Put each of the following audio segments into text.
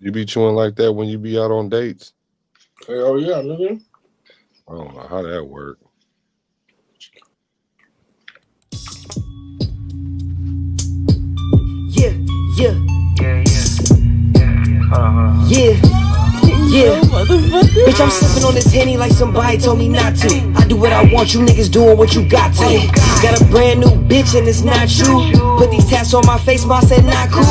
You be chewing like that when you be out on dates? Hell yeah, nigga. I don't know how that work. Yeah, yeah, Yeah, yeah. Hold on. yeah. Yeah, bitch, I'm sipping on this Henny like somebody told me not to. I do what I want, you niggas doing what you got to. Got a brand new bitch and it's not you. Put these tats on my face, ma said not cool.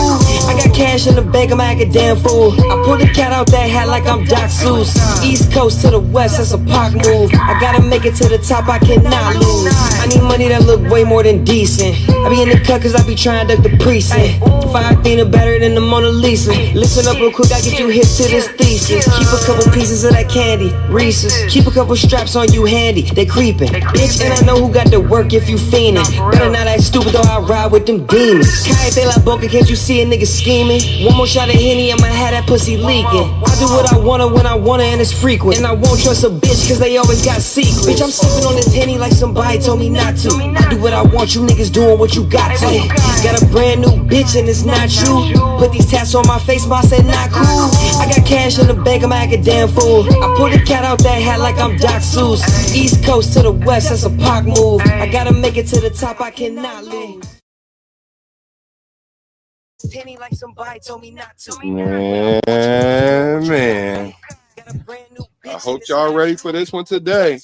I got cash in the bank, I'm acting damn fool. I pulled the cat out that hat like I'm Doc Seuss. East coast to the west, that's a Pac move. I gotta make it to the top, I cannot lose. I need money that look way more than decent. I be in the cut cause I be trying to duck the precinct. Fire Athena better than the Mona Lisa. Listen up real quick, I get you hip to this thesis. Keep a couple pieces of that candy, Reese's. Keep a couple straps on you handy, they creepin'. Bitch, and I know who got the work if you fiendin'. Better not act stupid though, I ride with them demons. Cállate la boca, can't you see a nigga scheming? One more shot of Henny, I'ma have that pussy leaking. I do what I wanna when I wanna and it's frequent. And I won't trust a bitch cause they always got secrets. Bitch, I'm sippin' on this Henny like somebody told me not to. I do what I want, you niggas doing what you got to. Got a brand new bitch and it's not you. Put these tats on my face, ma said not cool. I got cash in the bank, I'm acting damn fool. I pulled the cat out that hat like I'm Doc Seuss. East coast to the west, that's a Pac move. I gotta make it to the top, I cannot lose. Penny like somebody told me not to. Man. I hope y'all ready for this one today.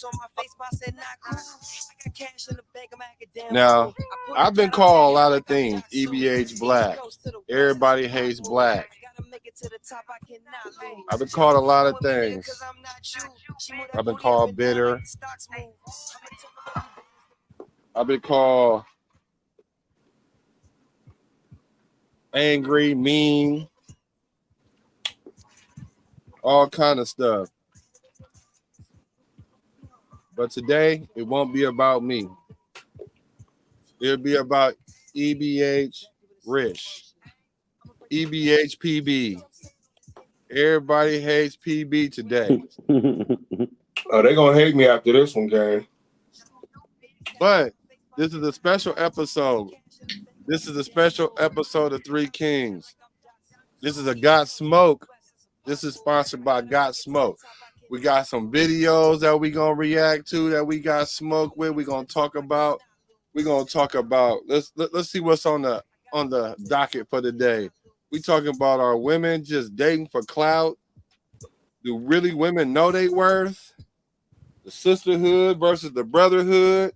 Now, I've been called a lot of things. E.B.H. Black. Everybody hates black. I've been called a lot of things. I've been called bitter. I've been called angry, mean, all kind of stuff. But today, it won't be about me. It'll be about E.B.H. Rich. E.B.H. PB. Everybody hates PB today. Oh, they gonna hate me after this one, gang. But this is a special episode. This is a special episode of 3Kingz. This is a Got Smoke. This is sponsored by Got Smoke. We got some videos that we gonna react to that we got smoke with. We're gonna talk about. Let's see what's on the docket for the day. We talking about our women just dating for clout. Do really women know they worth? The sisterhood versus the brotherhood.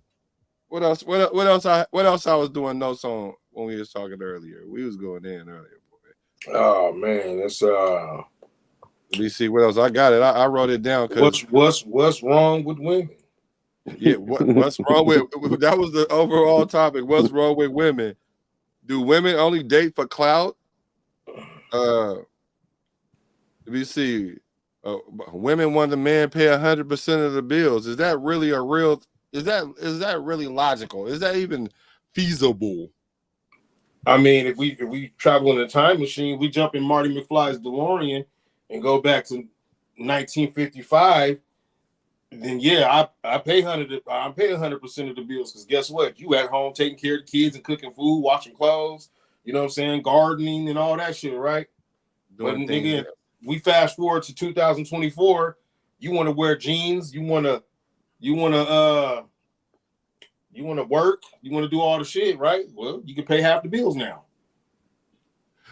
What else? What else? What else I was doing notes on when we was talking earlier. We was going in earlier. Oh man, that's Let me see what else I got. It. I wrote it down. What's wrong with women? Yeah, what's wrong with that was the overall topic. What's wrong with women? Do women only date for clout? Let me see. Women want the man pay 100% of the bills. Is that really a real? Is that really logical? Is that even feasible? I mean, if we travel in a time machine, we jump in Marty McFly's DeLorean and go back to 1955. Then yeah, I pay 100% of the bills because guess what? You at home taking care of the kids and cooking food, washing clothes. You know what I'm saying? Gardening and all that shit, right? But nigga, we fast forward to 2024. You want to wear jeans? You want to work? You want to do all the shit, right? Well, you can pay half the bills now.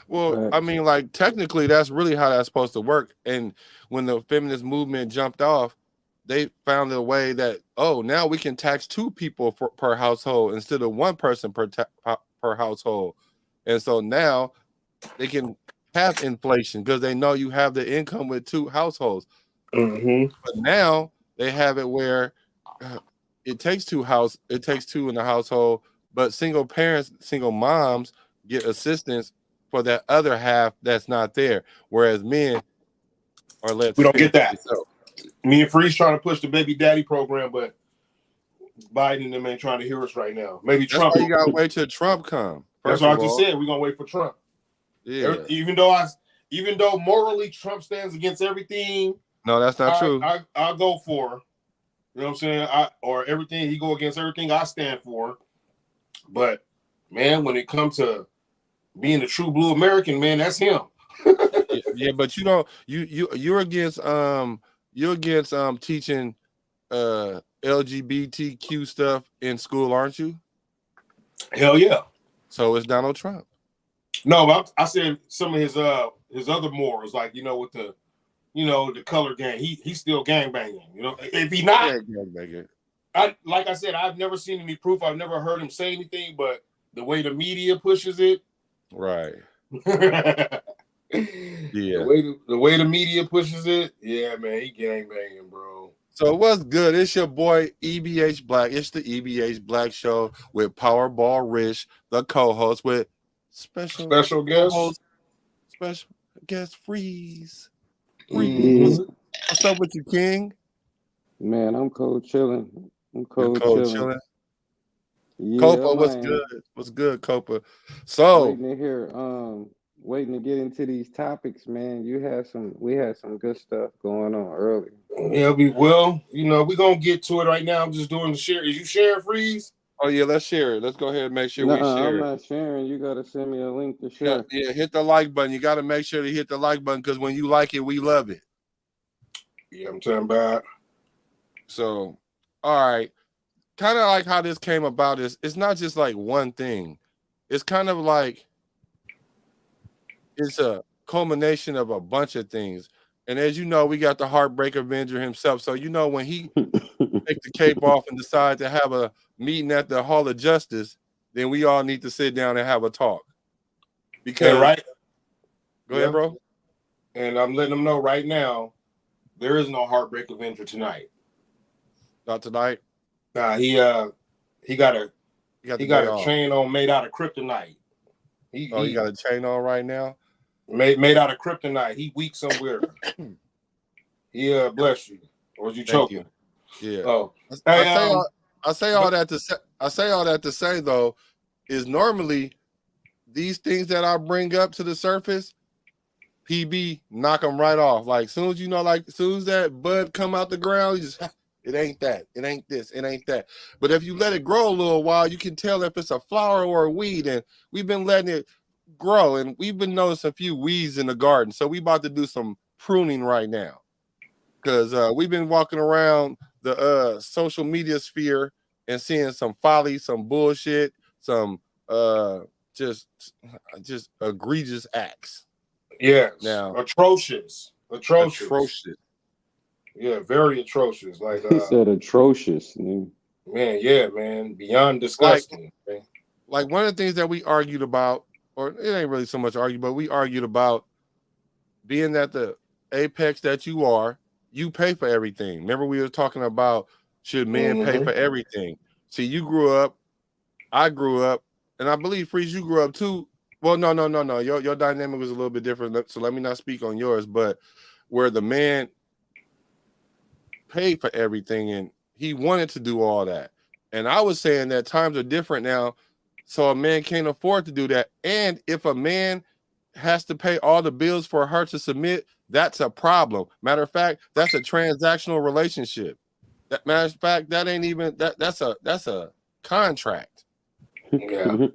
Well, I mean, like technically, that's really how that's supposed to work. And when the feminist movement jumped off, they found a way that now we can tax two people per household instead of one person per household, and so now they can have inflation because they know you have the income with two households. Mm-hmm. But now they have it where it takes two in the household, but single parents, single moms get assistance for that other half that's not there, whereas men are left. We don't get that. Me and Freeze trying to push the baby daddy program, but Biden and them ain't trying to hear us right now. Maybe that's Trump. Why you gotta wait till Trump come. That's what I just said. We're gonna wait for Trump. Yeah. Even though morally Trump stands against everything. No, that's not true. I'll go for. You know what I'm saying? He go against everything I stand for. But man, when it comes to being a true blue American, man, that's him. Yeah, but you don't. You're against teaching LGBTQ stuff in school, aren't you? Hell yeah. So it's Donald Trump. No, but I said some of his other morals, like with the the color gang. He's still gang banging. If he not, like I said, I've never seen any proof. I've never heard him say anything, but the way the media pushes it, right? Yeah. The way the media pushes it, yeah, man, he gang banging, bro. So what's good? It's your boy E.B.H. Black. It's the E.B.H. Black Show with Powerball Rich, the co-host with special guest, special guest Freeze. Mm-hmm. What's up with you, King? Man, I'm cold chilling. I'm cold chilling. Yeah, Copa, what's good? What's good, Copa? So waiting to get into these topics, man. We had some good stuff going on earlier. Yeah, we will. We're gonna get to it right now. I'm just doing the share. Is you sharing, Freeze? Oh yeah, let's share it. Let's go ahead and make sure we share. I'm not sharing. You gotta send me a link to share. Yeah, hit the like button. You gotta make sure to hit the like button because when you like it, we love it. Yeah, I'm talking about. So, all right. Kind of like how this came about is it's not just like one thing. It's kind of like it's a culmination of a bunch of things. And as you know, we got the Heartbreak Avenger himself. So when he take the cape off and decide to have a meeting at the Hall of Justice, then we all need to sit down and have a talk. Because Go ahead, bro. And I'm letting them know right now, there is no Heartbreak Avenger tonight. Not tonight. Nah, he got a chain on made out of kryptonite. He got a chain on right now. Made out of kryptonite. He weak somewhere. Bless you. Or was you choking? Yeah. Oh, I say all that to say though, is normally these things that I bring up to the surface, PB knock them right off. Like soon as soon as that bud come out the ground, you just it ain't that, it ain't this, it ain't that. But if you let it grow a little while, you can tell if it's a flower or a weed. And we've been letting it grow, and we've been noticing a few weeds in the garden. So we about to do some pruning right now, because we've been walking around the social media sphere and seeing some folly, some bullshit, some just egregious acts. Yes. Now atrocious. Yeah, very atrocious. Like he said atrocious. Man, yeah, man. Beyond disgusting. Like one of the things that we argued about, or it ain't really so much argued, but we argued about being at the apex that you are, you pay for everything. Remember we were talking about should men pay for everything? See, you grew up, I grew up, and I believe Freeze, you grew up too. Well, no. Your dynamic was a little bit different, so let me not speak on yours, but where the man paid for everything and he wanted to do all that. And I was saying that times are different now, so a man can't afford to do that. And if a man has to pay all the bills for her to submit, that's a problem. Matter of fact, that's a transactional relationship. Matter of fact, that ain't even that's a contract. Yeah.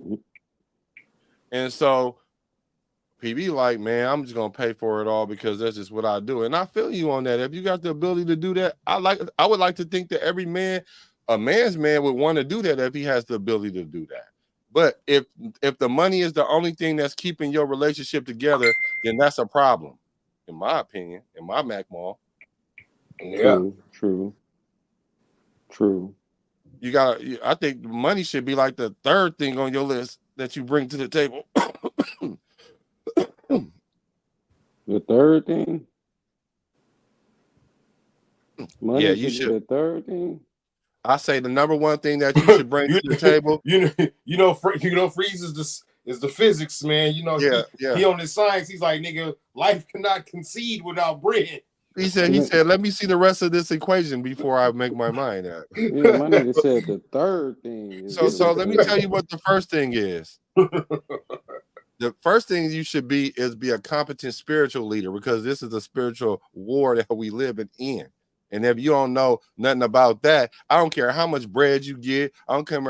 And so PB like, man, I'm just gonna pay for it all because that's just what I do. And I feel you on that. If you got the ability to do that, I would like to think that every man, a man's man, would want to do that if he has the ability to do that. But if the money is the only thing that's keeping your relationship together, then that's a problem, in my opinion, in my Mac Mall. Yeah. True. I think money should be like the third thing on your list that you bring to the table. The third thing? Money you should. The third thing? I say the number one thing that you should bring to the table. Freeze is the physics, man. He on his science. He's like, nigga, life cannot concede without bread. He said, let me see the rest of this equation before I make my mind up. Yeah, my nigga said the third thing. So let me tell you what the first thing is. The first thing you should be a competent spiritual leader, because this is a spiritual war that we live in. And if you don't know nothing about that, I don't care how much bread you get. I don't care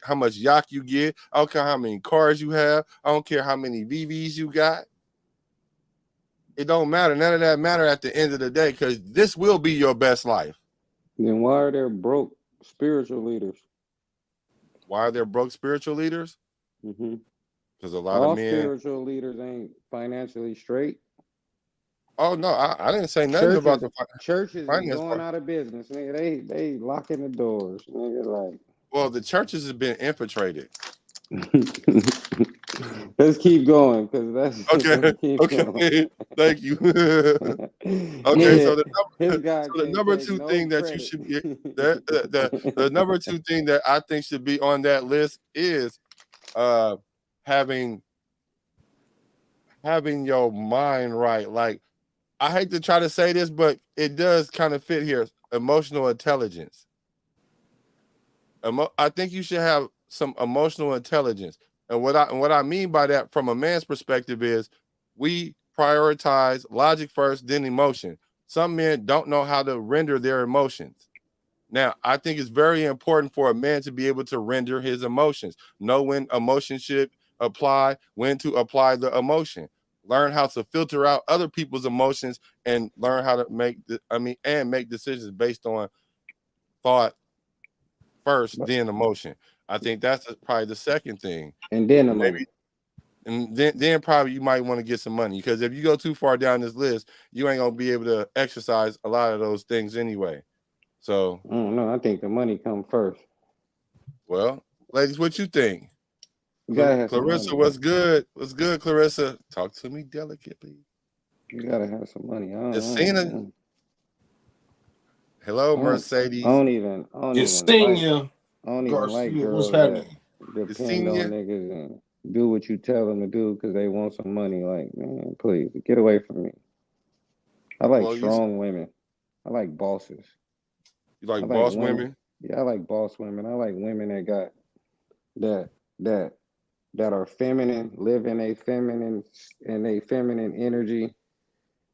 how much yacht you get. I don't care how many cars you have. I don't care how many VVs you got. It don't matter. None of that matter at the end of the day, because this will be your best life. Then why are there broke spiritual leaders? Why are there broke spiritual leaders? Mm-hmm. Because a lot of All men. spiritual leaders ain't financially straight. Oh no, I didn't say nothing about the Churches is finance going part. out of business, nigga. They locking the doors, nigga. Like, Well, the churches have been infiltrated. let's keep going, cause Okay, let's keep going. okay, thank you. Okay, Nigga, so this guy the can't number take two no thing that you credit. should be the number two thing that I think should be on that list is having your mind right. Like, I hate to try to say this, but it does kind of fit here. Emotional intelligence. I think you should have some emotional intelligence. And what I mean by that from a man's perspective is we prioritize logic first, then emotion. Some men don't know how to render their emotions. Now, I think it's very important for a man to be able to render his emotions, know when emotion should apply, when to apply the emotion, learn how to filter out other people's emotions, and learn how to make decisions based on thought first, then emotion. I think that's probably the second thing. And then the Maybe, money. and then probably you might want to get some money, because if you go too far down this list, you ain't gonna be able to exercise a lot of those things anyway. So, I don't know. I think the money come first. well, ladies, what you think? You gotta have some Clarissa, money. what's good? What's good, Clarissa? Talk to me delicately. You gotta have some money. Yesenia. Hello, I Mercedes. don't even Yesenia like Garcia, what's girls that happening? depend on Yesenia. niggas and do what you tell them to do because they want some money. Like, man, please get away from me. I like Well, you strong women. I like bosses. I like like boss women. women? Yeah, I like boss women. I like women that got that that that are feminine, live in a feminine energy,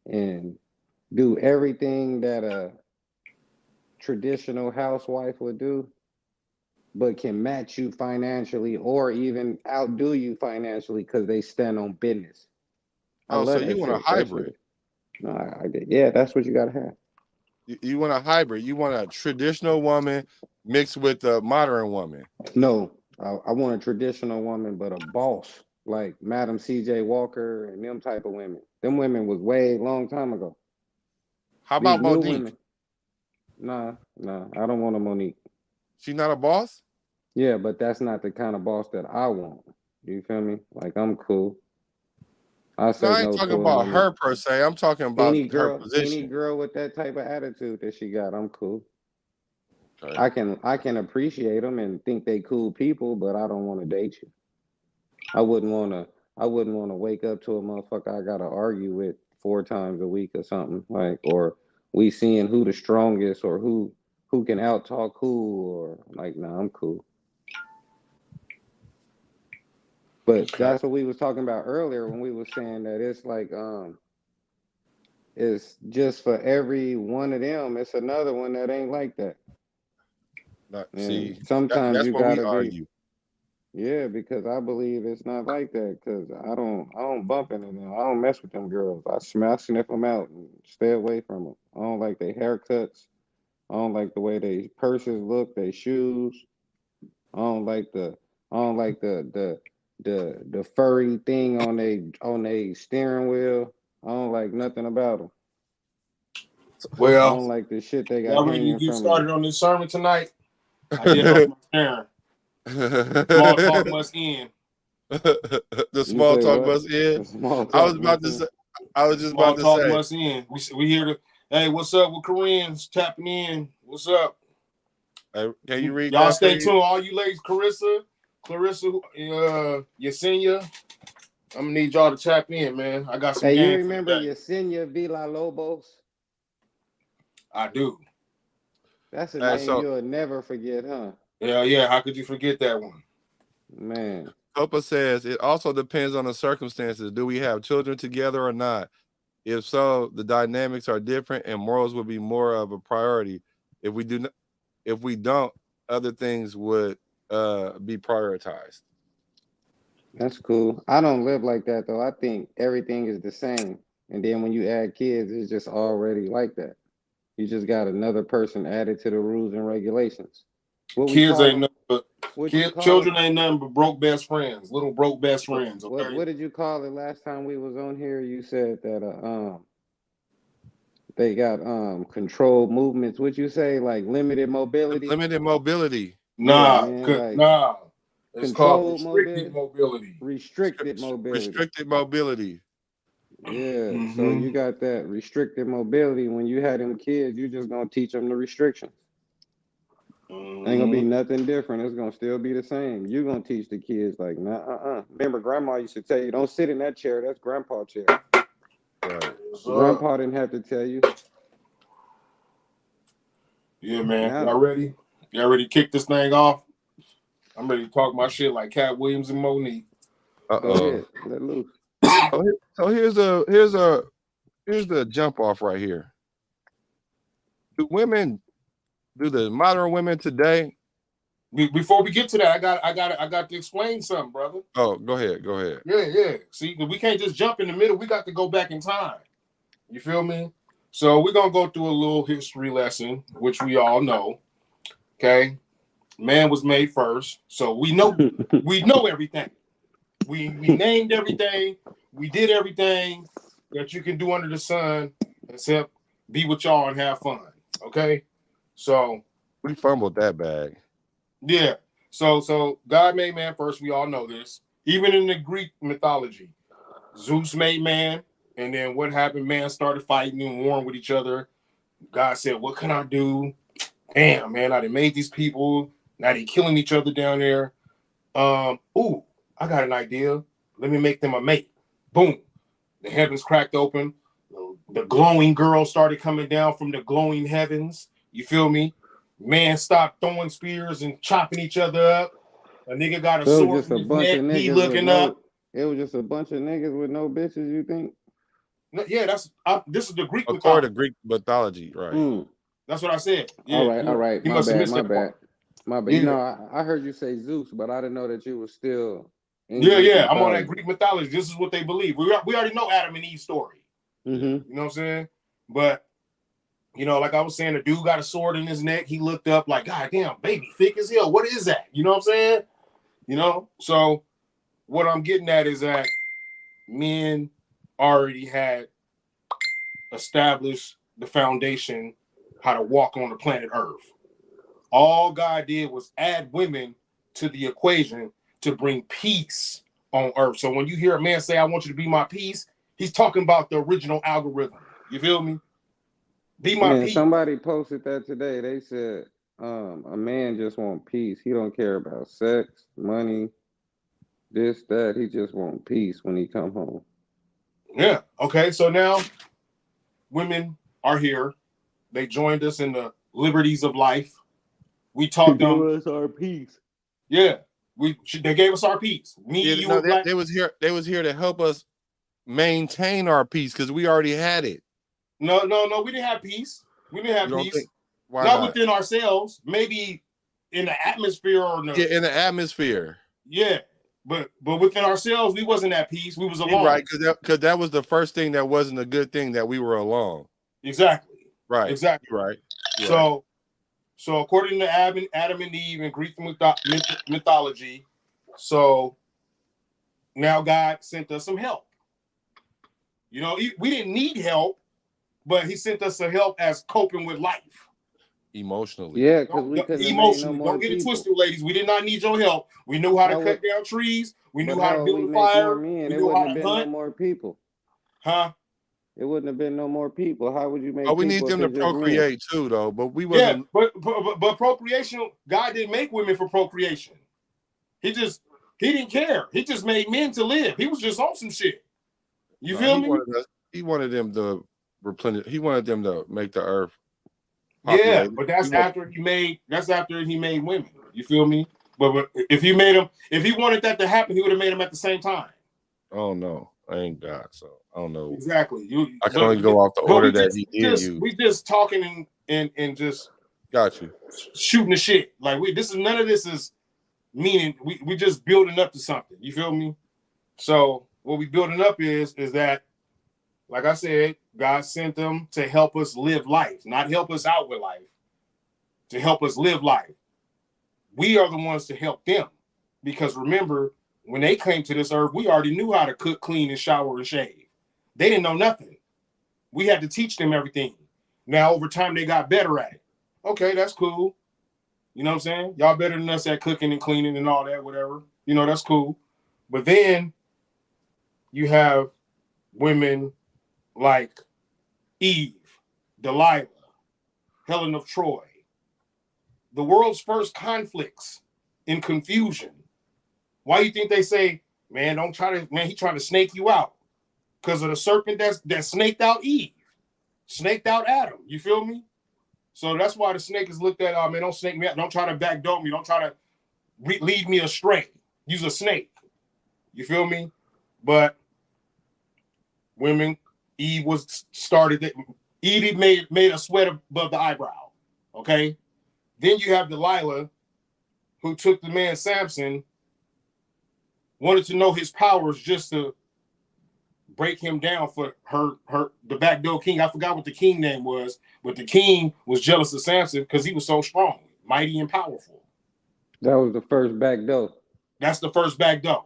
and do everything that a traditional housewife would do, but can match you financially or even outdo you financially because they stand on business. I Oh, so love you that want a shit. That hybrid? shit. No, I did. Yeah, that's what you gotta have. You want a hybrid? You want a traditional woman mixed with a modern woman? No, I want a traditional woman, but a boss like Madam C.J. Walker and them type of women. Them women was way long time ago. How These about new Monique? women, nah, I don't want a Monique. She not a boss? Yeah, but that's not the kind of boss that I want. You feel me? Like, I'm cool. I No, say I ain't no talking to a about Monique. her per se. I'm talking about her Any position. girl with that type of attitude that she got, I'm cool. Okay. I can appreciate them and think they cool people, but I don't want to date you. I wouldn't want to. I wouldn't want to wake up to a motherfucker I gotta argue with 4 times a week or something like, or we seeing who the strongest or who can out talk who, or like, nah, I'm cool. But Okay. that's what we was talking about earlier when we was saying that it's like it's just for every one of them, it's another one that ain't like that. And See, sometimes that's you where we gotta be, argue. yeah, because I believe it's not like that. Because I don't bump into them. I don't mess with them girls. I sniff them out and stay away from them. I don't like their haircuts. I don't like the way they purses look, their shoes. I don't like the furry thing on they steering wheel. I don't like nothing about them. I Well, don't like the shit they got y'all ready to hanging get from them. started on this sermon tonight? I get off my Karen. Small talk must end. The You small say talk what? must end. The small I was talk about to machine. say. I was just Small about to talk say. must end. We here to. Hey, what's up with Koreans tapping in? What's up? Can you read Y'all that, stay please? tuned. All you ladies, Clarissa, Yesenia. I'm gonna need y'all to tap in, man. I got some Hey, you game for remember today. Yesenia Villa Lobos? I do. That's a Hey, name so you'll never forget, huh? Yeah. How could you forget that one? Man, Copa says it also depends on the circumstances. Do we have children together or not? If so, the dynamics are different, and morals would be more of a priority. If we do, if we don't, other things would be prioritized. that's cool. I don't live like that though. I think everything is the same. And then when you add kids, it's just already like that. You just got another person added to the rules and regulations. What we Kids call ain't them? nothing but What you call children them? ain't nothing but broke best friends, little broke best friends. Okay. What did you call it last time we was on here? You said that they got controlled movements. What you say, like limited mobility? Limited mobility. Yeah, man, like Nah. It's called controlled restricted mobility. restricted mobility. Restricted mobility. Yeah, so Mm-hmm. you got that restricted mobility. When you had them kids, you just gonna teach them the restrictions. Ain't gonna be nothing different. It's gonna still be the same. You're gonna teach the kids like, nah, Remember, grandma used to tell you, don't sit in that chair. That's grandpa's chair. Right. Grandpa didn't have to tell you. Yeah, man. Now, Y'all ready? Y'all ready to kick this thing off? I'm ready to talk my shit like Cat Williams and Monique. go ahead, let loose. So here's the jump off right here. Do the modern women today? Before we get to that, I got to explain something, brother. Oh, go ahead. Yeah. See, we can't just jump in the middle. We got to go back in time. You feel me? So we're gonna go through a little history lesson, which we all know. Okay, man was made first, so we know everything. We named everything. We did everything that you can do under the sun, except be with y'all and have fun. Okay, so We fumbled that bag. yeah. So God made man first. We all know this. Even in the Greek mythology, Zeus made man, and then what happened? Man started fighting and warring with each other. God said, "What can I do?" Damn, man, I done made these people. Now they killing each other down there. Ooh, I got an idea. Let me make them a mate. Boom. The heavens cracked open. The glowing girl started coming down from the glowing heavens. You feel me? Man stopped throwing spears and chopping each other up. A nigga got a So it sword was just in a his bunch neck. of He niggas looking up. It was just a bunch of niggas with no bitches. You think? No, yeah, this is the Greek According mythology. to Greek mythology, right? That's what I said. Yeah, All right. He My must have bad. missed that part. My bad. Yeah. You know, I heard you say Zeus, but I didn't know that you were still in Yeah, Greek I'm on mythology. that Greek mythology. This is what they believe. We already know Adam and Eve's story. Mm-hmm. You know what I'm saying? But, you know, like I was saying, the dude got a sword in his neck. He looked up like, God damn, baby, thick as hell. What is that? You know what I'm saying? You know? So what I'm getting at is that men already had established the foundation how to walk on the planet Earth. All God did was add women to the equation to bring peace on Earth. So when you hear a man say, I want you to be my peace, he's talking about the original algorithm. You feel me? Be my peace. Somebody posted that today. They said a man just want peace. He don't care about sex, money, this, that. He just want peace when he come home. Yeah. Okay. So now women are here. They joined us in the liberties of life. We taught them. Give us our peace. Yeah. They gave us our peace. They was here to help us maintain our peace because we already had it. No. We didn't have peace. We didn't have peace. Why not within ourselves. Maybe in the atmosphere or no. Yeah, in the atmosphere. Yeah. But within ourselves, we wasn't at peace. We was alone. Right, because that was the first thing that wasn't a good thing, that we were alone. Exactly. Right. Exactly. Right. So according to Adam and Eve in Greek mythology, so now God sent us some help. You know, we didn't need help, but he sent us some help as coping with life. Emotionally. Yeah, because we couldn't emotionally. Don't get it twisted, ladies. We did not need your help. We knew how to cut down trees. We knew how to build a fire. We knew how to hunt. No more people. Huh? It wouldn't have been no more people. How would you make? Oh, we need them to procreate too, though. But we wasn't. Yeah, but procreation. God didn't make women for procreation. He didn't care. He just made men to live. He was just on some shit. You feel me? He wanted them to replenish. He wanted them to make the earth. Yeah, but that's after he made women. You feel me? But if he wanted that to happen, he would have made them at the same time. Oh no, I ain't God, so I don't know exactly. I can only go off the order that he did use. We just talking and just got you shooting the shit. Like none of this is meaning. We just building up to something. You feel me? So what we building up is that like I said, God sent them to help us live life, not help us out with life, to help us live life. We are the ones to help them. Because remember, when they came to this earth, we already knew how to cook, clean, and shower and shave. They didn't know nothing. We had to teach them everything. Now, over time, they got better at it. Okay, that's cool. You know what I'm saying? Y'all better than us at cooking and cleaning and all that, whatever. You know, that's cool. But then you have women like Eve, Delilah, Helen of Troy. The world's first conflicts and confusion. Why do you think they say, man, don't try to, man, he trying to snake you out? Because of the serpent that snaked out Eve, snaked out Adam. You feel me? So that's why the snake is looked at, man, don't snake me out. Don't try to backdoor me. Don't try to lead me astray. Use a snake. You feel me? But women, Eve was started. Eve made a sweat above the eyebrow. Okay? Then you have Delilah, who took the man Samson, wanted to know his powers just to break him down for the backdoor king. I forgot what the king name was, but the king was jealous of Samson because he was so strong, mighty, and powerful. That was the first backdoor. That's the first backdoor.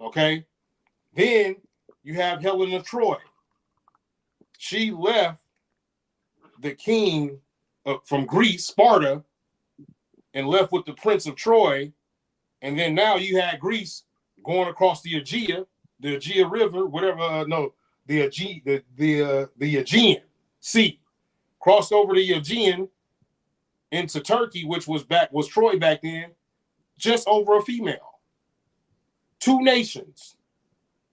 Okay. Then you have Helen of Troy. She left the king from Greece, Sparta, and left with the prince of Troy. And then now you had Greece going across the Aegean River, whatever. The Aegean Sea, crossed over the Aegean into Turkey, which was Troy back then, just over a female. Two nations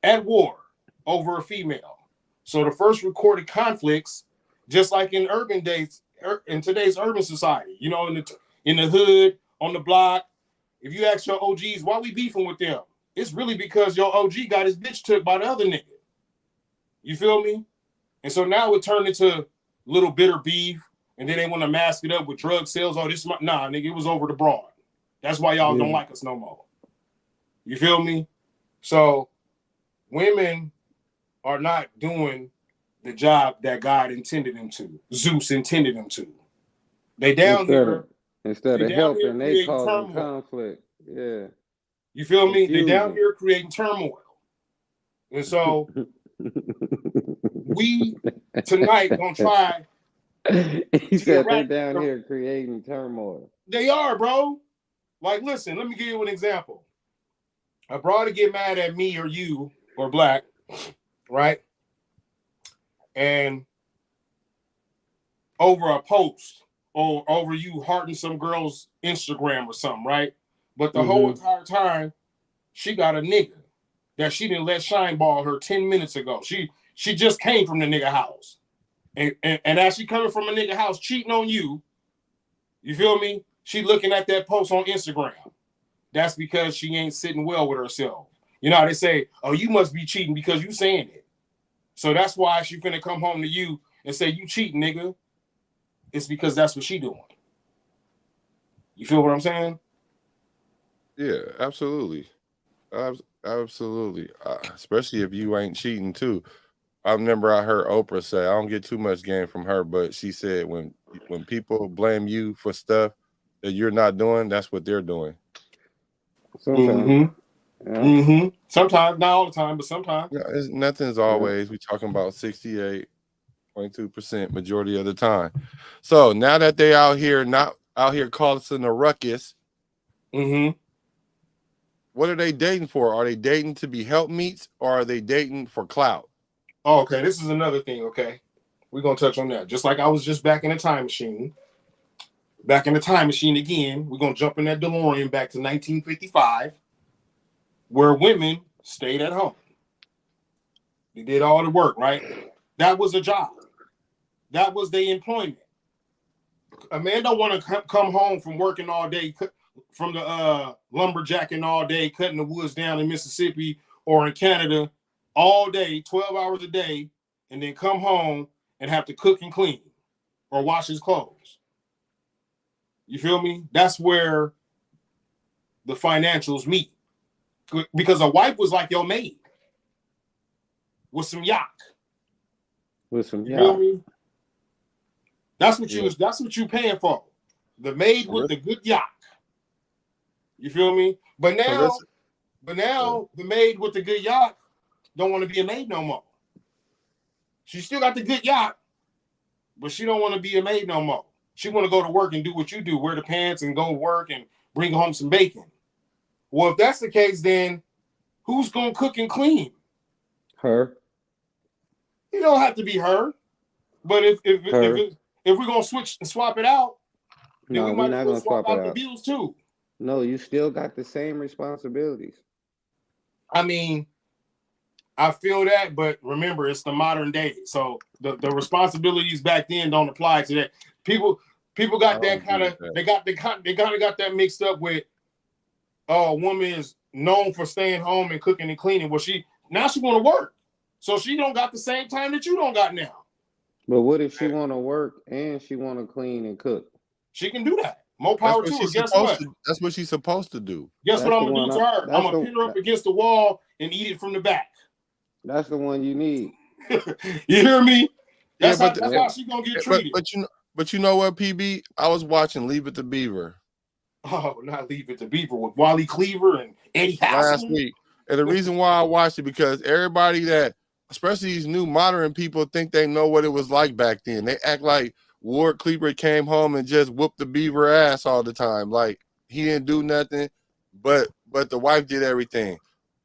at war over a female. So the first recorded conflicts, just like in urban days, in today's urban society, you know, in the hood, on the block. If you ask your OGs, why we beefing with them? It's really because your OG got his bitch took by the other nigga. You feel me? And so now it turned into little bitter beef, and then they want to mask it up with drug sales. Oh, nah, nigga, it was over the broad. That's why y'all don't like us no more. You feel me? So women are not doing the job that God intended them to. Zeus intended them to. They down here. Instead of helping, they causing conflict. Yeah. You feel me? They down here creating turmoil. And so we tonight gonna try. He said they're down here creating turmoil. They are, bro. Like, listen, let me give you an example. A broad to get mad at me or you or Black, right? And over a post or over you hearting some girl's Instagram or something, right? But the whole entire time, she got a nigga that she didn't let shine ball her 10 minutes ago. She just came from the nigga house. And as she coming from a nigga house cheating on you, you feel me? She looking at that post on Instagram. That's because she ain't sitting well with herself. You know how they say, oh, you must be cheating because you saying it. So that's why she finna come home to you and say, you cheating, nigga. It's because that's what she doing. You feel what I'm saying? Yeah, absolutely. Absolutely. Especially if you ain't cheating too. I remember I heard Oprah say, I don't get too much game from her, but she said when people blame you for stuff that you're not doing, that's what they're doing. Sometimes. Sometimes, not all the time, but sometimes. Yeah, nothing's always. We talking about 68.2% majority of the time. So now that they not out here causing a ruckus, what are they dating for? Are they dating to be helpmeets or are they dating for clout? Oh, okay, this is another thing, okay? We're going to touch on that. Just like I was just back in the time machine. Back in the time machine again, we're going to jump in that DeLorean back to 1955, where women stayed at home. They did all the work, right? That was a job. That was their employment. A man don't want to come home from working all day, from the lumberjacking all day, cutting the woods down in Mississippi or in Canada all day, 12 hours a day, and then come home and have to cook and clean or wash his clothes. You feel me? That's where the financials meet. Because a wife was like your maid with some yak. With some You feel yacht. me? That's what you paying for. The maid with the good yacht. You feel me? But now the maid with the good yacht don't want to be a maid no more. She still got the good yacht, but she don't want to be a maid no more. She want to go to work and do what you do, wear the pants and go to work and bring home some bacon. Well, if that's the case, then who's gonna cook and clean? Her. It don't have to be her. But if we're gonna switch and swap it out, then No, we we're might as not well gonna swap swap it out the out. bills too. No, you still got the same responsibilities. I mean, I feel that, but remember, it's the modern day, so the responsibilities back then don't apply to that. People got that kind of they kind of got that mixed up with. Oh, a woman is known for staying home and cooking and cleaning. Well, she want to work, so she don't got the same time that you don't got now. But what if she want to work and she want to clean and cook? She can do that. More power to her. Guess what? That's what she's supposed to do. Guess what I'm gonna do to her? I'm gonna pin her up against the wall and eat it from the back. That's the one you need. You hear me? That's how she's gonna get treated. But you know what, PB? I was watching Leave It to Beaver. Oh, not Leave It to Beaver with Wally Cleaver and Eddie Hasselman. Last week. And the reason why I watched it, because everybody that, especially these new modern people, think they know what it was like back then. They act like Ward Cleaver came home and just whooped the Beaver ass all the time. Like he didn't do nothing, but the wife did everything.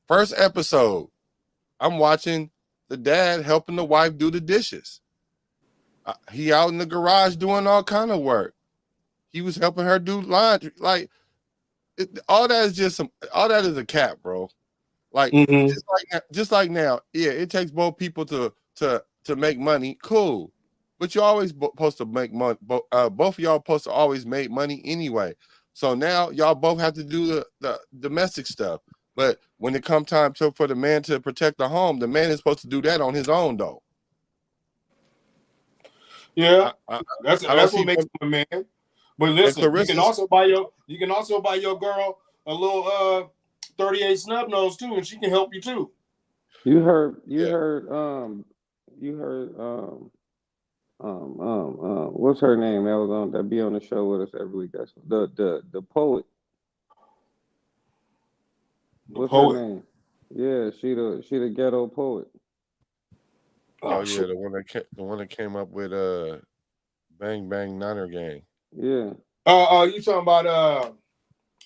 First episode, I'm watching the dad helping the wife do the dishes. He out in the garage doing all kind of work. He was helping her do laundry. Like all that is a cap, bro. Like just like now, yeah, it takes both people to make money. Cool, but you're always supposed to make money. Both of y'all supposed to always make money anyway. So now y'all both have to do the domestic stuff. But when it comes time for the man to protect the home, the man is supposed to do that on his own, though. Yeah, that's what makes him a man. But listen, you can also buy your girl a little 38 snub nose too, and she can help you too. You heard what's her name? That be on the show with us every week. That's the poet. What's her name? Yeah, she the ghetto poet. Oh yeah, the one that came up with Bang Bang Niner Gang. Yeah. You talking about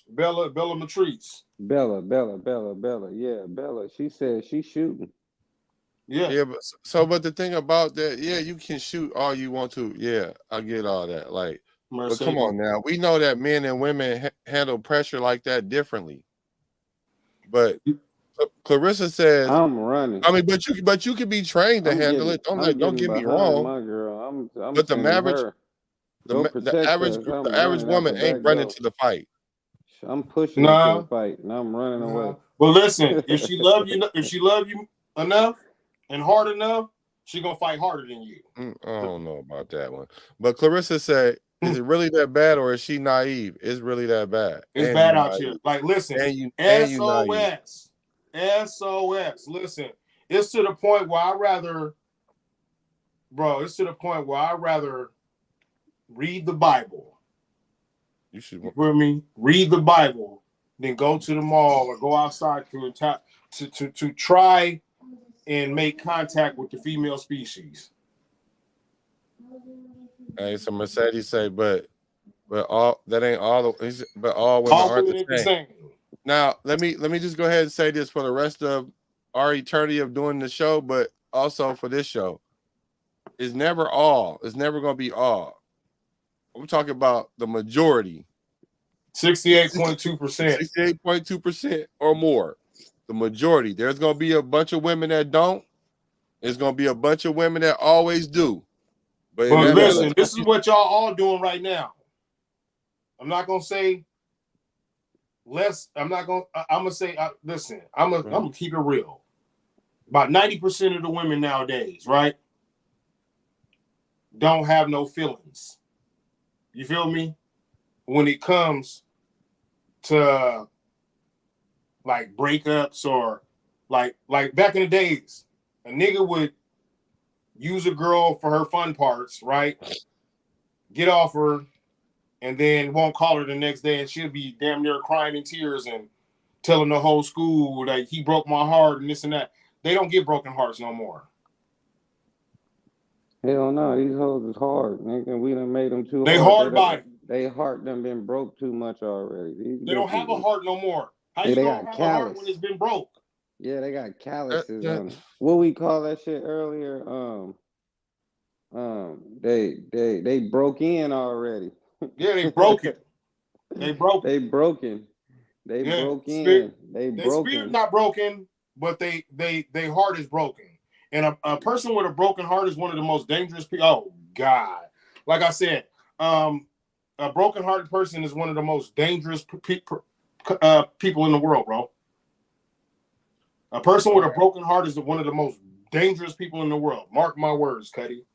Bella Matrice? Bella. Yeah, Bella. She said she's shooting. Yeah. But the thing about that, yeah, you can shoot all you want to. Yeah, I get all that. Like, but come on now, we know that men and women handle pressure like that differently. But Clarissa says, "I'm running." I mean, but you can be trained to handle it. Don't get me wrong. My girl, I'm but the average woman ain't running to the fight. I'm pushing her to the fight, and I'm running away. But listen, if she love you enough and hard enough, she gonna fight harder than you. I don't know about that one. But Clarissa said, "Is it really that bad, or is she naive? It's really that bad. It's bad out here. Like, listen, SOS. Listen, it's to the point where I'd rather read the Bible. You should read the Bible, then go to the mall or go outside to try and make contact with the female species." Hey, so Mercedes say, but all that ain't all. But all women aren't the same. Now, let me just go ahead and say this for the rest of our eternity of doing the show, but also for this show. It's never all. It's never going to be all. I'm talking about the majority. 68.2%. 68.2% or more. The majority. There's going to be a bunch of women that don't. There's going to be a bunch of women that always do. But listen, this is what y'all all doing right now. I'm not going to say less. I'm going to say, listen, I'm going to keep it real. About 90% of the women nowadays, right, don't have no feelings. You feel me? When it comes to like breakups or like back in the days, a nigga would use a girl for her fun parts, right? Get off her, and then won't call her the next day, and she'll be damn near crying in tears and telling the whole school that he broke my heart and this and that. They don't get broken hearts no more. Hell no, these hoes is hard, nigga. We done made them too They hard. body. They heart done been broke too much already. They don't have a heart no more. How you gonna have a heart when it's been broke? Yeah, they got calluses on it. What we call that shit earlier? They broke in already. Yeah, they broke it. They broke. They broken. They broke in. They broken. Spirit not broken, but they heart is broken. And a person with a broken heart is one of the most dangerous people. Oh God! Like I said, a broken-hearted person is one of the most dangerous people in the world, bro. A person with a broken heart is one of the most dangerous people in the world. Mark my words, Cuddy.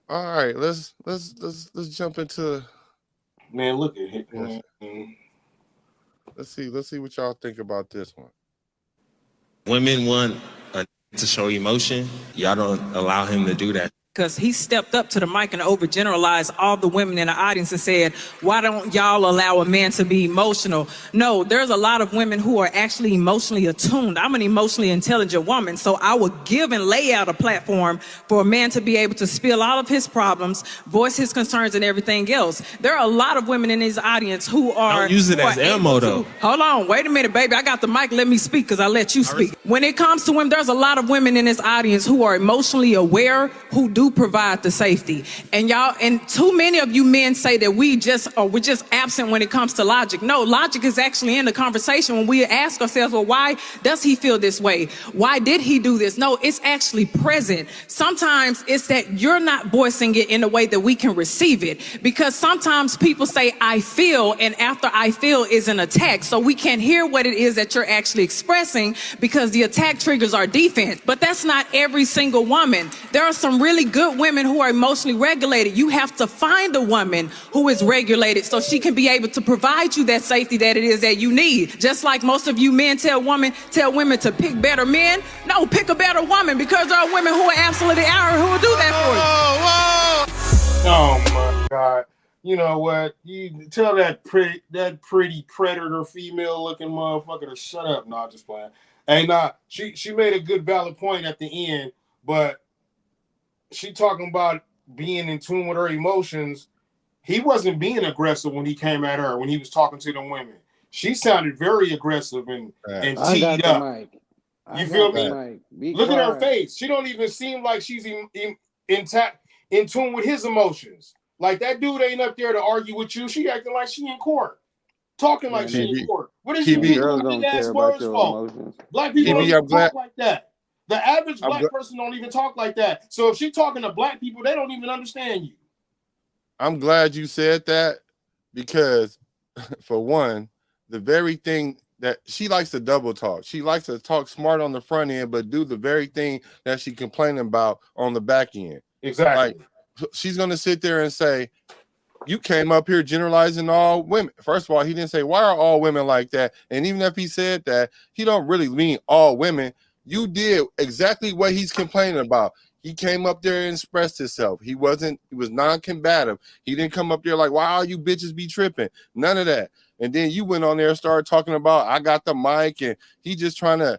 All right, let's jump into. Man, look at it. Man. Let's see what y'all think about this one. Women want to show emotion. Y'all don't allow him to do that. Because he stepped up to the mic and overgeneralized all the women in the audience and said, why don't y'all allow a man to be emotional? No, there's a lot of women who are actually emotionally attuned. I'm an emotionally intelligent woman, so I would give and lay out a platform for a man to be able to spill all of his problems, voice his concerns and everything else. There are a lot of women in this audience who are— Don't use it as ammo, though. Hold on, wait a minute, baby. I got the mic. Let me speak because I let you speak. When it comes to women, there's a lot of women in this audience who are emotionally aware, who do provide the safety. And y'all, and too many of you men say that we're just absent when it comes to logic. No, logic is actually in the conversation when we ask ourselves, well, why does he feel this way? Why did he do this? No, it's actually present. Sometimes it's that you're not voicing it in a way that we can receive it, because sometimes people say, I feel, and after I feel is an attack. So we can't hear what it is that you're actually expressing because the attack triggers our defense. But that's not every single woman. There are some really good women who are emotionally regulated. You have to find a woman who is regulated so she can be able to provide you that safety that it is that you need. Just like most of you men tell women to pick better men. No, pick a better woman, because there are women who are absolutely out who will do that for you. Oh my God. You know what? You tell that pretty predator female looking motherfucker to shut up. Nah, just playing. Hey, nah, she made a good valid point at the end, but she talking about being in tune with her emotions. He wasn't being aggressive when he came at her, when he was talking to them women. She sounded very aggressive and teed up. You feel me? Look at her face. She don't even seem like she's in tune with his emotions. Like, that dude ain't up there to argue with you. She acting like she in court. Talking like she in court. What is you using big ass words for? Black people don't talk like that. The average black person don't even talk like that. So if she's talking to black people, they don't even understand you. I'm glad you said that, because for one, the very thing that she likes to double talk. She likes to talk smart on the front end, but do the very thing that she complaining about on the back end. Exactly. Like, she's going to sit there and say, you came up here generalizing all women. First of all, he didn't say, why are all women like that? And even if he said that, he don't really mean all women. You did exactly what he's complaining about. He came up there and expressed himself. He was non-combative. He didn't come up there like, wow, you bitches be tripping. None of that. And then you went on there and started talking about, I got the mic, and he just trying to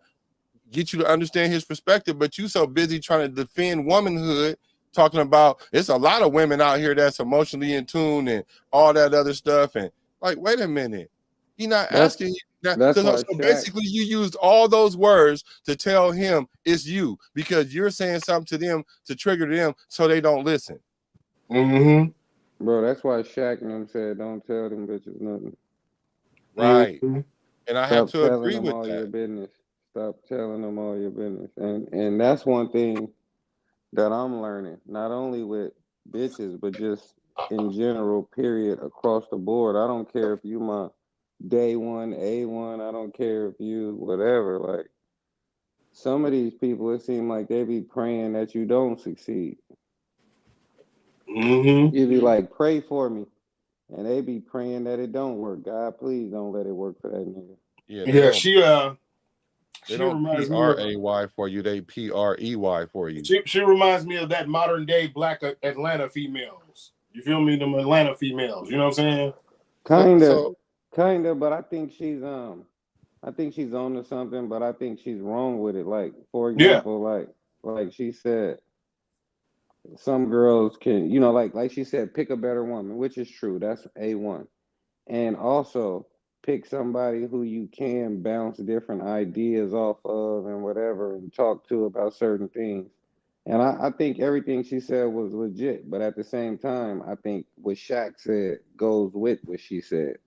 get you to understand his perspective. But you so busy trying to defend womanhood, talking about it's a lot of women out here that's emotionally in tune and all that other stuff. And like, wait a minute. He's not asking you. So basically, you used all those words to tell him it's you, because you're saying something to them to trigger them so they don't listen. Mm-hmm. Bro, that's why Shaq and them said, don't tell them bitches nothing. Right. Mm-hmm. And I have to agree with all that. Your business. Stop telling them all your business. And that's one thing that I'm learning, not only with bitches, but just in general, period, across the board. I don't care if you my day one, A1, I don't care if you whatever. Like, some of these people, it seems like they be praying that you don't succeed. Mm-hmm. You be like, pray for me, and they be praying that it don't work. God, please don't let it work for that nigga. Yeah, They don't P-R-A-Y for you. They P-R-E-Y for you. She reminds me of that modern day black Atlanta females. You feel me? Them Atlanta females. You know what I'm saying? Kind of, but I think she's on to something, but I think she's wrong with it. Like, for example, like she said, some girls can, like she said, pick a better woman, which is true. That's A1. And also pick somebody who you can bounce different ideas off of and whatever and talk to about certain things. And I think everything she said was legit, but at the same time, I think what Shaq said goes with what she said.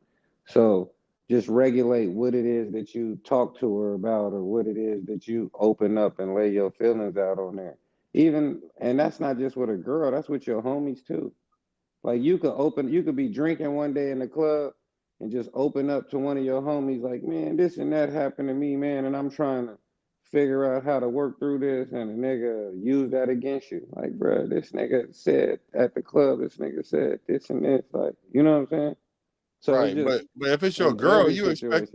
So just regulate what it is that you talk to her about or what it is that you open up and lay your feelings out on there. And that's not just with a girl, that's with your homies too. Like you could be drinking one day in the club and just open up to one of your homies like, man, this and that happened to me, man, and I'm trying to figure out how to work through this, and a nigga use that against you. Like, bro, this nigga said at the club, this nigga said this and this, like, you know what I'm saying? So right, just, but if it's your girl, you expect.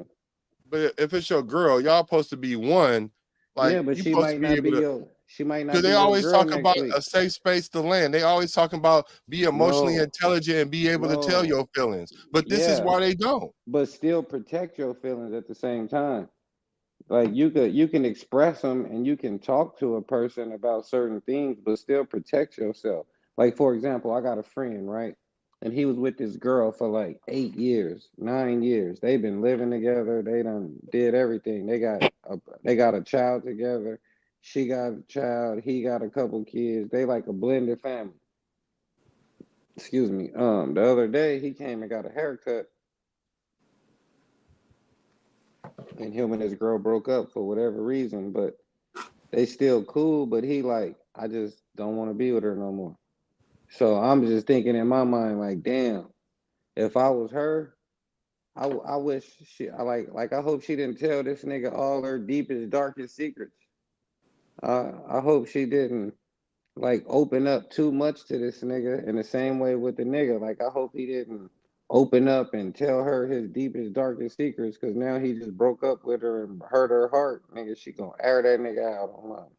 But if it's your girl, y'all supposed to be one. Like, yeah, but you she supposed might to be not able be to. your. She might not. Because they always talk about a safe space to land. They always talking about be emotionally intelligent and be able to tell your feelings. But this is why they don't. But still protect your feelings at the same time. Like you can express them and you can talk to a person about certain things, but still protect yourself. Like, for example, I got a friend, right? And he was with this girl for like 8 years, 9 years. They've been living together. They done did everything. They got a child together. She got a child. He got a couple kids. They like a blended family. Excuse me. The other day he came and got a haircut. And him and his girl broke up for whatever reason, but they still cool. But he like, I just don't want to be with her no more. So I'm just thinking in my mind, like, damn, if I was her, I wish I hope she didn't tell this nigga all her deepest, darkest secrets. I hope she didn't like open up too much to this nigga in the same way with the nigga. Like, I hope he didn't open up and tell her his deepest, darkest secrets, because now he just broke up with her and hurt her heart. Nigga, she gonna air that nigga out online.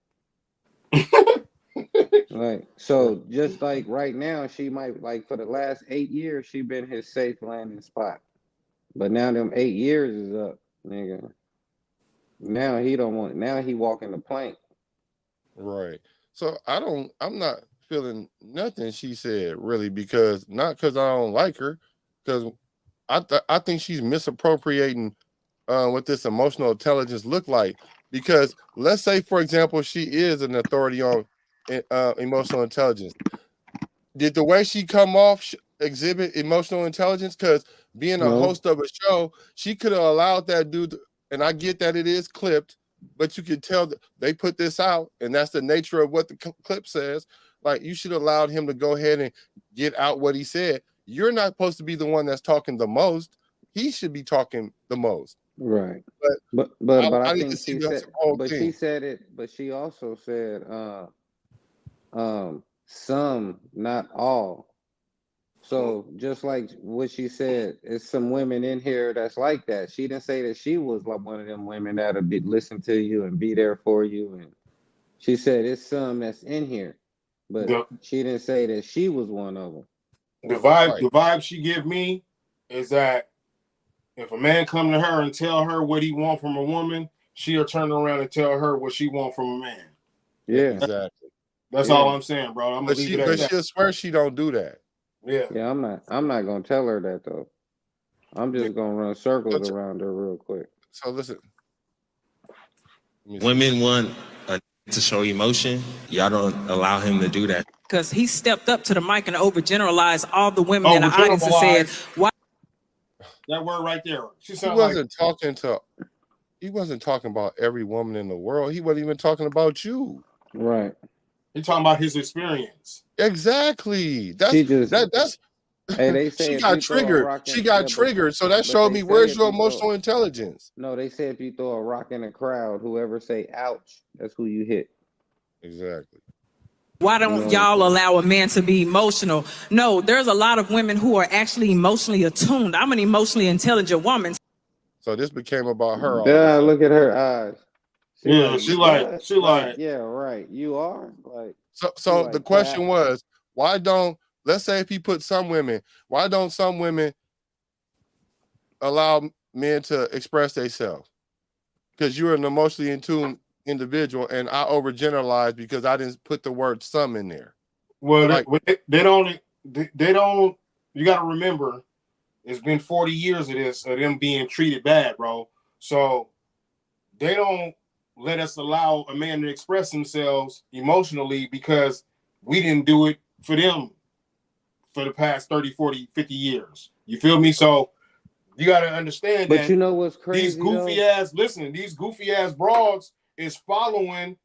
Like, so just like right now, she might, like, for the last 8 years, she been his safe landing spot. But now them 8 years is up, nigga. Now he walking the plank. Right. So I'm not feeling nothing she said really, not because I don't like her, because I think she's misappropriating what this emotional intelligence look like. Because let's say, for example, she is an authority on emotional intelligence. Did the way she come off exhibit emotional intelligence? Because being a host of a show, she could have allowed that dude and I get that it is clipped, but you can tell that they put this out, and that's the nature of what the clip says. Like, you should have allowed him to go ahead and get out what he said. You're not supposed to be the one that's talking the most. He should be talking the most. Right. But I think she said, she said it, but she also said, some, not all. So just like what she said, it's some women in here that's like that. She didn't say that she was like one of them women that'll listen to you and be there for you. And she said it's some that's in here, but she didn't say that she was one of them. The vibe she give me is that if a man come to her and tell her what he want from a woman, she'll turn around and tell her what she want from a man. Yeah, exactly. That's all I'm saying, bro. I'm gonna leave it at that. She'll swear she don't do that. Yeah. I'm not gonna tell her that though. I'm just gonna run circles around her real quick. So listen, women want to show emotion. Y'all don't allow him to do that. Because he stepped up to the mic and overgeneralized all the women in the audience and said, "Why?" That word right there. He wasn't talking about every woman in the world. He wasn't even talking about you. Right. He's talking about his experience. Exactly. Hey, they say she got triggered. She got triggered. So that showed me, where's your emotional intelligence? No, they say if you throw a rock in a crowd, whoever say ouch, that's who you hit. Exactly. Why don't y'all allow a man to be emotional? No, there's a lot of women who are actually emotionally attuned. I'm an emotionally intelligent woman. So this became about her. Yeah, look at her eyes. She like, yeah, right. You are like. So the question was, why don't, let's say if he put some women, why don't some women allow men to express themselves? Because you're an emotionally in tune individual, and I overgeneralize because I didn't put the word some in there. Well, like, they don't. You got to remember, it's been 40 years of them being treated bad, bro. So they don't let us allow a man to express themselves emotionally because we didn't do it for them for the past 30, 40, 50 years. You feel me? So you got to understand but you know what's crazy, these goofy ass broads is following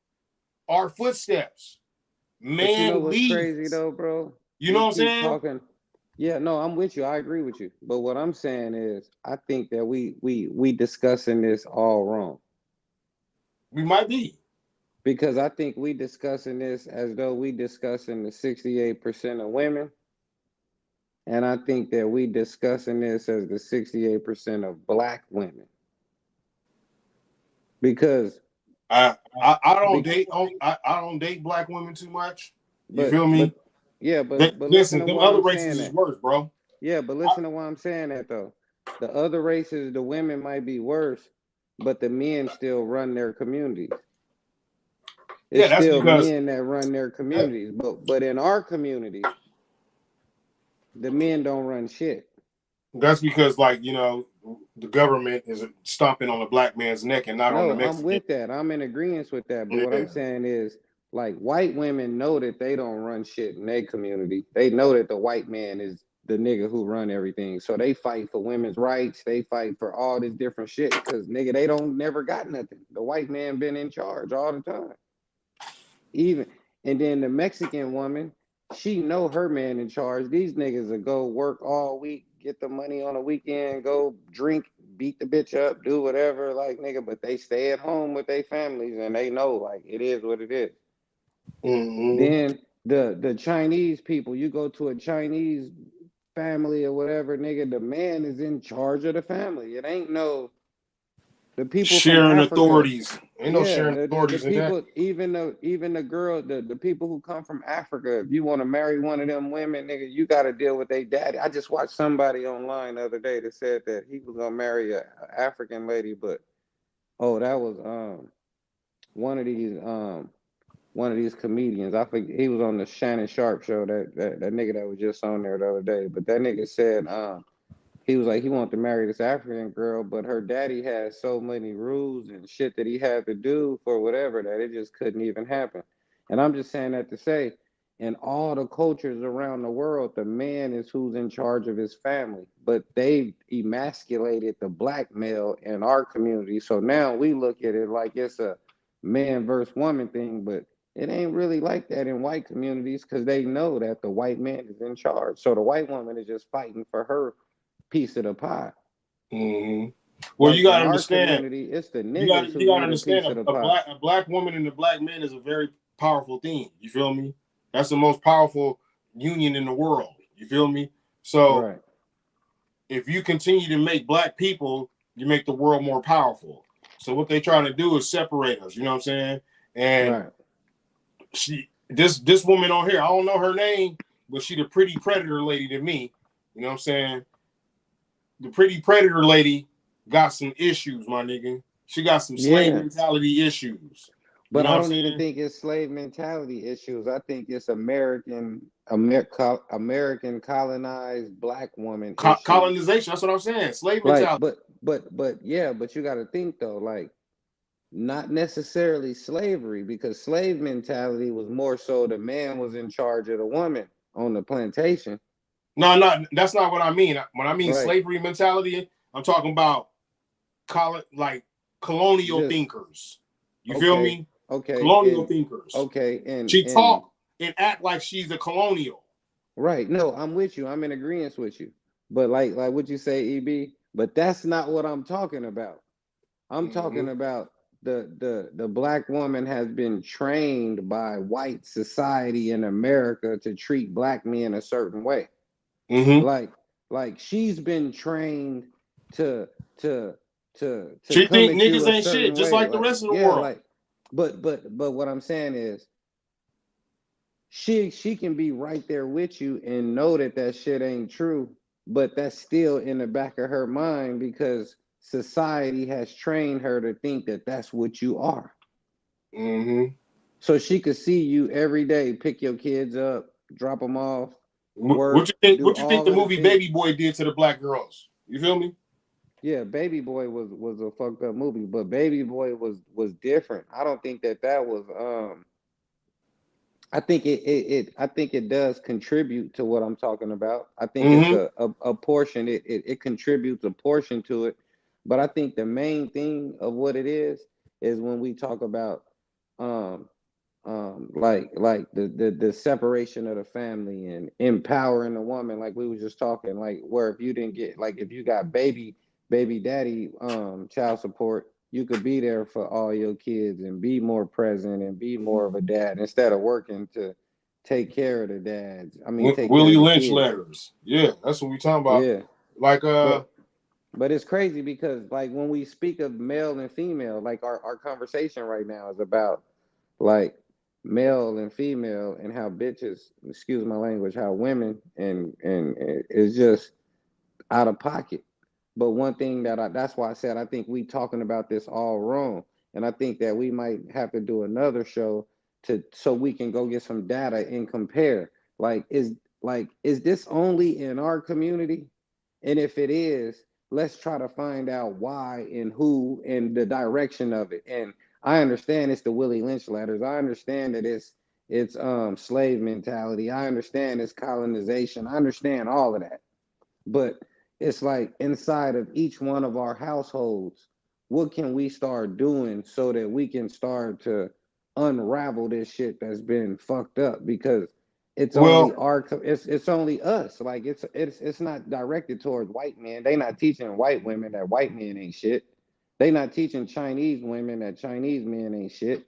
our footsteps. Man, but you know what's crazy though, bro? You know what I'm saying? Talking. Yeah, no, I'm with you. I agree with you. But what I'm saying is, I think that we discussing this all wrong. We might be. Because I think we discussing this as though we discussing the 68% of women. And I think that we discussing this as the 68% of black women. Because I don't date black women too much. You feel me? But listen to them what other I'm races saying. is worse, bro. Yeah, but listen to why I'm saying that though. The other races, the women might be worse, but the men still run their communities. It's still men that run their communities. But in our community, the men don't run shit. That's because, like, you know, the government is stomping on the black man's neck and not on the Mexican. I'm with that. I'm in agreement with that. But what I'm saying is, like, white women know that they don't run shit in their community. They know that the white man is the nigga who run everything. So they fight for women's rights. They fight for all this different shit because, nigga, they don't never got nothing. The white man been in charge all the time. And then the Mexican woman, she know her man in charge. These niggas will go work all week, get the money on the weekend, go drink, beat the bitch up, do whatever, like, nigga, but they stay at home with their families and they know, like, it is what it is. Mm-hmm. Then the Chinese people, you go to a Chinese family or whatever, nigga, the man is in charge of the family. It ain't no the people sharing from Africa, authorities. Ain't no sharing authorities. The people, even the girl, the people who come from Africa, if you want to marry one of them women, nigga, you got to deal with their daddy. I just watched somebody online the other day that said that he was gonna marry a African lady, but that was one of these comedians. I think he was on the Shannon Sharp show. That nigga that was just on there the other day. But that nigga said he was like, he wanted to marry this African girl, but her daddy had so many rules and shit that he had to do for whatever that it just couldn't even happen. And I'm just saying that to say, in all the cultures around the world, the man is who's in charge of his family, but they emasculated the black male in our community. So now we look at it like it's a man versus woman thing, but it ain't really like that in white communities because they know that the white man is in charge. So the white woman is just fighting for her piece of the pie. Mm-hmm. Well, like, you gotta understand. It's the niggas who gotta understand a black woman and a black man is a very powerful thing. You feel me? That's the most powerful union in the world. You feel me? So if you continue to make black people, you make the world more powerful. So what they're trying to do is separate us. You know what I'm saying? And this woman on here, I don't know her name, but she the pretty predator lady to me. You know what I'm saying? The pretty predator lady got some issues, my nigga. She got some slave mentality issues. But I don't even think it's slave mentality issues. I think it's American colonized black woman colonization. That's what I'm saying. Slave mentality. But you got to think though, like, not necessarily slavery, because slave mentality was more so the man was in charge of the woman on the plantation. No, that's not what I mean. When I mean slavery mentality, I'm talking about colonial thinkers. You feel me? Okay. Colonial thinkers. Okay. And she talk and act like she's a colonial. Right. No, I'm with you. I'm in agreement with you. But like what you say, E.B., but that's not what I'm talking about. I'm talking about the black woman has been trained by white society in America to treat black men a certain way. Mm-hmm. Like she's been trained to She come think at you niggas a ain't certain shit, just way. like the rest of the yeah, world. like, but what I'm saying is, she can be right there with you and know that shit ain't true, but that's still in the back of her mind because society has trained her to think that that's what you are. Mm-hmm. So she could see you every day, pick your kids up, drop them off, work. What you think? Do What you think the all of movie things. Baby Boy did to the black girls? You feel me? Yeah, Baby Boy was a fucked up movie, but Baby Boy was different. I don't think that was. I think it does contribute to what I'm talking about. I think it's Mm-hmm. a portion. It contributes a portion to it, but I think the main thing of what it is when we talk about um like the separation of the family and empowering the woman, like we was just talking, like where if you didn't get, like if you got baby daddy child support, you could be there for all your kids and be more present and be more of a dad instead of working to take care of the dads. I mean, take care Willie of the Lynch kids. letters. Yeah, that's what we talking about. Yeah, Like but it's crazy because like when we speak of male and female, like our conversation right now is about like male and female and how bitches, excuse my language, how women and it's just out of pocket. But one thing that's why I said I think we talking about this all wrong. And I think that we might have to do another show so we can go get some data and compare. Is this only in our community? And if it is, let's try to find out why and who and the direction of it. And I understand it's the Willie Lynch letters. I understand that it's slave mentality. I understand it's colonization. I understand all of that. But it's like inside of each one of our households, what can we start doing so that we can start to unravel this shit that's been fucked up? Because it's only it's only us. Like it's not directed towards white men. They not teaching white women that white men ain't shit. They not teaching Chinese women that Chinese men ain't shit.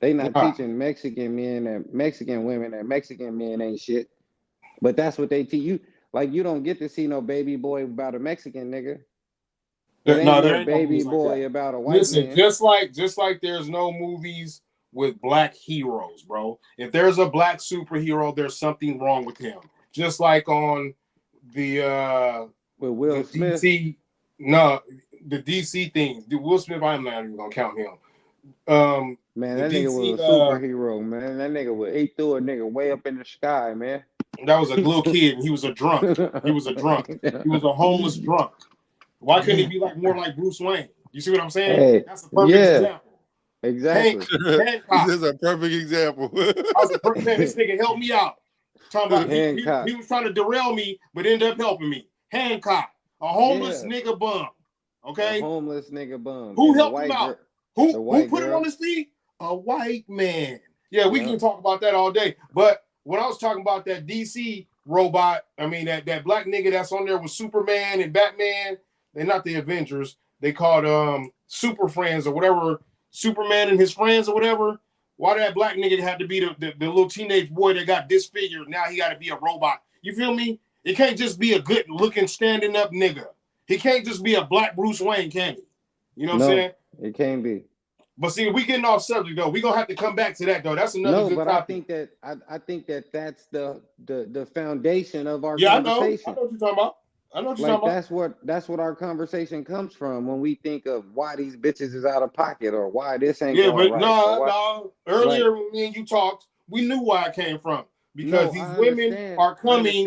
They not teaching Mexican men that Mexican women that Mexican men ain't shit. But that's what they teach you. Like you don't get to see no baby boy about a Mexican nigga. There ain't no baby boy about a white man. Just like there's no movies with black heroes, bro. If there's a black superhero, there's something wrong with him. Just like on the with Will Smith. DC, the DC things. The Will Smith, I'm not even gonna count him. Man, that nigga was a superhero, man. That nigga he threw a nigga way up in the sky, man. That was a little kid, and he was a drunk. He was a drunk. He was a homeless drunk. Why couldn't he be more like Bruce Wayne? You see what I'm saying? Hey, that's a perfect example. Exactly. This is a perfect example. Man, this nigga helped me out. Talking about he was trying to derail me, but ended up helping me. Hancock, a homeless nigga bum. Okay, a homeless nigga bum. Who helped him out? Who put him on his feet? A white man. Yeah, we can talk about that all day. But when I was talking about that DC robot, I mean that black nigga that's on there with Superman and Batman, they're not the Avengers. They called Super Friends or whatever, Superman and his friends or whatever. Why that black nigga had to be the little teenage boy that got disfigured? Now he got to be a robot. You feel me? It can't just be a good looking standing up nigga. He can't just be a black Bruce Wayne, can he? You know what I'm saying? It can't be. But see, we getting off subject though. We're gonna have to come back to that though. That's another good topic. I think that that's the foundation of our conversation. I know what you're talking about. I know what you're talking about. That's what our conversation comes from when we think of why these bitches is out of pocket or why this ain't going right. No. Earlier when me and you talked, we knew why it came from. Because these women are coming.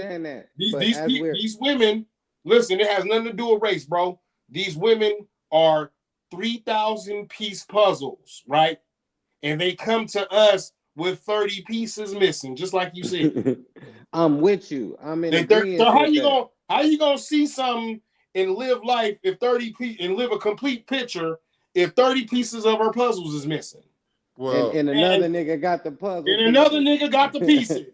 These women, listen, it has nothing to do with race, bro. These women are 3,000 piece puzzles, right? And they come to us with 30 pieces missing, just like you said. I'm with you. I'm in agreement. So how you gonna see something and live life if 30 and live a complete picture if 30 pieces of her puzzles is missing? Well, and another nigga got the puzzle. And another nigga got the pieces.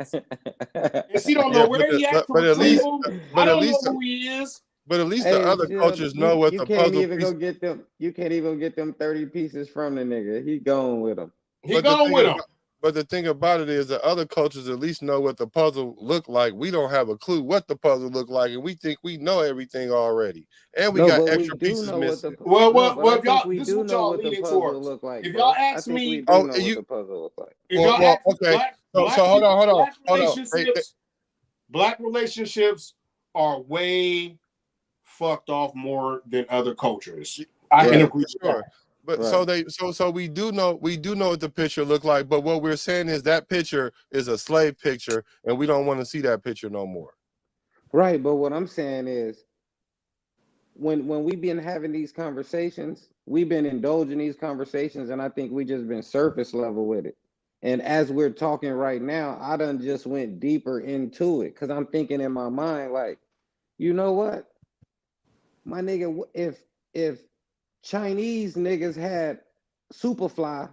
And she don't know where he at to retrieve them. I don't know who he is. But at least the other cultures know what the puzzle You can't even get them 30 pieces from the nigga. He going with them. He going with them. But the thing about it is that other cultures at least know what the puzzle look like. We don't have a clue what the puzzle look like, and we think we know everything already. And we got extra pieces missing. Well, I if think y'all, we this is do what know y'all what the leaning puzzle towards. look like, If bro. y'all I ask think we me, do know what the puzzle look like. if y'all ask okay. black So hold on. black relationships are way fucked off more than other cultures. I can agree with that. But so we do know what the picture look like, but what we're saying is that picture is a slave picture, and we don't want to see that picture no more. Right, but what I'm saying is when we've been having these conversations, we've been indulging these conversations, and I think we just been surface level with it. And as we're talking right now, I done just went deeper into it because I'm thinking in my mind, like, you know what? My nigga, if Chinese niggas had Superfly,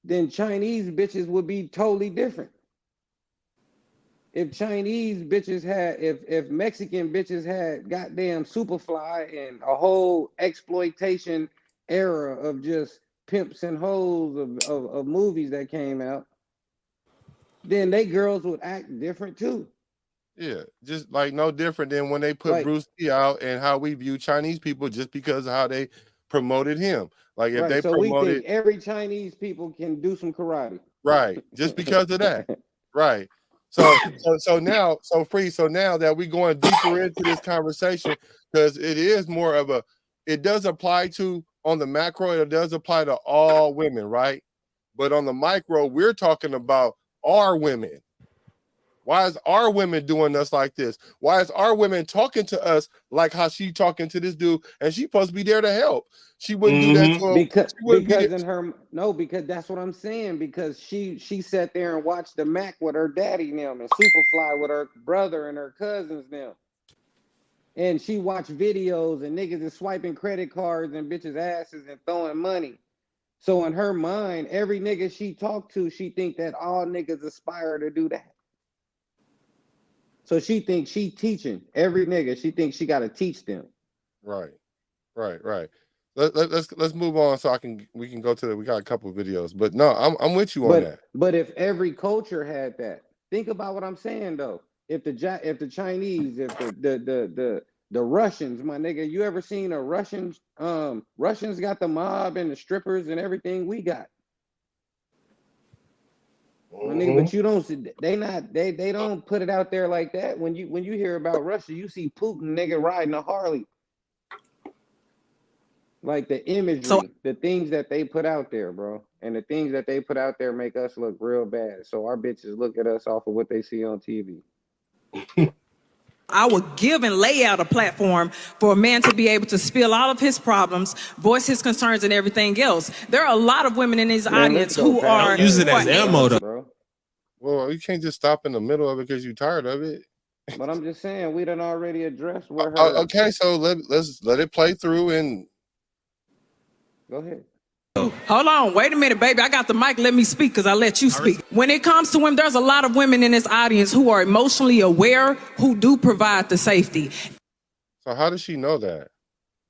then Chinese bitches would be totally different. If Chinese bitches had, if Mexican bitches had goddamn Superfly and a whole exploitation era of just pimps and hoes of movies that came out, then they girls would act different too. Yeah, just like no different than when they put Bruce Lee out and how we view Chinese people just because of how they promoted him. Like if they so promoted, we think every Chinese people can do some karate. Right, just because of that. Right. So now that we're going deeper into this conversation, because it is more of it does apply to on the macro, it does apply to all women, right? But on the micro, we're talking about our women. Why is our women doing us like this? Why is our women talking to us like how she talking to this dude and she supposed to be there to help? She wouldn't do that to him. Because that's what I'm saying. Because she sat there and watched the Mac with her daddy them and Superfly with her brother and her cousins them. And she watched videos and niggas is swiping credit cards and bitches' asses and throwing money. So in her mind, every nigga she talked to, she think that all niggas aspire to do that. So she thinks she teaching every nigga. She thinks she got to teach them. Right. Let's move on so we can go to we got a couple of videos. But no, I'm with you on that. But if every culture had that, think about what I'm saying though. If the Chinese, if the Russians, my nigga, you ever seen a Russians? Russians got the mob and the strippers and everything we got. My nigga, but you don't see they don't put it out there like that. When you hear about Russia, you see Putin nigga riding a Harley. Like the imagery, the things that they put out there, bro. And the things that they put out there make us look real bad. So our bitches look at us off of what they see on TV. I would give and lay out a platform for a man to be able to spill all of his problems, voice his concerns, and everything else. There are a lot of women in his audience who are use it as ammo, bro. Well, you can't just stop in the middle of it because you're tired of it. But I'm just saying, we done already addressed where her. Okay, so let's let it play through and go ahead. Hold on, wait a minute, baby. I got the mic. Let me speak because I let you speak. When it comes to women, there's a lot of women in this audience who are emotionally aware, who do provide the safety. So how does she know that?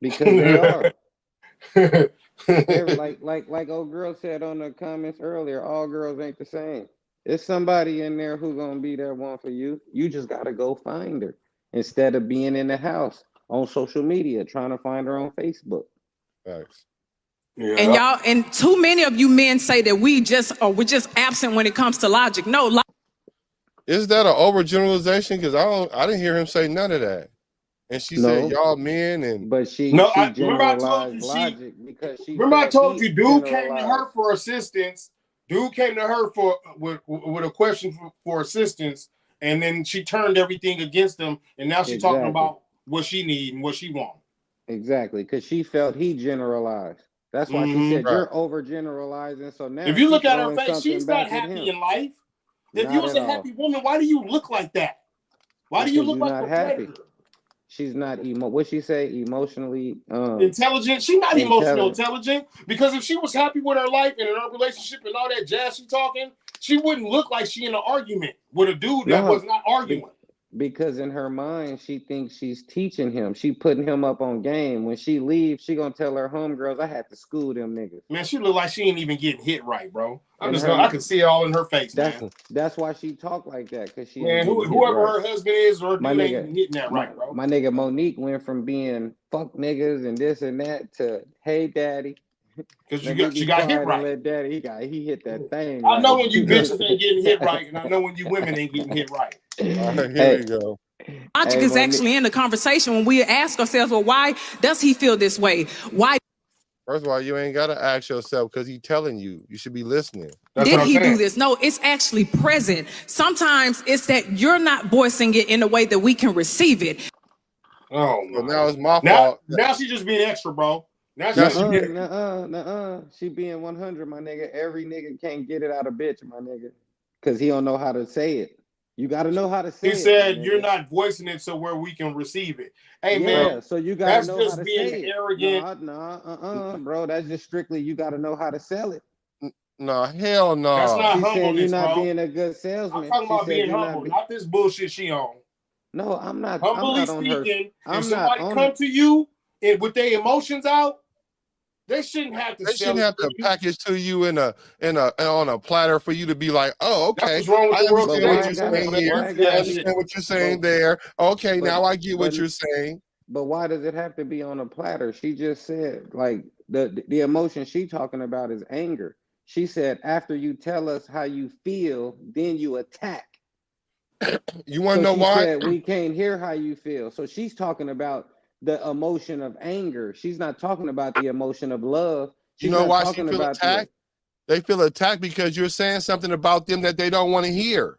Because they are. like old girl said on the comments earlier, all girls ain't the same. There's somebody in there who's gonna be that one for you. You just gotta go find her instead of being in the house on social media trying to find her on Facebook. Thanks. Yeah. And y'all, and too many of you men say that we're just absent when it comes to logic. No. Is that an overgeneralization? Because I didn't hear him say none of that. And she said y'all men and but she remember I told you logic because she remember I told you dude came to her for assistance. Dude came to her with a question for assistance, and then she turned everything against him, and now she's talking about what she need and what she want. Exactly, because she felt he generalized. That's why she said you're overgeneralizing. So now if you look at her face, she's not happy in life. If you was a happy woman, why do you look like that? Why do you look like a predator? She's not what she say emotionally intelligent. She's not emotional intelligent because if she was happy with her life and in her relationship and all that jazz she talking, she wouldn't look like she in an argument with a dude that was not arguing. Because in her mind, she thinks she's teaching him. She putting him up on game. When she leaves, she gonna tell her homegirls, I had to school them niggas. Man, she look like she ain't even getting hit right, bro. I can see it all in her face, man. That's why she talk like that, because she Man, ain't getting whoever hit right. her husband is or My dude ain't nigga, even hitting that right, bro. my nigga Monique went from being fuck niggas and this and that to hey daddy. Because she got hit right. Let daddy, he hit that thing. I know right. when you bitches ain't getting hit right, and I know when you women ain't getting hit right. All right, here we go. Logic is actually in the conversation when we ask ourselves, well, why does he feel this way? Why? First of all, you ain't gotta ask yourself because he's telling you. You should be listening. Did he do this? No, it's actually present. Sometimes it's that you're not voicing it in a way that we can receive it. Oh, well, now it's my fault. Now she's just being extra, bro. Now she being 100, my nigga. Every nigga can't get it out of bitch, my nigga, because he don't know how to say it. You got to know how to say it. He said you're not voicing it so where we can receive it. Hey, man, so you got to know just how to being say arrogant. Bro. That's just strictly you got to know how to sell it. No, hell no. That's not She's saying you're not bro. being a good salesman. I'm talking about being humble, not this bullshit she on. No, I'm not. Humbly I'm not speaking, if somebody come to you and with their emotions out, they shouldn't have to. They shouldn't have to package to you in a on a platter for you to be like, oh, okay. That's what's wrong with the world today. I understand what you're saying there. Okay, now I get what you're saying. But why does it have to be on a platter? She just said like the emotion she talking about is anger. She said after you tell us how you feel, then you attack. You want to know why? Said, we can't hear how you feel. So she's talking about the emotion of anger. She's not talking about the emotion of love. You know why she feel attacked? They feel attacked because you're saying something about them that they don't want to hear.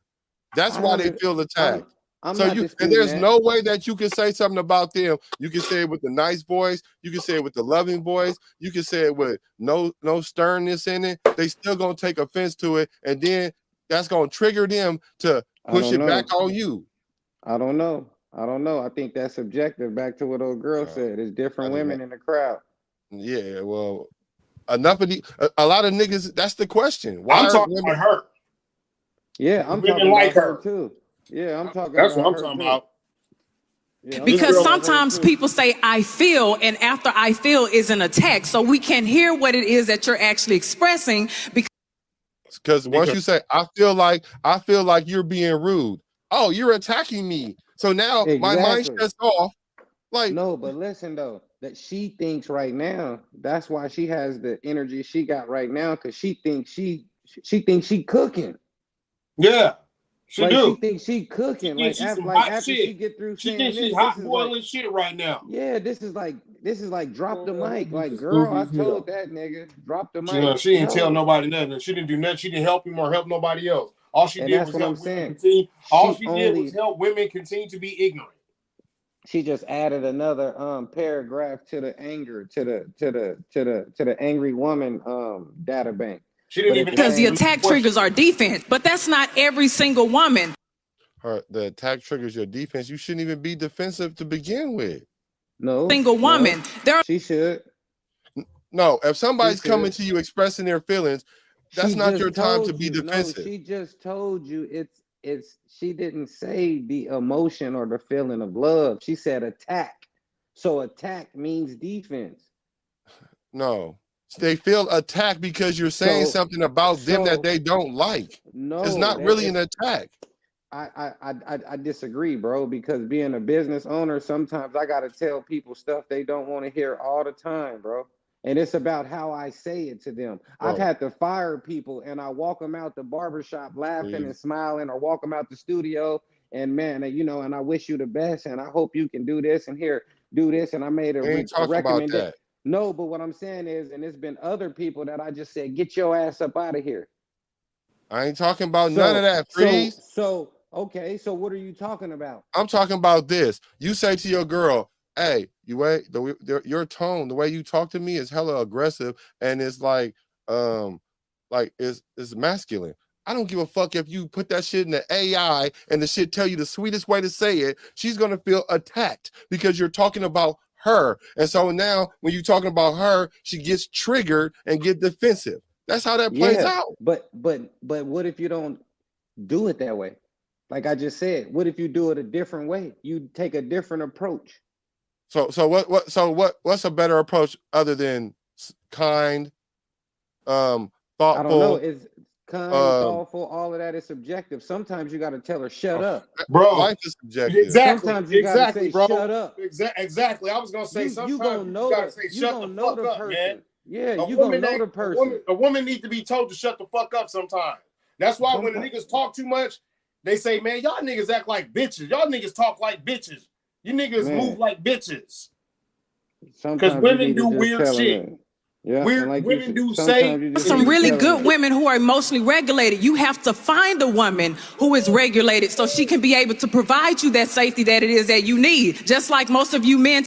That's why they feel attacked. And there's no way that you can say something about them. You can say it with the nice voice. You can say it with the loving voice. You can say it with no sternness in it. They still gonna take offense to it, and then that's gonna trigger them to push it back on you. I don't know. I think that's subjective. Back to what old girl said. It's different women in the crowd. Yeah, well, a lot of niggas. That's the question. Why I'm talking about her. Yeah, I'm talking about her too. Yeah, I'm talking. That's what I'm talking about. Yeah, because sometimes people say I feel, and after I feel is an attack, so we can hear what it is that you're actually expressing. Because once you say I feel like you're being rude, oh, you're attacking me. So now my mind shuts off. Like no, but listen though, that she thinks right now. That's why she has the energy she got right now, because she thinks she cooking. Yeah. She thinks she cooking. After she get through saying this, she's hot boiling shit right now. Yeah, this is like drop the mic. Like, girl, I told that nigga, drop the mic. She didn't tell nobody nothing. She didn't do nothing. She didn't help him or help nobody else. All she did was help women continue. All she did was help women continue to be ignorant. She just added another paragraph to the anger to the angry woman data bank. She didn't even because the attack triggers our defense, but that's not every single woman. The attack triggers your defense. You shouldn't even be defensive to begin with. No, single woman. She should. No, if somebody's coming to you expressing their feelings, that's not your time to be defensive. No, she just told you it's. She didn't say the emotion or the feeling of love. She said attack. So attack means defense. No. They feel attacked because you're saying something about them that they don't like. No, it's not really an attack. I disagree, bro, because being a business owner, sometimes I got to tell people stuff they don't want to hear all the time, bro. And it's about how I say it to them. Bro. I've had to fire people and I walk them out the barbershop laughing and smiling, or walk them out the studio and man, and I wish you the best and I hope you can do this and do this. And I made a recommendation. No, but what I'm saying is, and it's been other people that I just said, get your ass up out of here. I ain't talking about none of that, Freeze. Okay, so what are you talking about? I'm talking about this. You say to your girl, hey, your tone, the way you talk to me is hella aggressive, and it's it's masculine. I don't give a fuck if you put that shit in the AI and the shit tell you the sweetest way to say it. She's gonna feel attacked because you're talking about her. And so now when you're talking about her, she gets triggered and get defensive. That's how that plays out. But what if you don't do it that way? Like I just said, what if you do it a different way? You take a different approach. So what's a better approach other than kind, thoughtful? I don't know. It's kind, thoughtful, all of that is subjective. Sometimes you got to tell her, shut up. Bro, life is subjective. Exactly. Sometimes you got to say, bro. shut up. Exactly. I was going to say, sometimes you gonna know got to say, you shut gonna the know fuck the up, person. man. Yeah, you gonna know the person. A woman needs to be told to shut the fuck up sometimes. That's why when the niggas talk too much, they say, man, y'all niggas act like bitches. Y'all niggas talk like bitches. You niggas move like bitches. Because women do weird shit. Yeah, weird like women do say some really good women who are emotionally regulated. You have to find a woman who is regulated so she can be able to provide you that safety that it is that you need. Just like most of you men.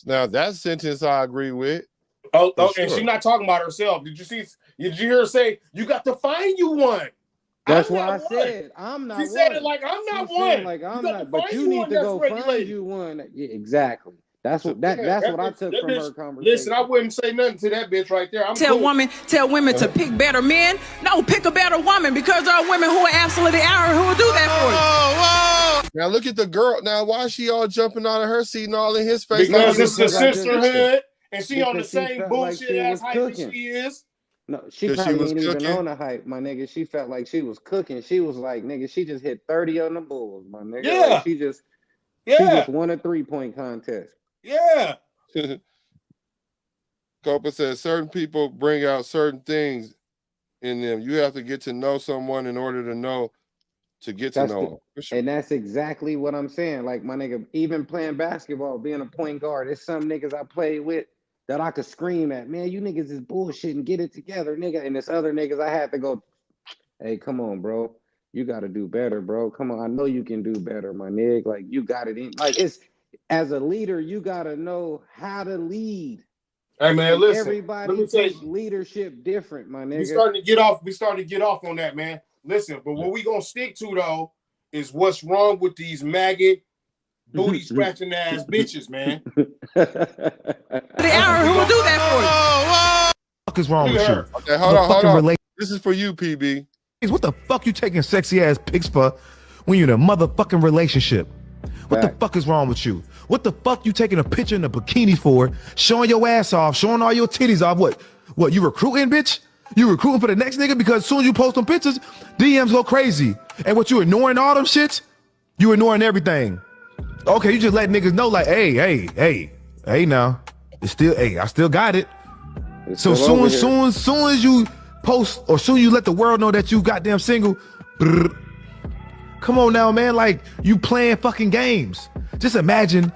Now that sentence I agree with. Oh, and she's not talking about herself. Did you hear her say, you got to find you one? That's why I said I'm not one. She said it like I'm not one. Like I'm not, but you need to go find you one. Yeah, exactly. That's what that's what I took from her conversation. Listen, I wouldn't say nothing to that bitch right there. Tell women to pick better men. No, pick a better woman, because there are women who are absolutely arrogant who will do that for you. Now look at the girl. Now why is she all jumping out of her seat and all in his face? Because it's the sisterhood, and she on the same bullshit ass hype that she is. No, she probably ain't even on the hype, my nigga. She felt like she was cooking. She was like, nigga, she just hit 30 on the Bulls, my nigga. Yeah. Like she just won a 3-point contest. Yeah. Copa says certain people bring out certain things in them. You have to get to know someone in order to know to know them. And that's exactly what I'm saying. Like, my nigga, even playing basketball, being a point guard, there's some niggas I played with that I could scream at. Man, you niggas is bullshit and get it together, nigga. And there's other niggas I had to go, hey, come on, bro. You got to do better, bro. Come on. I know you can do better, my nigga. Like, you got it in. Like, it's, as a leader, you got to know how to lead. Hey, man, listen. Everybody takes leadership different, my nigga. We starting to get off on that, man. Listen, but what we going to stick to, though, is what's wrong with these maggot, booty scratching ass bitches, man. They are who will do that for you. What the fuck is wrong with you? Okay, hold on. This is for you, PB. What the fuck you taking sexy ass pics for when you're in a motherfucking relationship? What the fuck is wrong with you? What the fuck you taking a picture in a bikini for, showing your ass off, showing all your titties off? What, you recruiting, bitch? You recruiting for the next nigga? Because as soon as you post them pictures, DMs go crazy. And what, you ignoring all them shits? You ignoring everything. Okay, you just let niggas know, like, hey now. It's still, I still got it. So soon as you post, or soon you let the world know that you goddamn single, come on now, man, like, you playing fucking games. Just imagine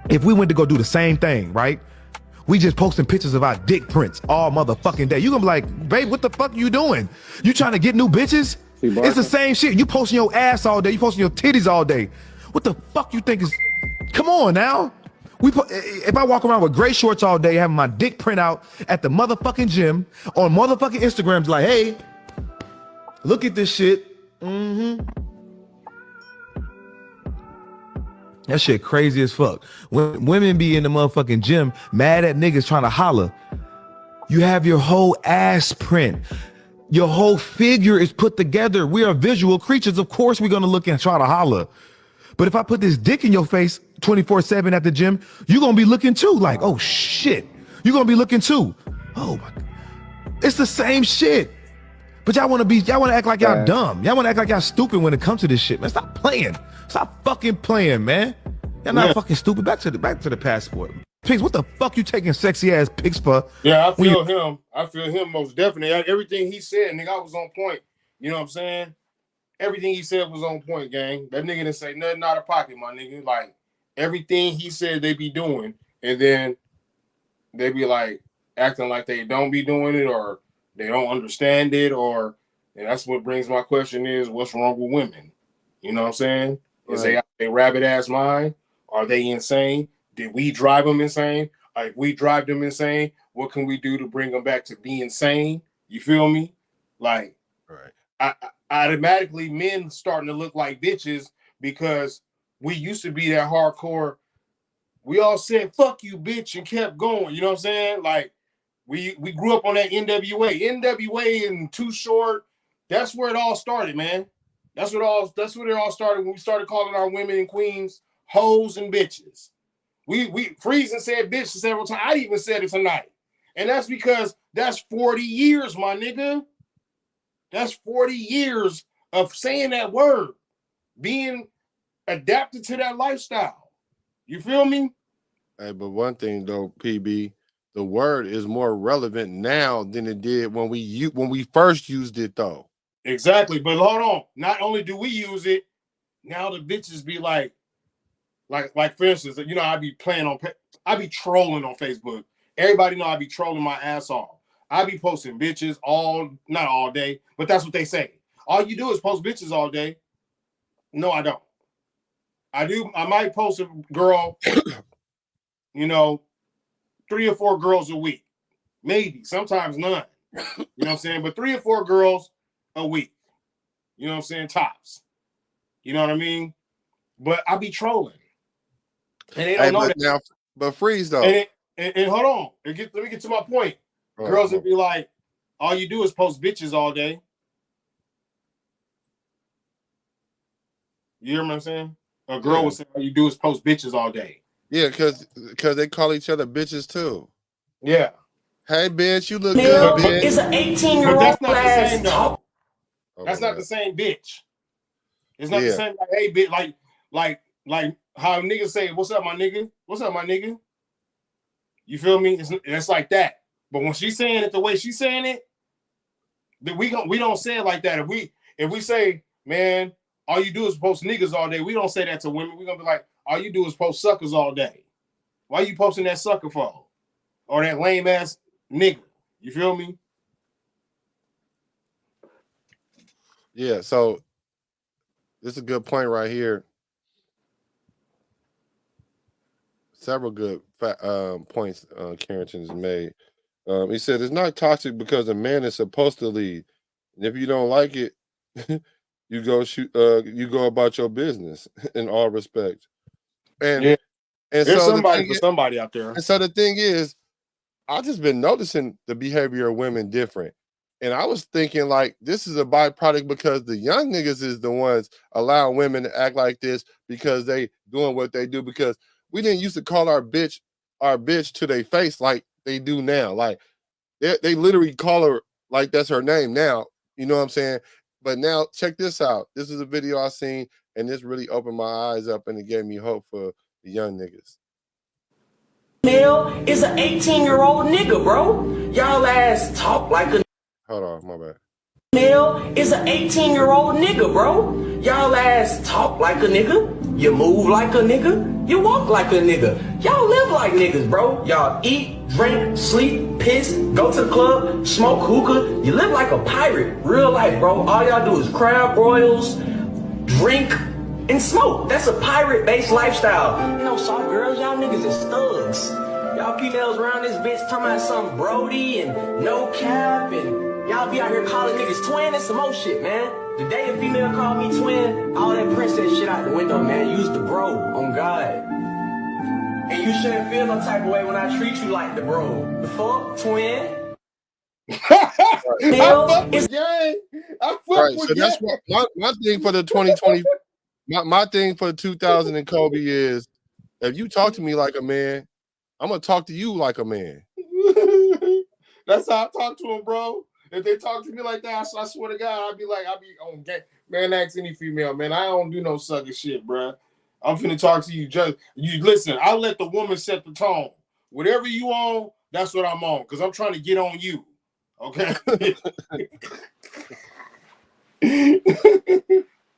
if we went to go do the same thing, right? We just posting pictures of our dick prints all motherfucking day. You gonna be like, babe, what the fuck are you doing? You trying to get new bitches? It's the same shit. You posting your ass all day. You posting your titties all day. What the fuck you think is, come on now. If I walk around with gray shorts all day, having my dick print out at the motherfucking gym, on motherfucking Instagrams, like, hey, look at this shit. That shit crazy as fuck. When women be in the motherfucking gym mad at niggas trying to holler, you have your whole ass print. Your whole figure is put together. We are visual creatures. Of course we're gonna look and try to holler. But if I put this dick in your face 24/7 at the gym, you're gonna be looking too, like, oh shit. You're gonna be looking too. Oh my God. It's the same shit. But y'all wanna act like y'all dumb. Y'all wanna act like y'all stupid when it comes to this shit, man. Stop playing. Stop fucking playing, man. Y'all not fucking stupid. Back to the passport. Pigs, what the fuck you taking sexy ass pics for? Yeah, I feel him. I feel him most definitely. Everything he said, nigga, I was on point. You know what I'm saying? Everything he said was on point, gang. That nigga didn't say nothing out of pocket, my nigga. Like, everything he said they be doing, and then they be like acting like they don't be doing it, or they don't understand it, and that's what brings my question is, what's wrong with women? You know what I'm saying? Is they out their rabbit ass mind? Are they insane? Did we drive them insane? Like, we drive them insane, what can we do to bring them back to being sane? You feel me? Like, automatically men starting to look like bitches because we used to be that hardcore. We all said, fuck you, bitch, and kept going. You know what I'm saying? Like, we grew up on that NWA and Too Short. That's where it all started, man. That's what it all started when we started calling our women and queens hoes and bitches. We Friesen said bitch several times. I even said it tonight. And that's because that's 40 years, my nigga. That's 40 years of saying that word, being adapted to that lifestyle. You feel me? Hey, but one thing though, PB, the word is more relevant now than it did when we first used it though. Exactly. But hold on. Not only do we use it, now the bitches be like for instance, you know, I be trolling on Facebook. Everybody know I be trolling my ass off. I be posting bitches not all day, but that's what they say. All you do is post bitches all day. No, I don't. I might post a girl, you know, 3 or 4 girls a week. Maybe, sometimes none. You know what I'm saying? But 3 or 4 girls a week. You know what I'm saying? Tops. You know what I mean? But I be trolling. And they don't know that. Now, but freeze though. And hold on. Let me get to my point. Girls would be like, all you do is post bitches all day. You hear what I'm saying? A girl would say all you do is post bitches all day. Yeah, because they call each other bitches too. Yeah. Hey, bitch, you look good, bitch. It's an 18-year-old. But that's not the same though. That's not the the same bitch. It's not the same like, hey, bitch, like how niggas say, what's up, my nigga? What's up, my nigga? You feel me? It's like that. But when she's saying it the way she's saying it, then we don't say it like that. If we say, man, all you do is post niggas all day, we don't say that to women. We're gonna be like, all you do is post suckers all day. Why you posting that sucker for? Or that lame ass nigga. You feel me? Yeah, so this is a good point right here. Several good points Carrington has made. He said it's not toxic because a man is supposed to lead. And if you don't like it, you go about your business in all respect. And there's so somebody out there. And so the thing is, I've just been noticing the behavior of women different. And I was thinking like this is a byproduct because the young niggas is the ones allowing women to act like this because they doing what they do, because we didn't used to call our bitch to their face like they do now. Like they literally call her like that's her name now. You know what I'm saying? But now check this out. This is a video I seen and this really opened my eyes up and it gave me hope for the young niggas. Male is an 18-year-old nigga, bro. Y'all ass talk like a... Hold on, my bad. Male is an 18-year-old nigga, bro. Y'all ass talk like a nigga. You move like a nigga. You walk like a nigga. Y'all live like niggas, bro. Y'all eat, drink, sleep, piss, go to the club, smoke hookah. You live like a pirate. Real life, bro. All y'all do is crab broils, drink, and smoke. That's a pirate-based lifestyle. You know, soft girls, y'all niggas is thugs. Y'all females around this bitch talking about some Brody and no cap, and y'all be out here calling niggas twin and some more shit, man. The day a female called me twin, all that princess shit out the window, man. Use the bro, on God. And you shouldn't feel no type of way when I treat you like the bro. The fuck, twin? I fuck with gang. I fuck with so gang. that's what my thing for the 2020. My thing for the 2000 and Kobe is, if you talk to me like a man, I'm gonna talk to you like a man. That's how I talk to them, bro. If they talk to me like that, I swear to God, I'll be on game. Man, ask any female, man. I don't do no sucker shit, bro. I'm finna talk to you. Just you listen. I'll let the woman set the tone. Whatever you on, that's what I'm on. Cause I'm trying to get on you. Okay.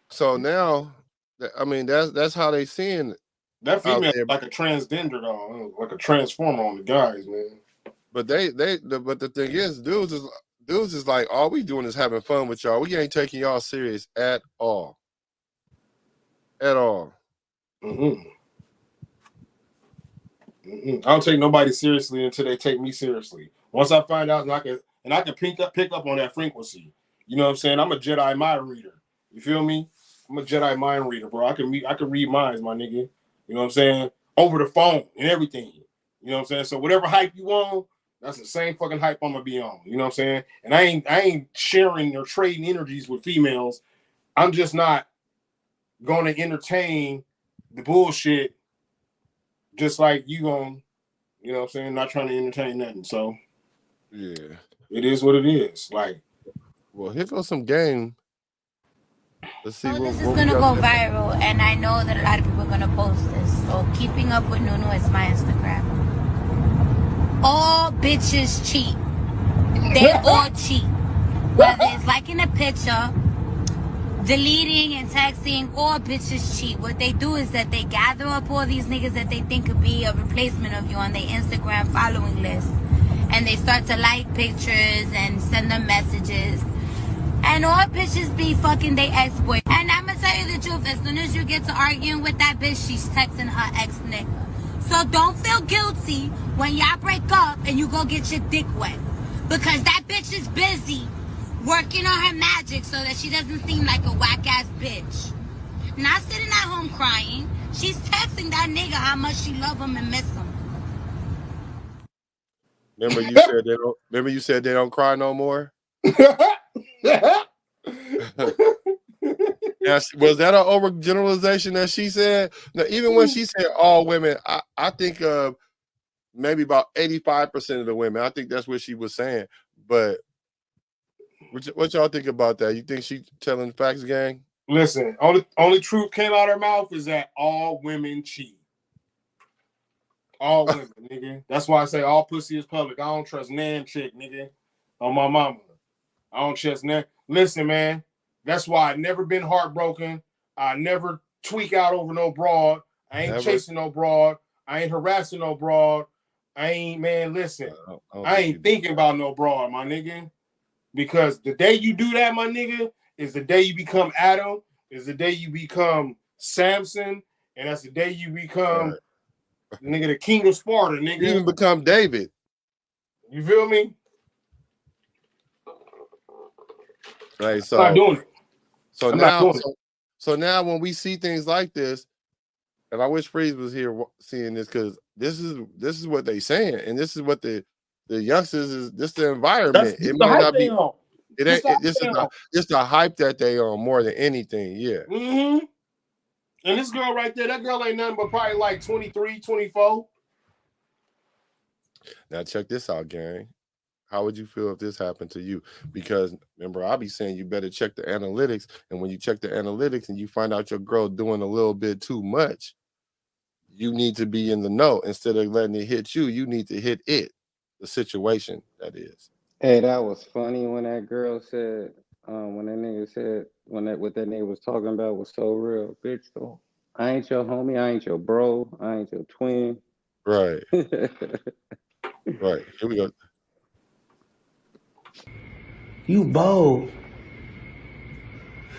So now, I mean, that's how they seeing it. That female like a transgender though, like a transformer on the guys, man. But but the thing is, dudes is like, all we doing is having fun with y'all. We ain't taking y'all serious at all. At all. Mm-hmm. Mm-hmm. I don't take nobody seriously until they take me seriously. Once I find out, and I can pick up on that frequency. You know what I'm saying? I'm a Jedi mind reader. You feel me? I'm a Jedi mind reader, bro. I can read minds, my nigga. You know what I'm saying? Over the phone and everything. You know what I'm saying? So whatever hype you on, that's the same fucking hype I'm gonna be on. You know what I'm saying? And I ain't sharing or trading energies with females. I'm just not going to entertain the bullshit just like you going, you know what I'm saying, not trying to entertain nothing. So yeah, it is what it is. Like, well, here goes some game. Let's see This is what we gonna got go there. viral, and I know that a lot of people are gonna post this. So keeping up with Nunu is my Instagram. All bitches cheat. They all cheat. Whether it's liking a picture, deleting and texting, all bitches cheat. What they do is that they gather up all these niggas that they think could be a replacement of you on their Instagram following list. And they start to like pictures and send them messages. And all bitches be fucking they ex-boy. And I'ma tell you the truth, as soon as you get to arguing with that bitch, she's texting her ex-nigga. So don't feel guilty when y'all break up and you go get your dick wet. Because that bitch is busy working on her magic so that she doesn't seem like a whack-ass bitch. Not sitting at home crying. She's texting that nigga how much she love him and miss him. Remember you said they don't. Remember you said they don't cry no more. Yeah, was that an overgeneralization that she said? Now, even when she said all women, I think maybe about 85% of the women. I think that's what she was saying. But what y'all think about that? You think she telling facts, gang? listen, only truth came out of her mouth is that all women cheat. All women, nigga. That's why I say all pussy is public. I don't trust nan chick, nigga. On my mama. I don't trust nan. Listen, man. That's why I never been heartbroken. I never tweak out over no broad. I ain't chasing no broad. I ain't harassing no broad. I ain't, man, listen. I ain't thinking about no broad, my nigga. Because the day you do that, my nigga, is the day you become Adam, is the day you become Samson, and that's the day you become nigga the king of Sparta, nigga. You even become David. You feel me? Right, so I'm not doing it. So now when we see things like this, and I wish Freeze was here seeing this, because this is what they saying, and this is what the youngsters is. This the environment. It might not be. It ain't. This is just the hype that they on more than anything. Yeah. Mm-hmm. And this girl right there, that girl ain't nothing but probably like 23, 24. Now check this out, gang. How would you feel if this happened to you? Because remember, I'll be saying you better check the analytics. And when you check the analytics and you find out your girl doing a little bit too much, you need to be in the know. Instead of letting it hit you, you need to hit it. The situation, that is. Hey, that was funny when that girl said, when that nigga said, what that nigga was talking about was so real. Bitch, though, I ain't your homie, I ain't your bro, I ain't your twin. Right. Right. Here we go. You bold.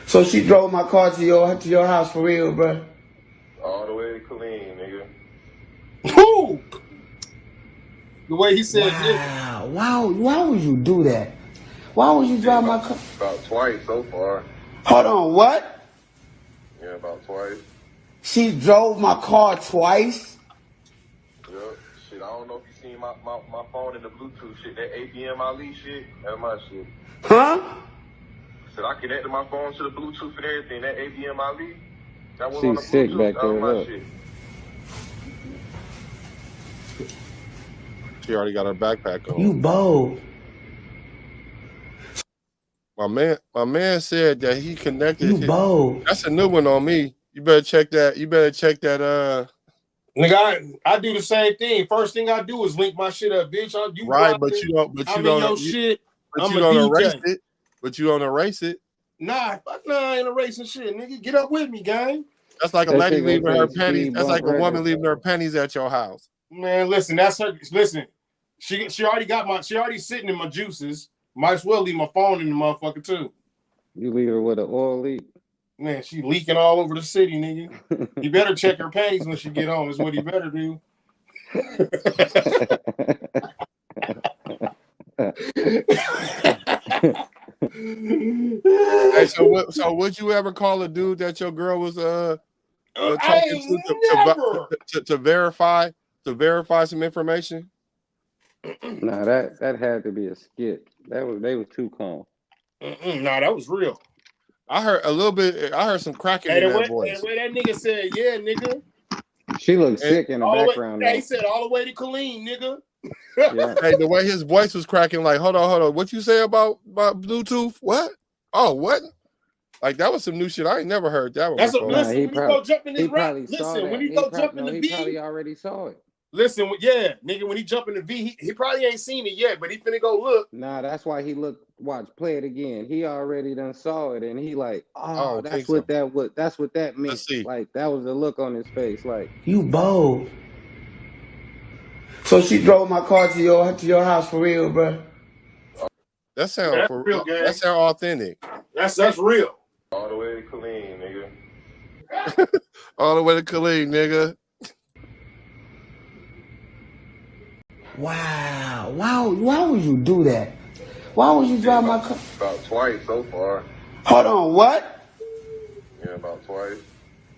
So she drove my car to your house for real, bro? All the way to clean, nigga. Who? The way he said, wow. Why would you do that? Why would you drive my car? About twice so far. Hold on, what? Yeah, about twice. She drove my car twice? Yep. Shit, I don't know if you seen my phone in the Bluetooth shit. That ABM Ali shit, that's my shit. Huh? Said I connected my phone to the Bluetooth and everything. That ABM Ali, that was She's on the sick Bluetooth. back That was there, my look. shit. She already got her backpack on. You bold. My man said that he connected. You bold. That's a new one on me. You better check that. nigga, I do the same thing. First thing I do is link my shit up, bitch. Right, but you don't. But you don't. Shit. But you don't erase it. But you don't erase it. Nah, I ain't erasing shit, nigga. Get up with me, gang. That's like a lady leaving her panties. That's like a woman leaving her panties at your house. Man, listen, that's her. Listen, she already got she already sitting in my juices. Might as well leave my phone in the motherfucker too. You leave her with an oil leak? Man, she leaking all over the city, nigga. You better check her panties when she get home. Is what he better do. Hey, so would you ever call a dude that your girl was talking to verify some information? Nah, that had to be a skit. They was too calm. Nah, that was real. I heard a little bit. I heard some cracking in that voice. The way that nigga said, yeah, nigga. She looks sick in the background. Yeah, he said all the way to Colleen, nigga. Yeah. Hey, the way his voice was cracking, like, hold on. What you say about Bluetooth? What? Oh, what? Like that was some new shit. I ain't never heard that one. That's before. Listen, when he go jump in his rap, listen, when he go jump in the V, he probably already saw it. Listen, yeah, nigga, when he jump in the V, he probably ain't seen it yet, but he finna go look. Nah, that's why he play it again. He already done saw it, and he like, that's what that meant. Let's see. Like that was the look on his face. Like, you bold. So she drove my car to your house for real, bro. That sound real, that sound authentic. That's real. All the way to Colleen, nigga. All the way to Colleen, nigga. Wow. Why would you do that? Why would you drive my car? About twice so far. Hold on, what? Yeah, about twice.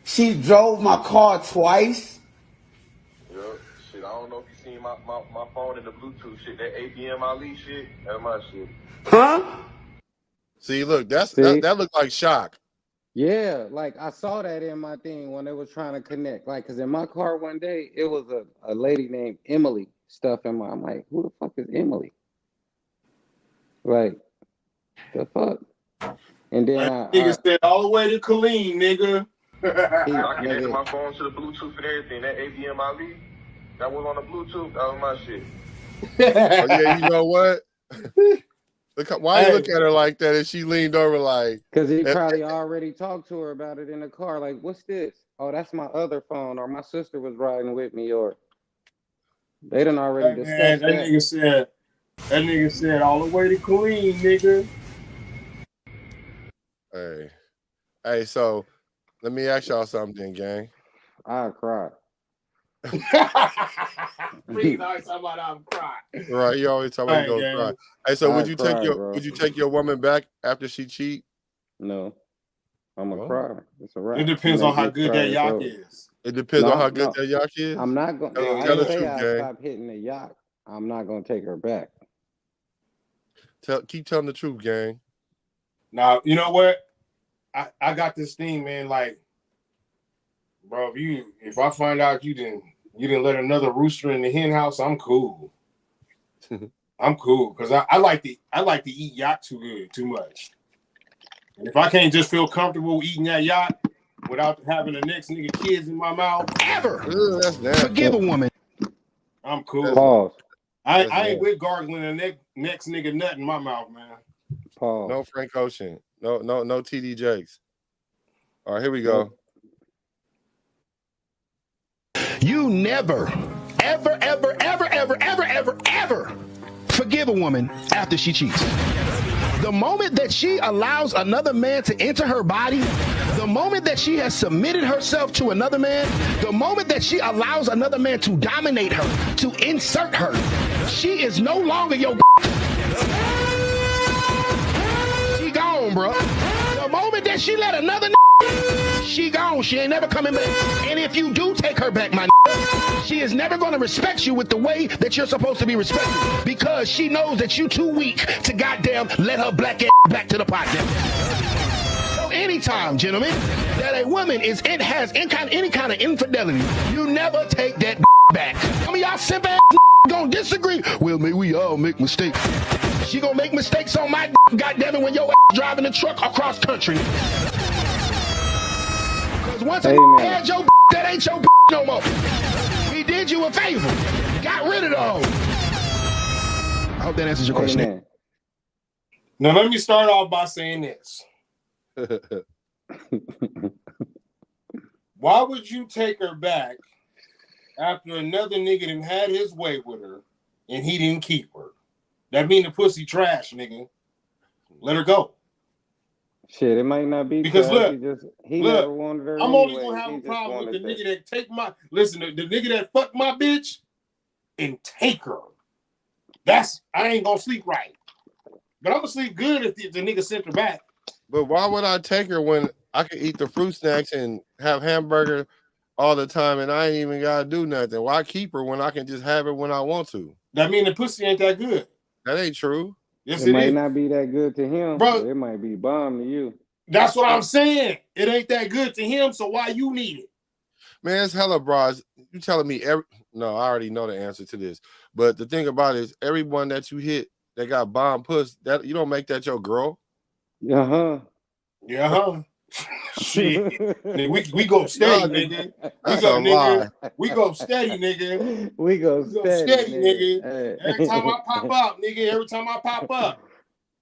She drove my car twice? Yep. Shit, I don't know if you seen my phone in the Bluetooth shit. That ABM Ali shit, that's my shit. Huh? See, look, that looked like shock. yeah, like I saw that in my thing when they was trying to connect. Like, cause in my car one day, it was a lady named Emily stuff in my. I'm like, who the fuck is Emily? Like, the fuck? And then Nigga said all the way to Colleen, nigga. I connected my phone to the Bluetooth and everything. That ABM Ali, that was on the Bluetooth. That was my shit. Oh, yeah, you know what? Why you look at her like that? And she leaned over like, because he probably already talked to her about it in the car. Like, what's this? Oh, that's my other phone, or my sister was riding with me, or they done already discussed that. That nigga said all the way to Colleen, nigga. Hey, so let me ask y'all something, gang. I'll cry. Please, always talk about I'm crying. Right, you always talk about you gonna cry. Hey, so would you take your woman back after she cheat? No, I'm a cry. It's a wrap. It depends on how good that yak is. It depends on how good that yak is. I'm not going. I didn't say I stopped hitting the yak. I'm not gonna take her back. Keep telling the truth, gang. Now, you know what? I got this thing, man. Like, bro, if I find out you didn't let another rooster in the hen house, I'm cool. I'm cool because I like to eat yak too much. And if I can't just feel comfortable eating that yak without having the next nigga kids in my mouth ever, Forgive a woman. I'm cool. Pause. I ain't with gargling the next nigga nut in my mouth, man. Pause. No Frank Ocean. No TD Jakes. All right, here we go. You never, ever, ever, ever, ever, ever, ever, ever forgive a woman after she cheats. The moment that she allows another man to enter her body, the moment that she has submitted herself to another man, the moment that she allows another man to dominate her, to insert her, she is no longer your She gone, bro. The moment that she let another she gone. She ain't never coming back. And if you do take her back, my she is never going to respect you with the way that you're supposed to be respected because she knows that you too weak to goddamn let her black ass back to the pot. So anytime, gentlemen, that a woman has any kind of infidelity, you never take that back. Some of y'all simp ass gonna disagree. Well, maybe we all make mistakes. She gonna make mistakes on my goddamn it when your ass driving the truck across country. Because once I had your that ain't your no more. He did you a favor. Got rid of the hoe. I hope that answers your question. Amen. Now let me start off by saying this. Why would you take her back after another nigga done had his way with her and he didn't keep her? That mean the pussy trash, nigga. Let her go. Shit, it might not be because look, he never wanted her. I'm only gonna have a problem with the nigga that take my the nigga that fuck my bitch and take her. I ain't gonna sleep right. But I'm gonna sleep good if the nigga sent her back. But why would I take her when I can eat the fruit snacks and have hamburger all the time and I ain't even gotta do nothing? Why keep her when I can just have her when I want to? That mean the pussy ain't that good. That ain't true. Yes, it might not be that good to him, bro. It might be bomb to you. That's what I'm saying. It ain't that good to him, so why you need it? Man, it's hella bras. You telling me no, I already know the answer to this. But the thing about it is everyone that you hit that got bomb puss, that you don't make that your girl. Uh-huh. Yeah, shit. Nigga, we go steady, nigga. That's a lie. We go steady, nigga. We go steady, nigga. Hey. Every time I pop up, nigga. Every time I pop up.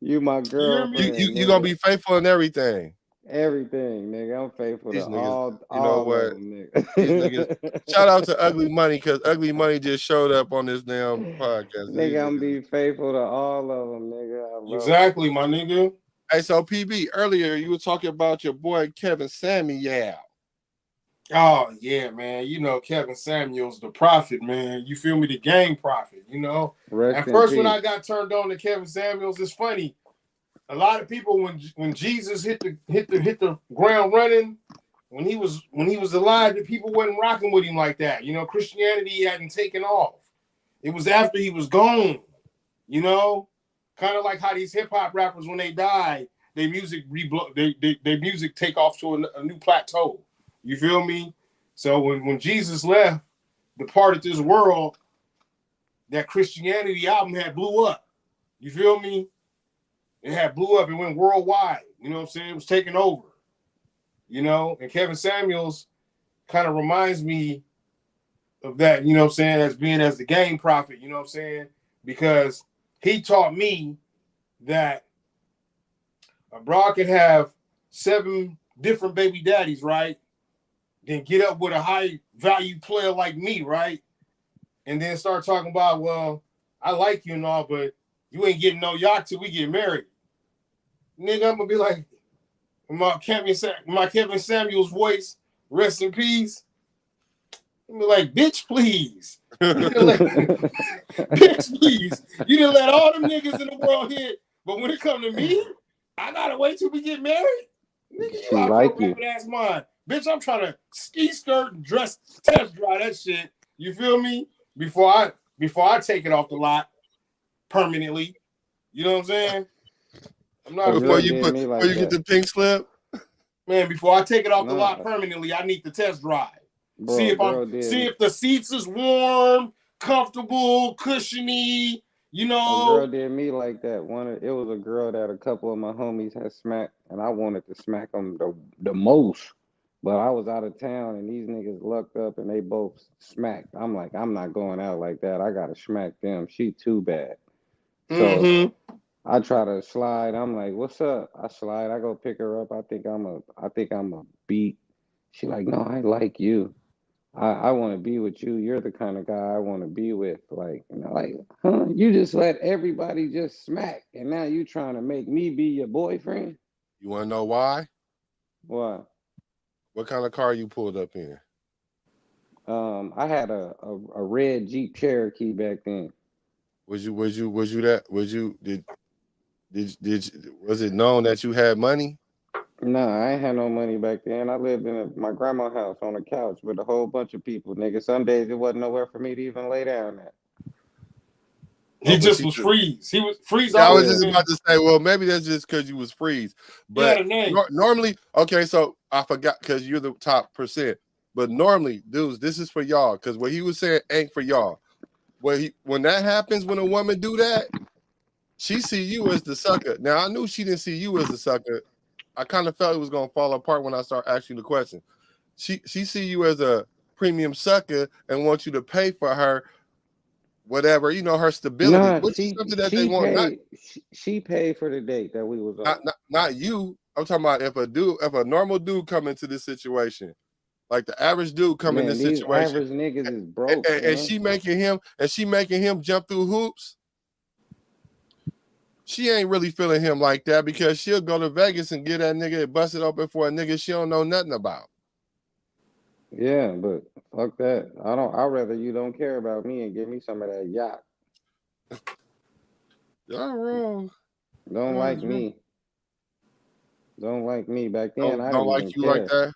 You my girlfriend. You gonna be faithful in everything. Everything, nigga. I'm faithful These to niggas, all know what? of them, nigga. These niggas. Shout out to Ugly Money because Ugly Money just showed up on this damn podcast. Nigga, I'm be faithful to all of them, nigga. Exactly, my nigga. Hey, so PB, earlier you were talking about your boy Kevin Samuel. Oh yeah, man. You know Kevin Samuel's the prophet, man. You feel me? The game prophet. You know. At first, when I got turned on to Kevin Samuels, it's funny. A lot of people, when Jesus hit the ground running, when he was alive, the people wasn't rocking with him like that. You know, Christianity hadn't taken off. It was after he was gone. You know, kind of like how these hip hop rappers, when they die, their music their music take off to a new plateau. You feel me? So when Jesus left, departed this world, that Christianity album had blew up. You feel me? It had blew up and went worldwide. You know what I'm saying? It was taking over. You know, and Kevin Samuels kind of reminds me of that, you know what I'm saying, as being as the game prophet, you know what I'm saying? Because he taught me that a broad can have 7 different baby daddies, right? Then get up with a high value player like me, right? And then start talking about, well, I like you and all, but you ain't getting no yacht till we get married. Nigga, I'm gonna be like, my Kevin Samuels voice, rest in peace. I'm like, bitch, please. Bitch, please. You didn't let all them niggas in the world hit, but when it come to me, I gotta wait till we get married. Nigga, you out like for a rabbit ass mind. Bitch, I'm trying to ski skirt and dress, test drive that shit. You feel me? Before I take it off the lot permanently. You know what I'm saying? I'm not before you get the pink slip. Man, before I take it off the lot permanently, I need the test drive. Bro, see if the seats is warm, comfortable, cushiony. You know, a girl did me like that. It was a girl that a couple of my homies had smacked, and I wanted to smack them the most. But I was out of town, and these niggas lucked up, and they both smacked. I'm like, I'm not going out like that. I gotta smack them. She too bad. So I try to slide. I'm like, what's up? I slide. I go pick her up. I think I'm a beat. She like, no, I like you. I want to be with you. You're the kind of guy I want to be with. Like, huh? You just let everybody just smack, and now you trying to make me be your boyfriend? You want to know why? Why? What kind of car you pulled up in? I had a red Jeep Cherokee back then. Was it known that you had money? No, I ain't had no money back then. I lived in my grandma's house on a couch with a whole bunch of people, nigga. Some days it wasn't nowhere for me to even lay down at. He just was freeze. He was freeze. Yeah, I was just about to say, well, maybe that's just because you was freeze. But normally, okay, so I forgot because you're the top percent. But normally, dudes, this is for y'all because what he was saying ain't for y'all. When that happens, when a woman do that, she see you as the sucker. Now I knew she didn't see you as the sucker. I kind of felt it was gonna fall apart when I start asking the question. She see you as a premium sucker and want you to pay for her, whatever, her stability, which is something that they want. She paid for the date that we was on. Not you. I'm talking about if a normal dude come into this situation, like the average dude come in this situation. Average niggas is broke, and she making him jump through hoops. She ain't really feeling him like that because she'll go to Vegas and get that nigga busted open for a nigga she don't know nothing about. Yeah, but fuck that. I'd rather you don't care about me and give me some of that yacht. Y'all wrong. Don't like me. Don't like me. Back then, I don't didn't like even you care. like that.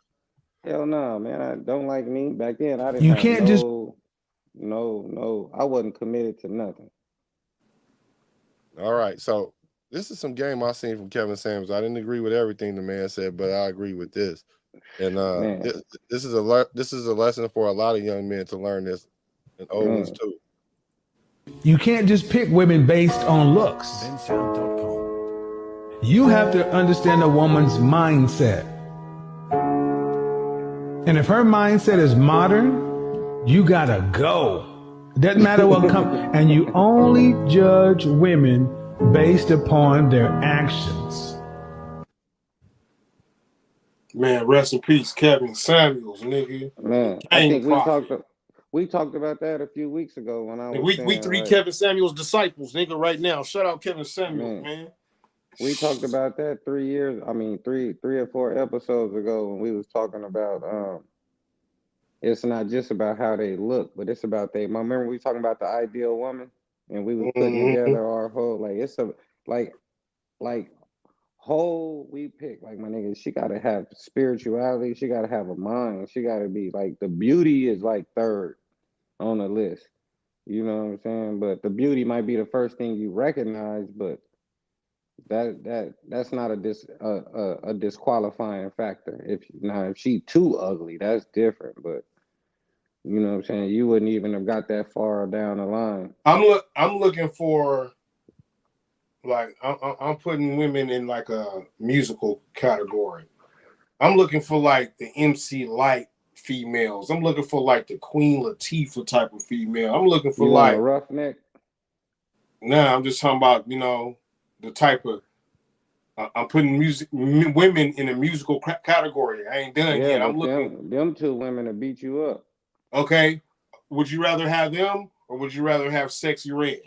Hell no, man. I don't like me. Back then, I didn't have no. I wasn't committed to nothing. All right, so This is some game I seen from Kevin Samuels. I didn't agree with everything the man said, but I agree with this. And this is a lesson for a lot of young men to learn this, and old ones too. You can't just pick women based on looks. You have to understand a woman's mindset. And if her mindset is modern, you gotta go. Doesn't matter what comes. And you only judge women based upon their actions. Man, rest in peace, Kevin Samuels, nigga. Man, I think we talked about that a few weeks ago when I was we three Kevin Samuels disciples, nigga, right now. Shout out Kevin Samuels, man. We talked about that 3 or 4 episodes ago when we was talking about it's not just about how they look, but it's about remember we talking about the ideal woman and we was putting together our whole we pick like my nigga, she gotta have spirituality, she gotta have a mind, she gotta be like the beauty is like third on the list. You know what I'm saying? But the beauty might be the first thing you recognize, but that's not a disqualifying factor. If she too ugly, that's different. But you know what I'm saying, you wouldn't even have got that far down the line. I'm looking for like I'm putting women in like a musical category. I'm looking for like the MC Light females. I'm looking for like the Queen Latifah type of female. I'm looking for like a roughneck. Nah, I'm just talking about the type of I'm putting women in a musical category. I ain't done yet. I'm looking. Them two women to beat you up. Okay, would you rather have them or would you rather have Sexy Red?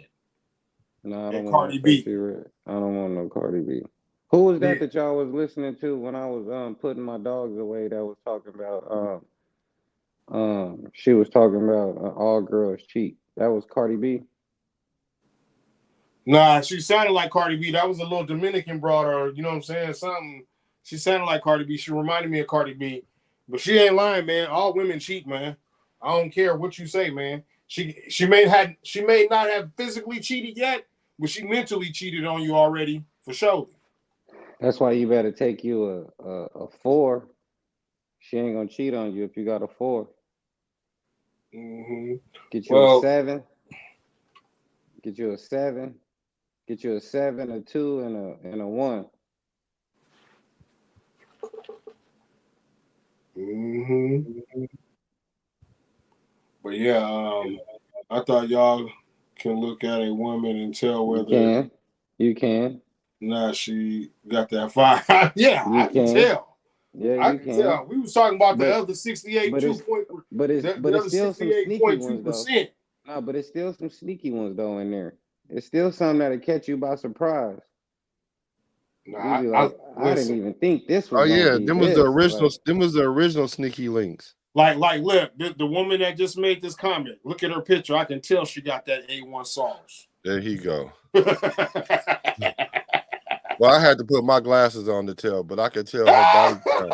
No, I don't want no Sexy Red. I don't want no Cardi B. Who was that y'all was listening to when I was putting my dogs away? That was talking about she was talking about all girls cheat. That was Cardi B. Nah, she sounded like Cardi B. That was a little Dominican broad, or you know what I'm saying? Something. She sounded like Cardi B. She reminded me of Cardi B, but she ain't lying, man. All women cheat, man. I don't care what you say, man. She may not have physically cheated yet, but she mentally cheated on you already for sure. That's why you better take you a 4. She ain't gonna cheat on you if you got a 4. Mm-hmm. Get you a 7. Get you a 7. Get you a 7, a 2, and a 1. Mm-hmm. But yeah, I thought y'all can look at a woman and tell whether you can. Nah, she got that fire. Yeah, I can tell. Yeah, I can tell. We was talking about the other 68.2%. But it's still some sneaky ones though. No, but it's still some sneaky ones though in there. It's still something that'll catch you by surprise. Nah, I didn't even think this was. Oh yeah, them was the original. Them was the original sneaky links. Like, look, the woman that just made this comment. Look at her picture. I can tell she got that A1 sauce. There he go. Well, I had to put my glasses on to tell, but I could tell her body type.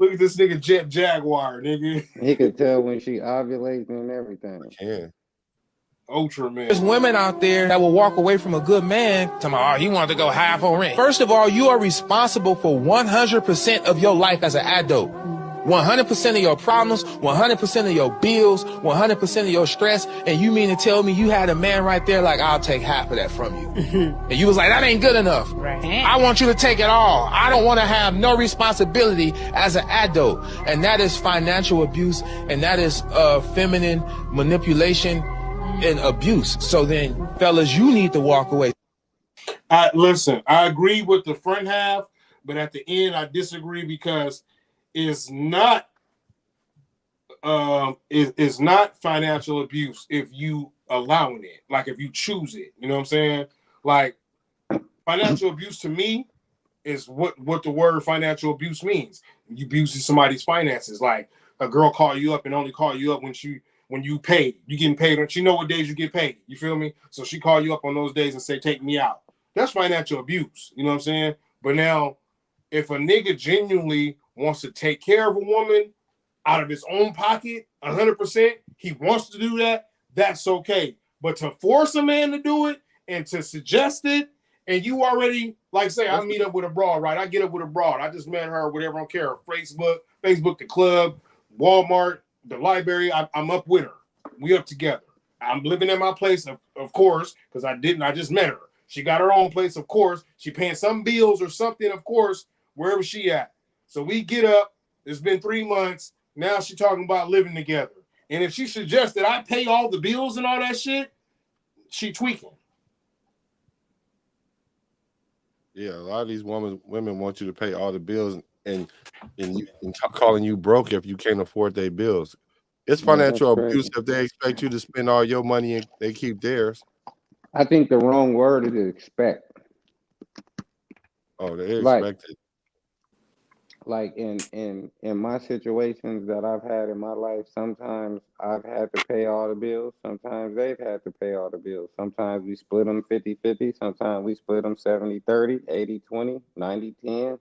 Look at this nigga Jet Jaguar, nigga. He could tell when she ovulating and everything. I can. Ultra man. There's women out there that will walk away from a good man talking about, he wanted to go half on rent. First of all, you are responsible for 100% of your life as an adult. 100% of your problems, 100% of your bills, 100% of your stress, and you mean to tell me you had a man right there like, I'll take half of that from you. And you was like, that ain't good enough. Right. I want you to take it all. I don't want to have no responsibility as an adult. And that is financial abuse, and that is feminine manipulation and abuse. So then, fellas, you need to walk away. Listen, I agree with the front half, but at the end, I disagree because it's not financial abuse if you allowing it, like if you choose it. You know what I'm saying? Like financial abuse to me is what the word financial abuse means. You abusing somebody's finances, like a girl call you up and only call you up when you pay. You getting paid on. She know what days you get paid. You feel me? So she call you up on those days and say, take me out. That's financial abuse. You know what I'm saying? But now, if a nigga genuinely wants to take care of a woman out of his own pocket, 100%, he wants to do that, that's okay. But to force a man to do it and to suggest it, and you already, like say, I meet up with a broad, right? I get up with a broad. I just met her, whatever, I don't care. Facebook, the club, Walmart, the library. I'm up with her. We up together. I'm living at my place, of course, because I just met her. She got her own place, of course. She paying some bills or something, of course, wherever she at. So we get up. It's been 3 months. Now she talking about living together. And if she suggests that I pay all the bills and all that shit, she tweaking. Yeah, a lot of these women want you to pay all the bills and calling you broke if you can't afford their bills. It's financial abuse if they expect you to spend all your money and they keep theirs. I think the wrong word is expect. Oh, they expect it. Like in my situations that I've had in my life, sometimes I've had to pay all the bills. Sometimes they've had to pay all the bills. Sometimes we split them 50-50. Sometimes we split them 70-30, 80-20, 90-10.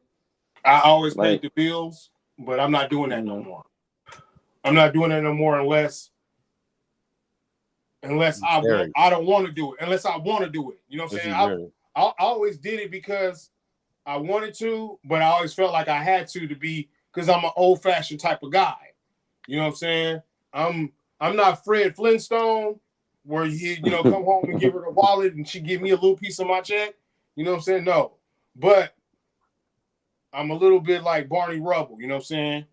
I always paid the bills, but I'm not doing that no more. I'm not doing that no more unless I don't want to do it. Unless I want to do it. You know what I'm saying? I always did it because I wanted to, but I always felt like I had to be, because I'm an old-fashioned type of guy. You know what I'm saying? I'm not Fred Flintstone, where he, come home and give her the wallet and she give me a little piece of my check. You know what I'm saying? No. But I'm a little bit like Barney Rubble, you know what I'm saying?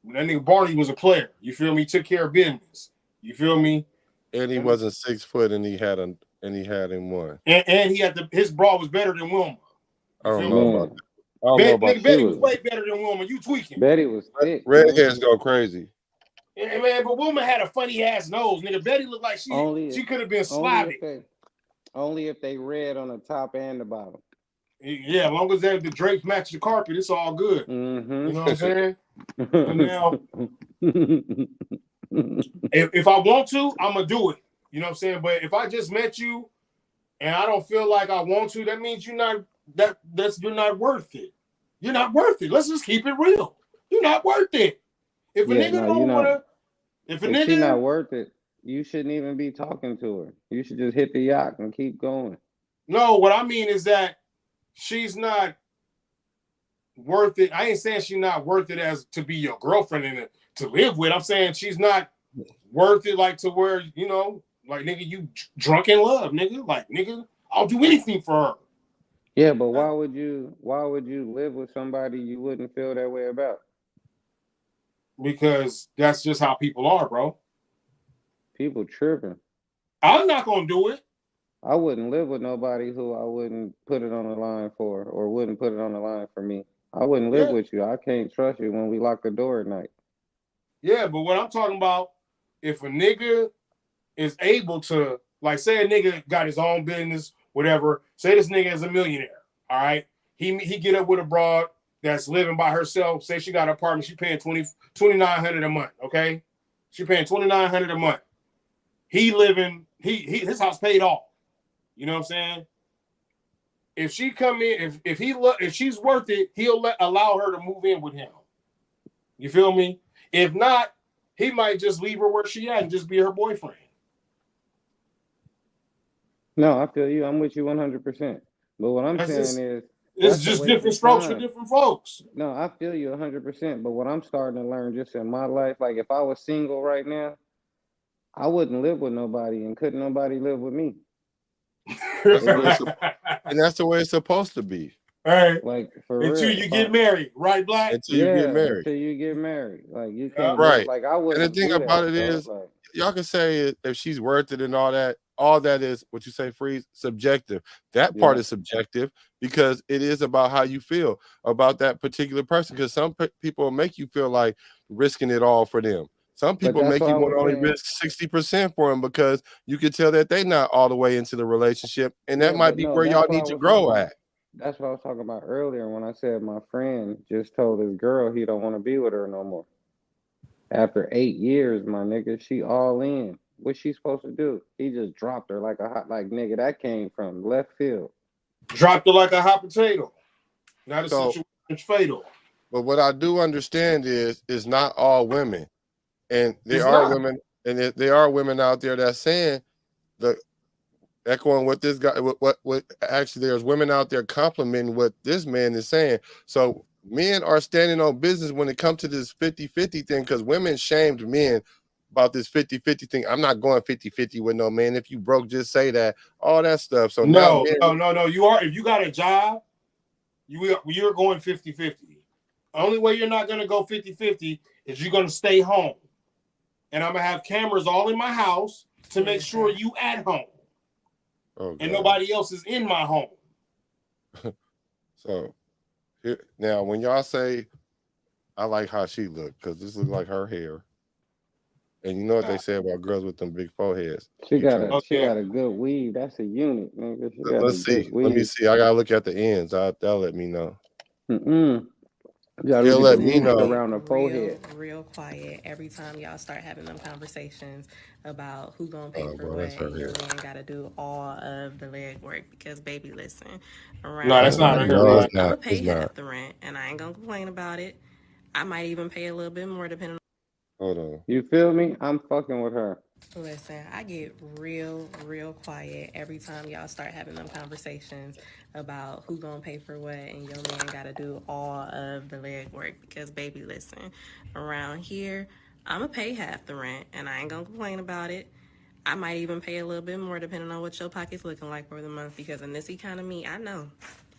That nigga Barney was a player. You feel me? He took care of business. You feel me? And he wasn't 6 foot and he had him one. And he had his bra was better than Wilma. I don't know about that. I don't know about Betty was way better than Wilma. You tweaking. Betty was thick. Redheads go crazy. Yeah, man, but Wilma had a funny ass nose, nigga. Betty looked like she could have been Slavic. Only if they red on the top and the bottom. Yeah, as long as the drapes match the carpet, it's all good. Mm-hmm. You know what I'm saying? And now, if I want to, I'm gonna do it. You know what I'm saying? But if I just met you and I don't feel like I want to, that means you're not worth it. You're not worth it. Let's just keep it real. You're not worth it. If a nigga don't wanna, if she's not worth it, you shouldn't even be talking to her. You should just hit the yacht and keep going. No, what I mean is that she's not worth it. I ain't saying she's not worth it as to be your girlfriend and to live with. I'm saying she's not worth it like to where, like, nigga, you drunk in love, nigga. Like, nigga, I'll do anything for her. Yeah, but why would you live with somebody you wouldn't feel that way about? Because that's just how people are, bro. People tripping. I'm not gonna do it. I wouldn't live with nobody who I wouldn't put it on the line for, or wouldn't put it on the line for me. I wouldn't live with you. I can't trust you when we lock the door at night. Yeah, but what I'm talking about, if a nigga is able to, like, say a nigga got his own business, whatever. Say this nigga is a millionaire. All right, he get up with a broad that's living by herself. Say she got an apartment, she paying $2,900 a month. Okay, she paying $2,900 a month. He living, his house paid off. You know what I'm saying? If she come in, if she's worth it, he'll allow her to move in with him. You feel me? If not, he might just leave her where she at and just be her boyfriend. No, I feel you. I'm with you 100%. But what I'm saying is, it's just different strokes for different folks. No, I feel you 100%. But what I'm starting to learn just in my life, like if I was single right now, I wouldn't live with nobody, and couldn't nobody live with me. And that's the way it's supposed to be. Right. Like for until real, you get married, right, Black? Until you get married. Until you get married. Like you can't right. Like I wouldn't. And the thing about it is, y'all can say if she's worth it and all that is what you say, Freeze, subjective. That part is subjective because it is about how you feel about that particular person. Because some people make you feel like risking it all for them. Some people make you want to only risk 60% for them because you can tell that they're not all the way into the relationship, and that might be where y'all need to grow at. That's what I was talking about earlier when I said my friend just told his girl he don't want to be with her no more. After 8 years, my nigga, she all in. What's she supposed to do? He just dropped her like nigga, that came from left field. Dropped her like a hot potato. Now the situation's fatal. But what I do understand is not all women. And there are women, and there are women out there that's saying echoing what this guy, what actually there's women out there complimenting what this man is saying. So men are standing on business when it comes to this 50-50 thing, because women shamed men about this 50-50 thing. I'm not going 50-50 with no man. If you broke, just say that, all that stuff. So no. You are, if you got a job, you're going 50-50. The only way you're not going to go 50-50 is you're going to stay home. And I'm going to have cameras all in my house to make sure you at home. Oh, and nobody else is in my home. So here, now, when y'all say, I like how she looked, because this looks like her hair. And you know what they say about girls with them big foreheads. She got a good weave. That's a unit, nigga. She got Let's see. Let me see. I gotta look at the ends. That'll let me know. Y'all let me know around the forehead. Real quiet every time y'all start having them conversations about who gonna pay for what, and your man gotta do all of the leg work. Because baby, listen, around that's not here, her. I'm gonna pay half the rent, and I ain't gonna complain about it. I might even pay a little bit more depending on. Hold on. You feel me? I'm fucking with her. Listen, I get real quiet every time y'all start having them conversations about who gonna pay for what, and your man gotta do all of the leg work. Because baby, listen, around here, I'ma pay half the rent, and I ain't gonna complain about it. I might even pay a little bit more depending on what your pocket's looking like for the month, because in this economy, I know.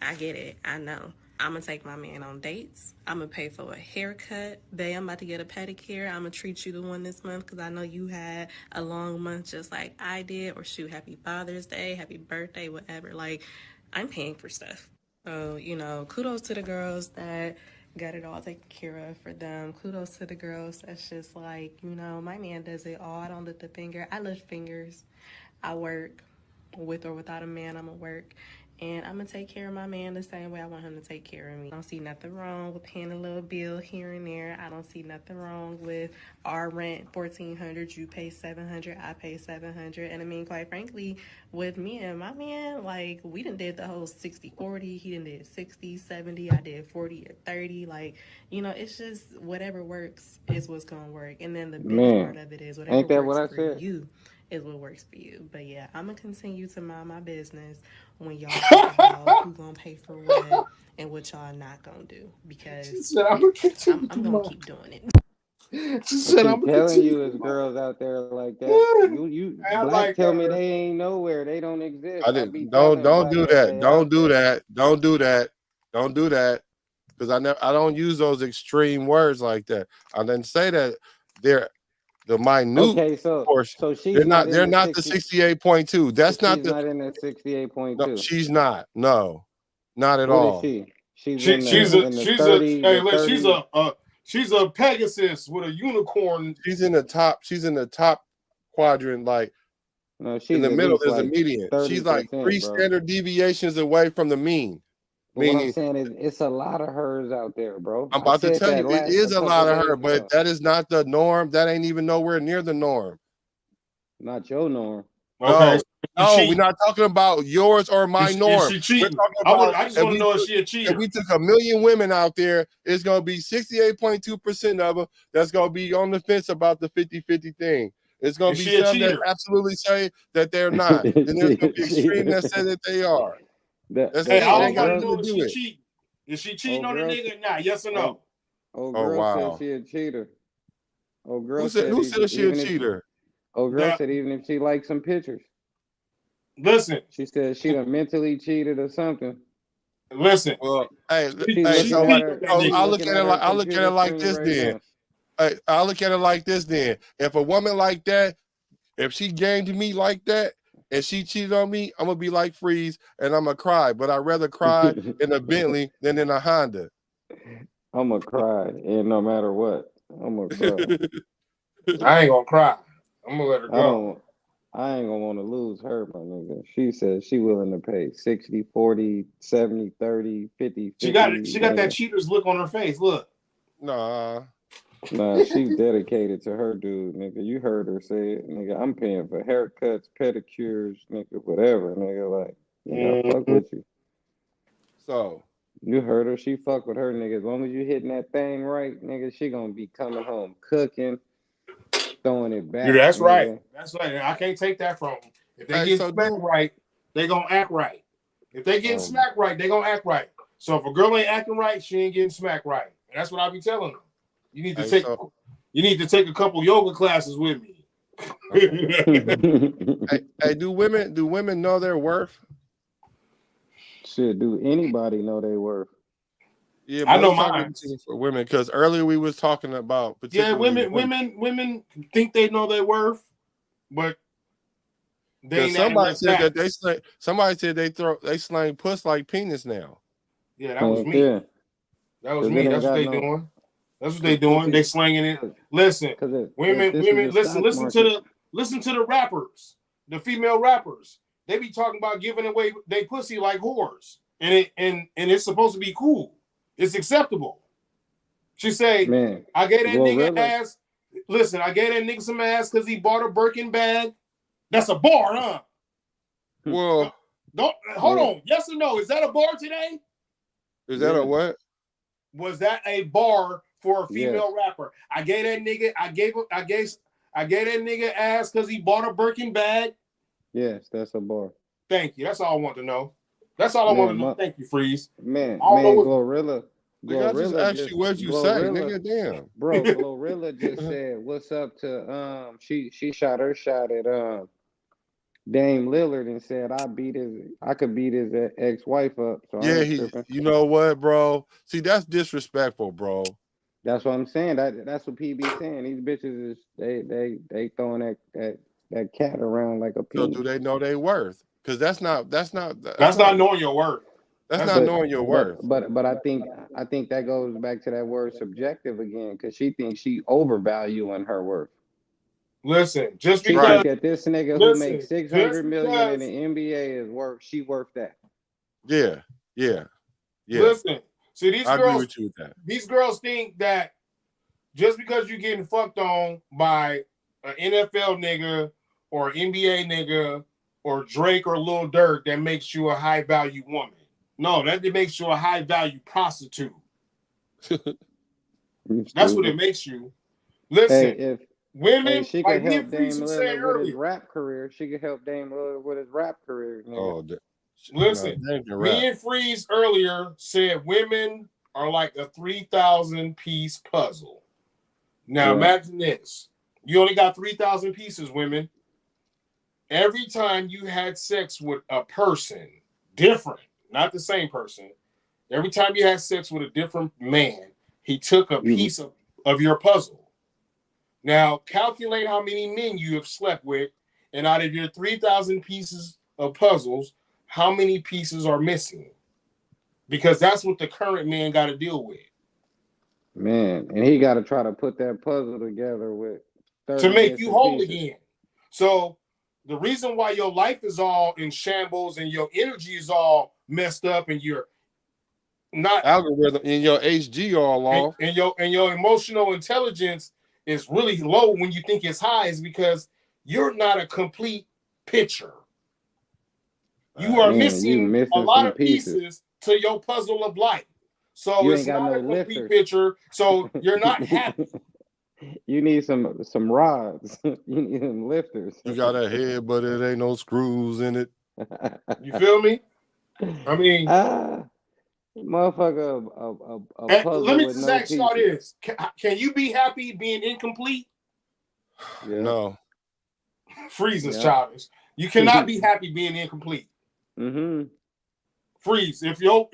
I get it. I know. I'm going to take my man on dates. I'm going to pay for a haircut. Babe, I'm about to get a pedicure. I'm going to treat you the one this month because I know you had a long month just like I did. Or shoot, happy Father's Day, happy birthday, whatever. Like, I'm paying for stuff. So, you know, kudos to the girls that got it all taken care of for them. Kudos to the girls that's just like, you know, my man does it all. I don't lift a finger. I lift fingers. I work. With or without a man, I'm going to work. And I'm going to take care of my man the same way I want him to take care of me. I don't see nothing wrong with paying a little bill here and there. I don't see nothing wrong with our rent, $1,400, you pay $700, I pay $700. And I mean, quite frankly, with me and my man, like, we done did the whole 60-40. He done did 60-70. I did 40-30. Like, you know, it's just whatever works is what's going to work. And then the biggest part of it is whatever works for you is what works for you. But yeah, I'm gonna continue to mind my business when y'all talk about who gonna pay for what and what y'all not gonna do, because I'm gonna keep doing it. She said, I'm telling you, it's girls out there like that. You black like tell me they ain't nowhere. They don't exist. Don't do that. Don't do that. Don't do that. Don't do that. Because I don't use those extreme words like that. I didn't say that they're the minute portion. So she's they're not the 68.2. That's not the. She's not in the 68.2. No, she's not. No, not at all. What is she? She's a Pegasus with a unicorn. She's in the top. She's in the top quadrant. Like, no, she's in the middle. There's a median. She's like 3 standard deviations away from the mean. Meaning, what I'm saying is, it's a lot of hers out there, bro. I'm about to tell you, it is a lot of her, but that is not the norm. That ain't even nowhere near the norm. Not your norm. Okay. No, we're not talking about yours or my norm. Is she cheating? I just want to know if she a cheater. If we took 1 million women out there, it's going to be 68.2% of them that's going to be on the fence about the 50-50 thing. It's going to be some that absolutely say that they're not. Then there's going to be extreme that say that they are. Hey, I want to know if she cheating. Is she cheating on the nigga or not? Yes or no? Girl said she a cheater. Who said she a cheater? Girl said even if she likes some pictures. Listen. She said she done mentally cheated or something. Listen. Well, so I'll look at it like this then. I'll look at it like this then. If a woman like that, if she gamed me like that, and she cheated on me, I'm gonna be like Freeze, and I'm gonna cry. But I'd rather cry in a Bentley than in a Honda. I'm gonna cry, and no matter what, I'm gonna cry. I ain't gonna cry. I'm gonna let her go. I ain't gonna want to lose her, my nigga. She said she willing to pay 60, 40, 70, 30, 50. She got that cheater's look on her face. Look. Nah, she's dedicated to her dude, nigga. You heard her say it, nigga. I'm paying for haircuts, pedicures, nigga, whatever, nigga. Like, nigga, I fuck with you. So you heard her. She fuck with her, nigga. As long as you hitting that thing right, nigga, she gonna be coming home cooking, throwing it back. Yeah, that's right. That's right. I can't take that from him. If they get smacked right, they gonna act right. If they getting smacked right, they gonna act right. So if a girl ain't acting right, she ain't getting smacked right. And that's what I be telling them. You need to take a couple yoga classes with me. Hey, do women know their worth? Shit, do anybody know their worth? Yeah, I know mine for women, because earlier we was talking about women think they know their worth, but they ain't somebody said that they slang. Somebody said they slang puss like penis now. Yeah, that was me. Yeah. That was me. That's what they doing. That's what they doing. They slanging it. Listen, women, listen to the rappers, the female rappers. They be talking about giving away they pussy like whores, and it's supposed to be cool. It's acceptable. She say, man, I gave that nigga ass. Listen, I gave that nigga some ass because he bought a Birkin bag. That's a bar, huh? Well, hold on. Yes or no? Is that a bar today? Is that a what? Was that a bar for a female rapper? I gave that nigga. I gave that nigga ass because he bought a Birkin bag. Yes, that's a bar. Thank you. That's all I want to know. That's all I want to know. Thank you, Freeze. Glorilla. I just asked you what you say, nigga. Damn, bro. Glorilla just said, "What's up to She shot her shot at Dame Lillard and said I could beat his ex-wife up. So yeah, you know what, bro? See, that's disrespectful, bro. That's what I'm saying. That's what PB saying. These bitches is they throwing that cat around like a penis. So do they know their worth? Because that's not knowing your worth. That's not knowing your worth. But I think that goes back to that word subjective again, because she thinks she overvaluing her worth. Listen, just she because think that this nigga who makes $600 million in the NBA is worth that. Yeah. Listen, see these I girls. Agree with you with that. These girls think that just because you're getting fucked on by an NFL nigga or an NBA nigga or Drake or Lil Durk, that makes you a high value woman. No, that makes you a high value prostitute. That's what it makes you. Listen, women, she like could help Dame Lillard with his rap career. She could help Dame Lillard with his rap career. Listen, me and Freeze earlier said women are like a 3,000 piece puzzle. Now imagine this: you only got 3,000 pieces, women. Every time you had sex with a person different, not the same person, every time you had sex with a different man, he took a piece of your puzzle. Now, calculate how many men you have slept with, and out of your 3,000 pieces of puzzles, how many pieces are missing? Because that's what the current man got to deal with. Man, and he got to try to put that puzzle together with 30 to make you whole again. So the reason why your life is all in shambles and your energy is all messed up and you're not algorithm in your HG all off, and your emotional intelligence is really low when you think it's high, is because you're not a complete picture. You are missing a lot of pieces to your puzzle of life. So it's not a complete picture. So you're not happy. You need some rods. You need some lifters. You got a head, but it ain't no screws in it. You feel me? I mean, motherfucker, a puzzle. Let me just ask y'all this: can you be happy being incomplete? Yeah. No. Freeze is childish. You cannot be happy being incomplete. Freeze. If your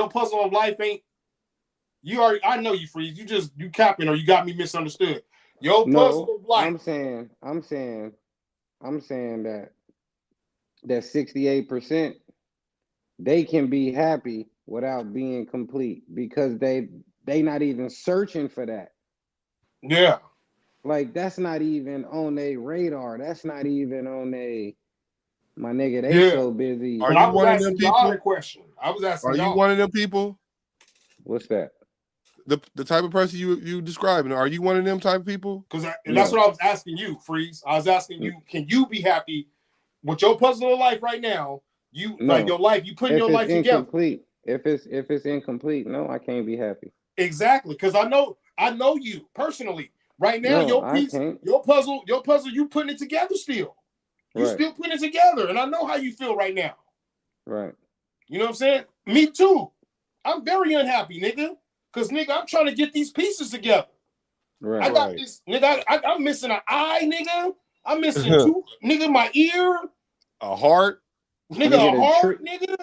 puzzle of life ain't, you already, I know you, Freeze. You capping, or you got me misunderstood. Your puzzle of life. I'm saying that 68% they can be happy without being complete, because they not even searching for that. Yeah. Like, that's not even on their radar. That's not even on their, my nigga, they so busy. Are you one of them people? Question. I was asking. Are you one of them people? What's that? The type of person you describing? Are you one of them type of people? Because that's what I was asking you, Freeze. I was asking you, can you be happy with your puzzle of life right now? Like your life, you putting your life incomplete. Together. If it's incomplete, no, I can't be happy. Exactly, because I know you personally. Right now, your puzzle, you putting it together still. You still putting it together, and I know how you feel right now. Right. You know what I'm saying? Me too. I'm very unhappy, nigga. Because, nigga, I'm trying to get these pieces together. Right. I got this, nigga. I'm missing an eye, nigga. I'm missing two, nigga, my ear. A heart. Nigga, a heart, nigga.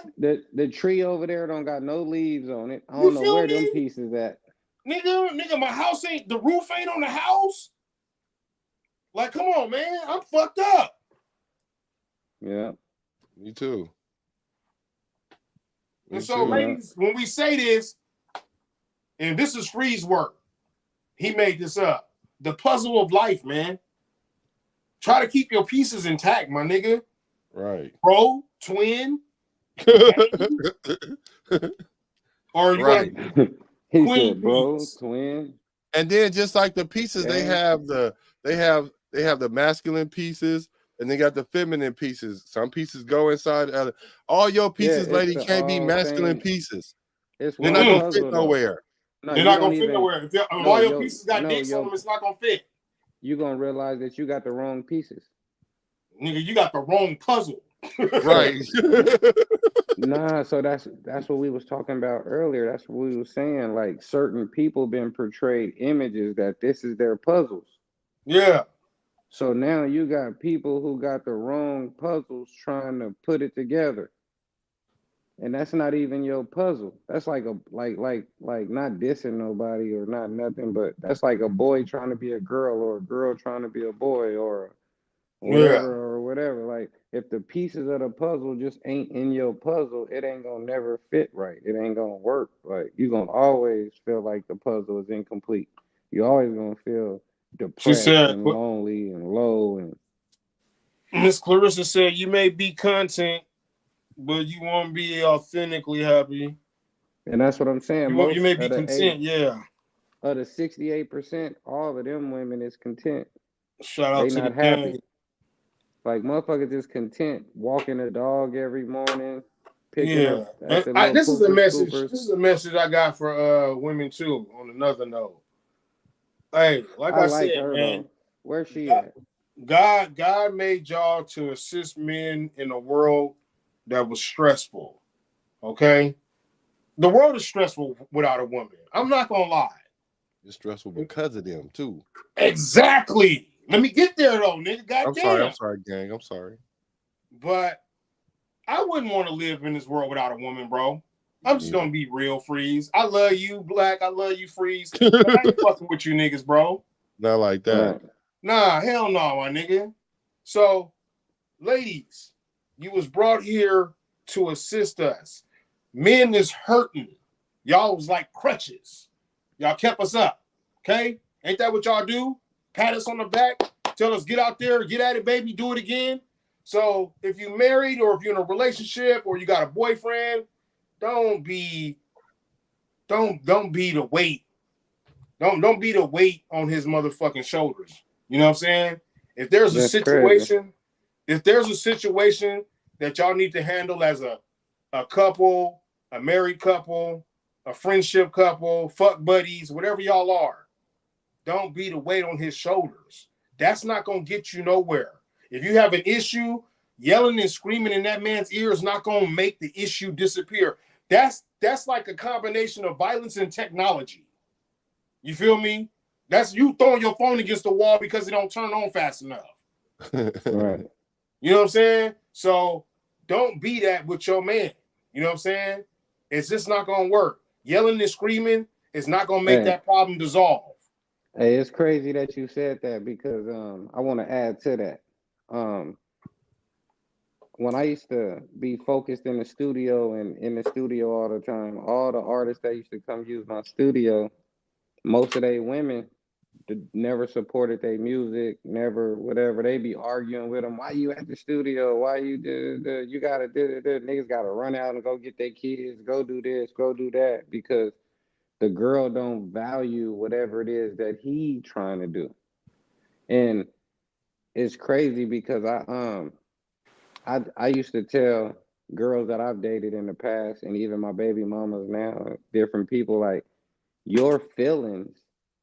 The tree over there don't got no leaves on it. I You don't know feel where me? them pieces at. Nigga, my house ain't, the roof ain't on the house. Like, come on, man. I'm fucked up. Yeah. Me too. And so, ladies, when we say this, and this is Free's work, he made this up. The puzzle of life, man. Try to keep your pieces intact, my nigga. Right. Bro, twin. Or you right. He said, bro, twin. And then just like the pieces, they have the masculine pieces and they got the feminine pieces. Some pieces go inside the other. All your pieces, lady, can't be masculine pieces. They're not gonna fit nowhere. No, they're not gonna fit nowhere. If all your pieces got dicks on them, it's not gonna fit. You're gonna realize that you got the wrong pieces. Nigga, you got the wrong puzzle. Right. Nah, so that's what we was talking about earlier. That's what we was saying. Like certain people been portrayed images that this is their puzzles. Yeah. So now you got people who got the wrong puzzles trying to put it together. And that's not even your puzzle. That's like like not dissing nobody or not nothing, but that's like a boy trying to be a girl or a girl trying to be a boy or whatever. Like if the pieces of the puzzle just ain't in your puzzle, it ain't gonna never fit right. It ain't gonna work. Like you're gonna always feel like the puzzle is incomplete. You're always gonna feel depressed and lonely and low. And Miss Clarissa said you may be content, but you won't be authentically happy. And that's what I'm saying. You may be content, yeah. Of the 68%, all of them women is content. Shout out to not the happy. gang. Like motherfuckers is content walking a dog every morning, picking up. This is a message. This is a message I got for women too. On another note, hey, like I said, her, man, though. Where's she at? God made y'all to assist men in a world that was stressful. Okay, the world is stressful without a woman. I'm not gonna lie. It's stressful because of them too. Exactly. Let me get there though, nigga. Goddamn. I'm sorry, gang. I'm sorry. But I wouldn't want to live in this world without a woman, bro. I'm just gonna be real, Freeze. I love you, Black. I love you, Freeze. But I ain't fucking with you niggas, bro. Not like that. Nah, hell no, my nigga. So, ladies, you was brought here to assist us. Men is hurting. Y'all was like crutches. Y'all kept us up. Okay? Ain't that what y'all do? Pat us on the back, tell us get out there, get at it, baby, do it again. So if you're married or if you're in a relationship or you got a boyfriend, don't be the weight. Don't be the weight on his motherfucking shoulders. You know what I'm saying? If there's a situation that y'all need to handle as a couple, a married couple, a friendship couple, fuck buddies, whatever y'all are, don't be the weight on his shoulders. That's not going to get you nowhere. If you have an issue, yelling and screaming in that man's ear is not going to make the issue disappear. That's like a combination of violence and technology. You feel me? That's you throwing your phone against the wall because it don't turn on fast enough. Right. You know what I'm saying? So don't be that with your man. You know what I'm saying? It's just not going to work. Yelling and screaming is not going to make that problem dissolve. Hey, it's crazy that you said that because I want to add to that. When I used to be focused in the studio and in the studio all the time, all the artists that used to come use my studio, most of they women never supported their music, never whatever. They be arguing with them. Why you at the studio? Why you you gotta niggas gotta run out and go get their kids, go do this, go do that, because the girl don't value whatever it is that he trying to do. And it's crazy because I used to tell girls that I've dated in the past and even my baby mamas now, different people, like your feelings,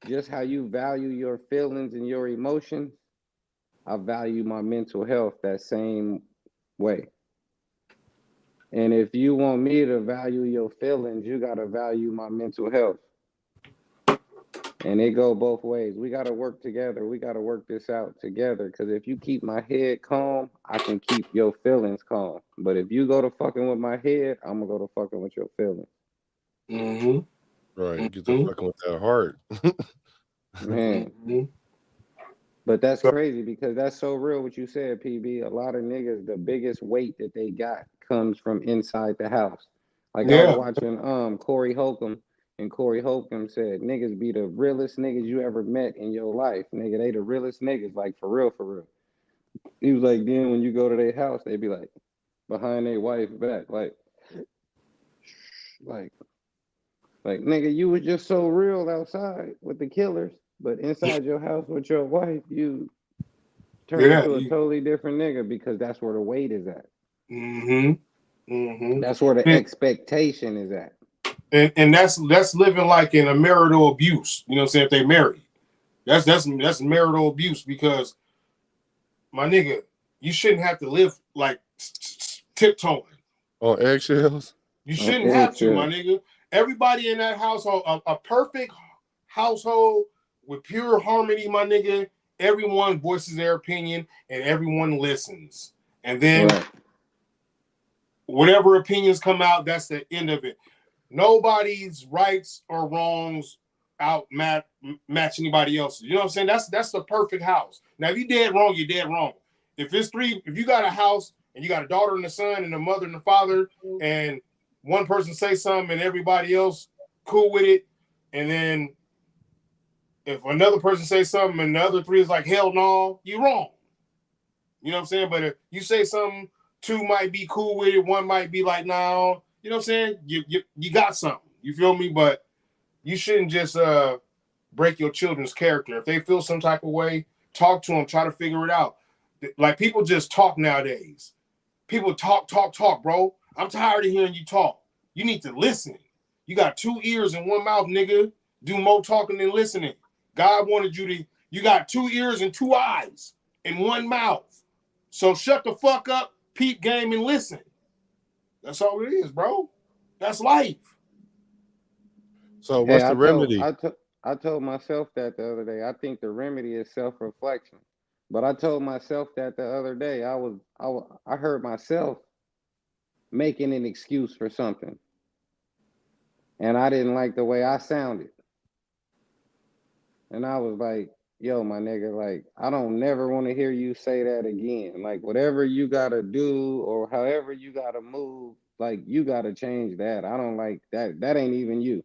just how you value your feelings and your emotions, I value my mental health that same way. And if you want me to value your feelings, you gotta value my mental health. And it go both ways. We gotta work together. We gotta work this out together. Cause if you keep my head calm, I can keep your feelings calm. But if you go to fucking with my head, I'm gonna go to fucking with your feelings. Mm-hmm. Right. Get to fucking with that heart. Man. Mm-hmm. But that's crazy because that's so real what you said, PB. A lot of niggas, the biggest weight that they got comes from inside the house. Like I was watching Corey Holcomb, and Corey Holcomb said niggas be the realest niggas you ever met in your life. Nigga, they the realest niggas, like for real, for real. He was like, then when you go to their house, they be like behind their wife back, like nigga, you was just so real outside with the killers, but inside your house with your wife, you turn into a totally different nigga because that's where the weight is at. Mm-hmm. Mm-hmm. That's where the expectation is at. And that's living like in a marital abuse. You know what I'm saying? If they married. That's marital abuse because my nigga, you shouldn't have to live like tiptoeing. On eggshells? You shouldn't have to, my nigga. Everybody in that household, a perfect household with pure harmony, my nigga. Everyone voices their opinion and everyone listens. And then whatever opinions come out, that's the end of it. Nobody's rights or wrongs match anybody else's. You know what I'm saying? That's the perfect house. Now, if you dead wrong, you're dead wrong. If you got a house and you got a daughter and a son and a mother and a father, and one person say something and everybody else cool with it, and then if another person say something and the other three is like, hell no, you wrong. You know what I'm saying? But if you say something, two might be cool with it, one might be like, no. You know what I'm saying? You got something. You feel me? But you shouldn't just break your children's character. If they feel some type of way, talk to them, try to figure it out. Like people just talk nowadays. People talk, bro. I'm tired of hearing you talk. You need to listen. You got 2 ears and 1 mouth, nigga. Do more talking than listening. God wanted you got 2 ears and 2 eyes and 1 mouth. So shut the fuck up, peep game, and listen. That's all it is, bro. That's life. So what's the remedy? I told myself that the other day. I think the remedy is self-reflection. But I told myself that the other day. I heard myself making an excuse for something. And I didn't like the way I sounded. And I was like, yo, my nigga, like, I don't never want to hear you say that again. Like, whatever you got to do or however you got to move, like, you got to change that. I don't like that. That ain't even you.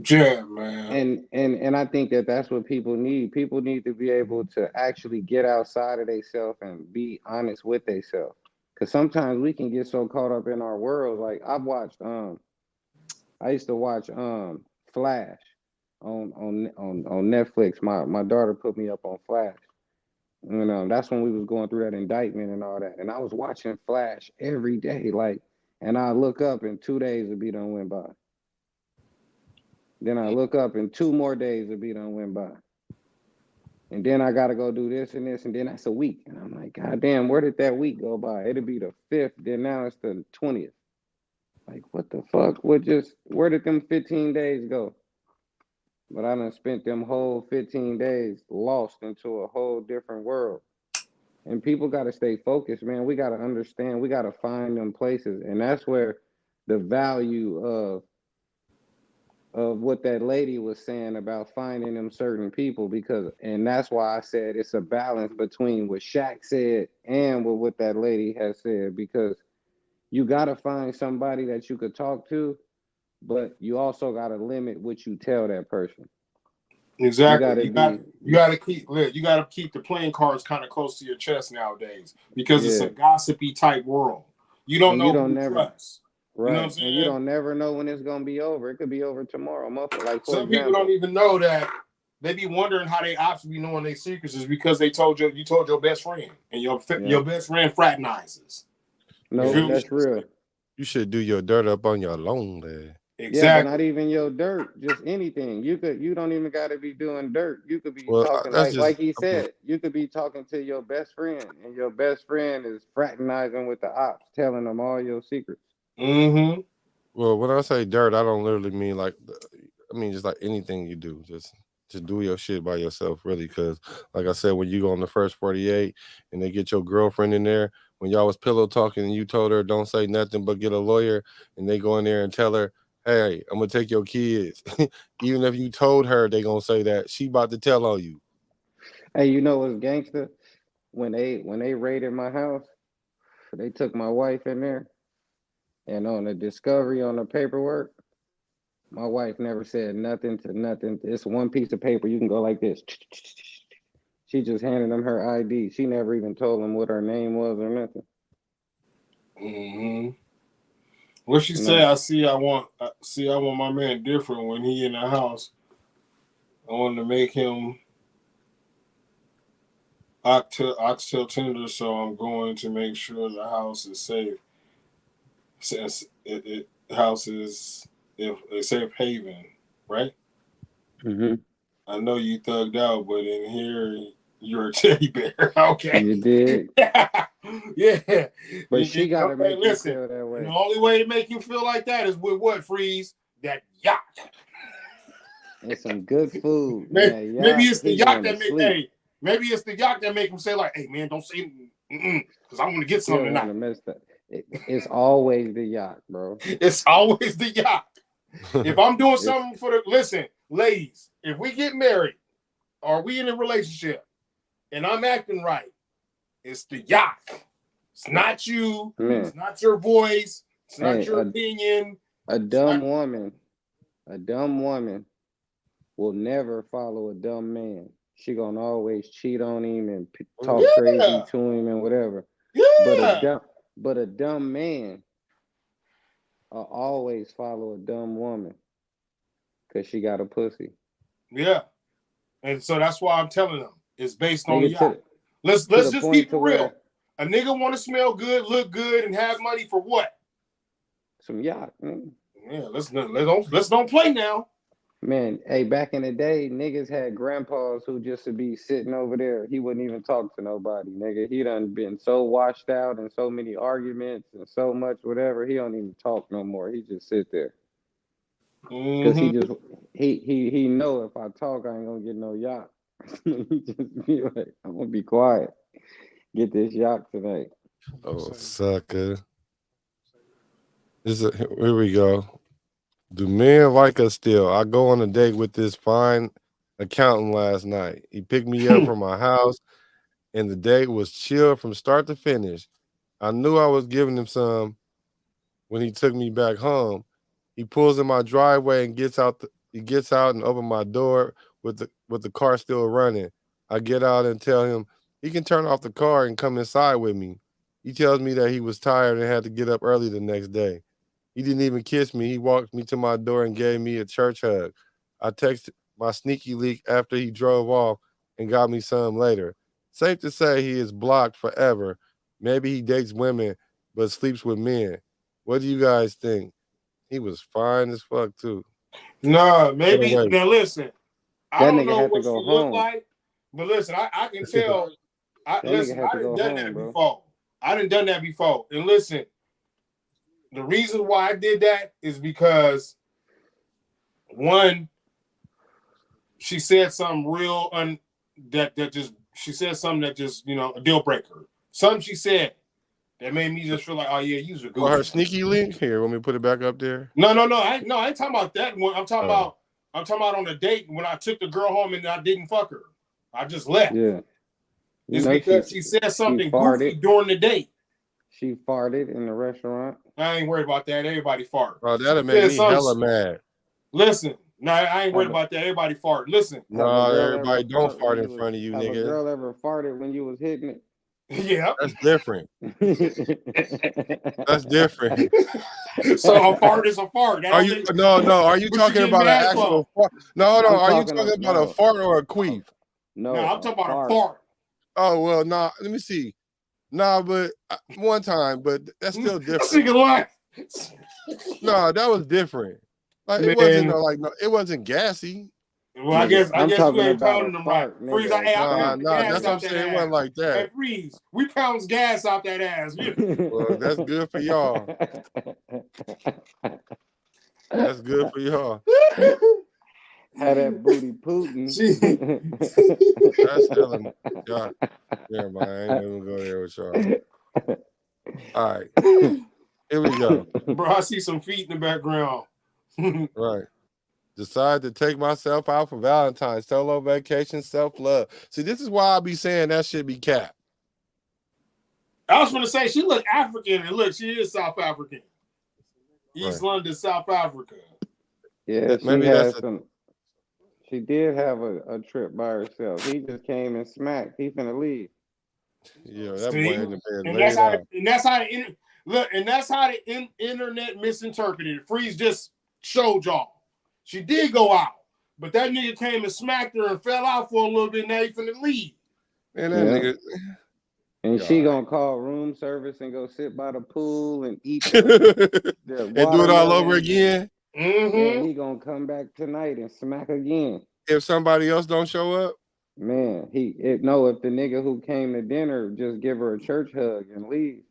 Yeah, man. And I think that's what people need. People need to be able to actually get outside of themselves and be honest with themselves. Because sometimes we can get so caught up in our world. Like, I used to watch Flash on Netflix. My daughter put me up on Flash. And that's when we was going through that indictment and all that. And I was watching Flash every day, like, and I look up and 2 days would be done went by. Then I look up and 2 more days would be done went by. And then I gotta go do this and this, and then that's a week. And I'm like, God damn, where did that week go by? It'll be the 5th, then now it's the 20th. Like, what the fuck? Where did them 15 days go? But I done spent them whole 15 days lost into a whole different world. And people got to stay focused, man. We got to understand. We got to find them places. And that's where the value of what that lady was saying about finding them certain people, and that's why I said it's a balance between what Shaq said and what that lady has said, because you got to find somebody that you could talk to, but you also got to limit what you tell that person. Exactly. You got to keep the playing cards kind of close to your chest nowadays because it's a gossipy type world. You don't know who to trust. Right. You know what I'm saying? And you don't never know when it's gonna be over. It could be over tomorrow. Like, for some example, people don't even know that. They be wondering how they ops be knowing their secrets is because you told your best friend, and your best friend fraternizes. No, that's real. You should do your dirt up on your lonely. Exactly. Yeah, but not even your dirt, just anything. You don't even gotta be doing dirt. You could be talking that's just like he said, you could be talking to your best friend, and your best friend is fraternizing with the ops, telling them all your secrets. Mm-hmm. Well, when I say dirt, I don't literally mean like, I mean just like anything you do, just do your shit by yourself, really. Because like I said, when you go on the first 48 and they get your girlfriend in there, when y'all was pillow talking and you told her don't say nothing but get a lawyer, and they go in there and tell her, hey, I'm gonna take your kids. Even if you told her, they gonna say that she about to tell on you. Hey, you know what's gangster? When they raided my house, they took my wife in there, and on the discovery on the paperwork, my wife never said nothing to nothing. It's one piece of paper. You can go like this. She just handed them her ID. She never even told them what her name was or nothing. Mm-hmm. What she say? I want my man different when he in the house. I want to make him oxtail tender, so I'm going to make sure the house is safe. Since house is a safe haven, right? Mm-hmm. I know you thugged out, but in here you're a teddy bear. Okay. You did. Yeah. But she gotta make you feel that way. The only way to make you feel like that is with what, Freeze? That yacht. And some good food. Maybe it's the yacht that maybe it's the yacht that make him say like, hey man, don't say because I want to get something tonight. Mess that. It's always the yacht, bro. It's always the yacht. If I'm doing something listen, ladies, if we get married or we in a relationship and I'm acting right, it's the yacht. It's not you. Man. It's not your voice. It's not your opinion. A dumb woman will never follow a dumb man. She gonna always cheat on him and talk crazy to him and whatever. Yeah. But a dumb man will always follow a dumb woman because she got a pussy. Yeah. And so that's why I'm telling them it's based on the yacht. Let's just keep it real. A nigga want to smell good, look good, and have money for what? Some yacht, man. Yeah, let's don't play now. Man, hey, back in the day, niggas had grandpas who just to be sitting over there. He wouldn't even talk to nobody, nigga. He done been so washed out and so many arguments and so much whatever. He don't even talk no more. He just sit there. Because he know if I talk, I ain't gonna get no yacht. He just be like, I'm gonna be quiet. Get this yacht tonight. Oh, sucker. Here we go. Do men like us still? I go on a date with this fine accountant last night. He picked me up from my house, and the date was chill from start to finish. I knew I was giving him some when he took me back home. He pulls in my driveway and gets out and opens my door with the car still running. I get out and tell him he can turn off the car and come inside with me. He tells me that he was tired and had to get up early the next day. He didn't even kiss me. He walked me to my door and gave me a church hug. I texted my sneaky leak after he drove off and got me some later. Safe to say he is blocked forever. Maybe he dates women but sleeps with men. What do you guys think? He was fine as fuck too. Nah, maybe. Now listen, I don't know what she look like, but listen, I can tell. I done done that before. I done done that before. And listen, the reason why I did that is because one, she said something real she said something that just, a deal breaker. Something she said that made me just feel like, oh yeah, you was a goofy. Her sneaky link here. Want me to put it back up there? No. I ain't talking about that one. I'm talking about on a date when I took the girl home and I didn't fuck her. I just left. Yeah. It's because she said something goofy during the date. She farted in the restaurant. I ain't worried about that. Everybody fart. Oh, that'll make me hella mad. Listen, I ain't worried about that. Everybody fart. Listen. No, everybody don't fart in front of you, nigga. Have a girl ever farted when you was hitting it? Yeah. That's different. That's different. So a fart is a fart. Are you talking about an actual fart? No, are you talking about a fart or a queef? No, I'm talking about a fart. Oh, well, nah, let me see. Nah, but one time, but that's still different. No, that was different. Like it wasn't Man. no, it wasn't gassy. Well, I guess I'm you talking ain't about pounding a them right. fart, Freeze, nigga. hey, I Nah, pound the gas that's what I'm out that saying. It wasn't ass. like Hey, that. Freeze, we pounds gas out that ass. Well, that's good for y'all. That's good for y'all. Had that booty Putin. That's hella. God, never mind. I ain't gonna go there with y'all. All right, here we go. Bro, I see some feet in the background. Right. Decide to take myself out for Valentine's. Solo vacation, self-love. See, this is why I be saying that should be capped. I was going to say, she look African, and look, she is South African. East London, South Africa. Yeah, maybe that's some. She did have a trip by herself. He just came and smacked. He finna leave. Yeah, that See? boy in the bed And laid out. that's how the internet misinterpreted it. Freeze just showed y'all. She did go out, but that nigga came and smacked her and fell out for a little bit. Now he finna leave. Man, that nigga. And she gonna call room service and go sit by the pool and eat the and do it all over again. Mm-hmm. Yeah, he gonna come back tonight and smack again. If somebody else don't show up, man, if the nigga who came to dinner just give her a church hug and leave.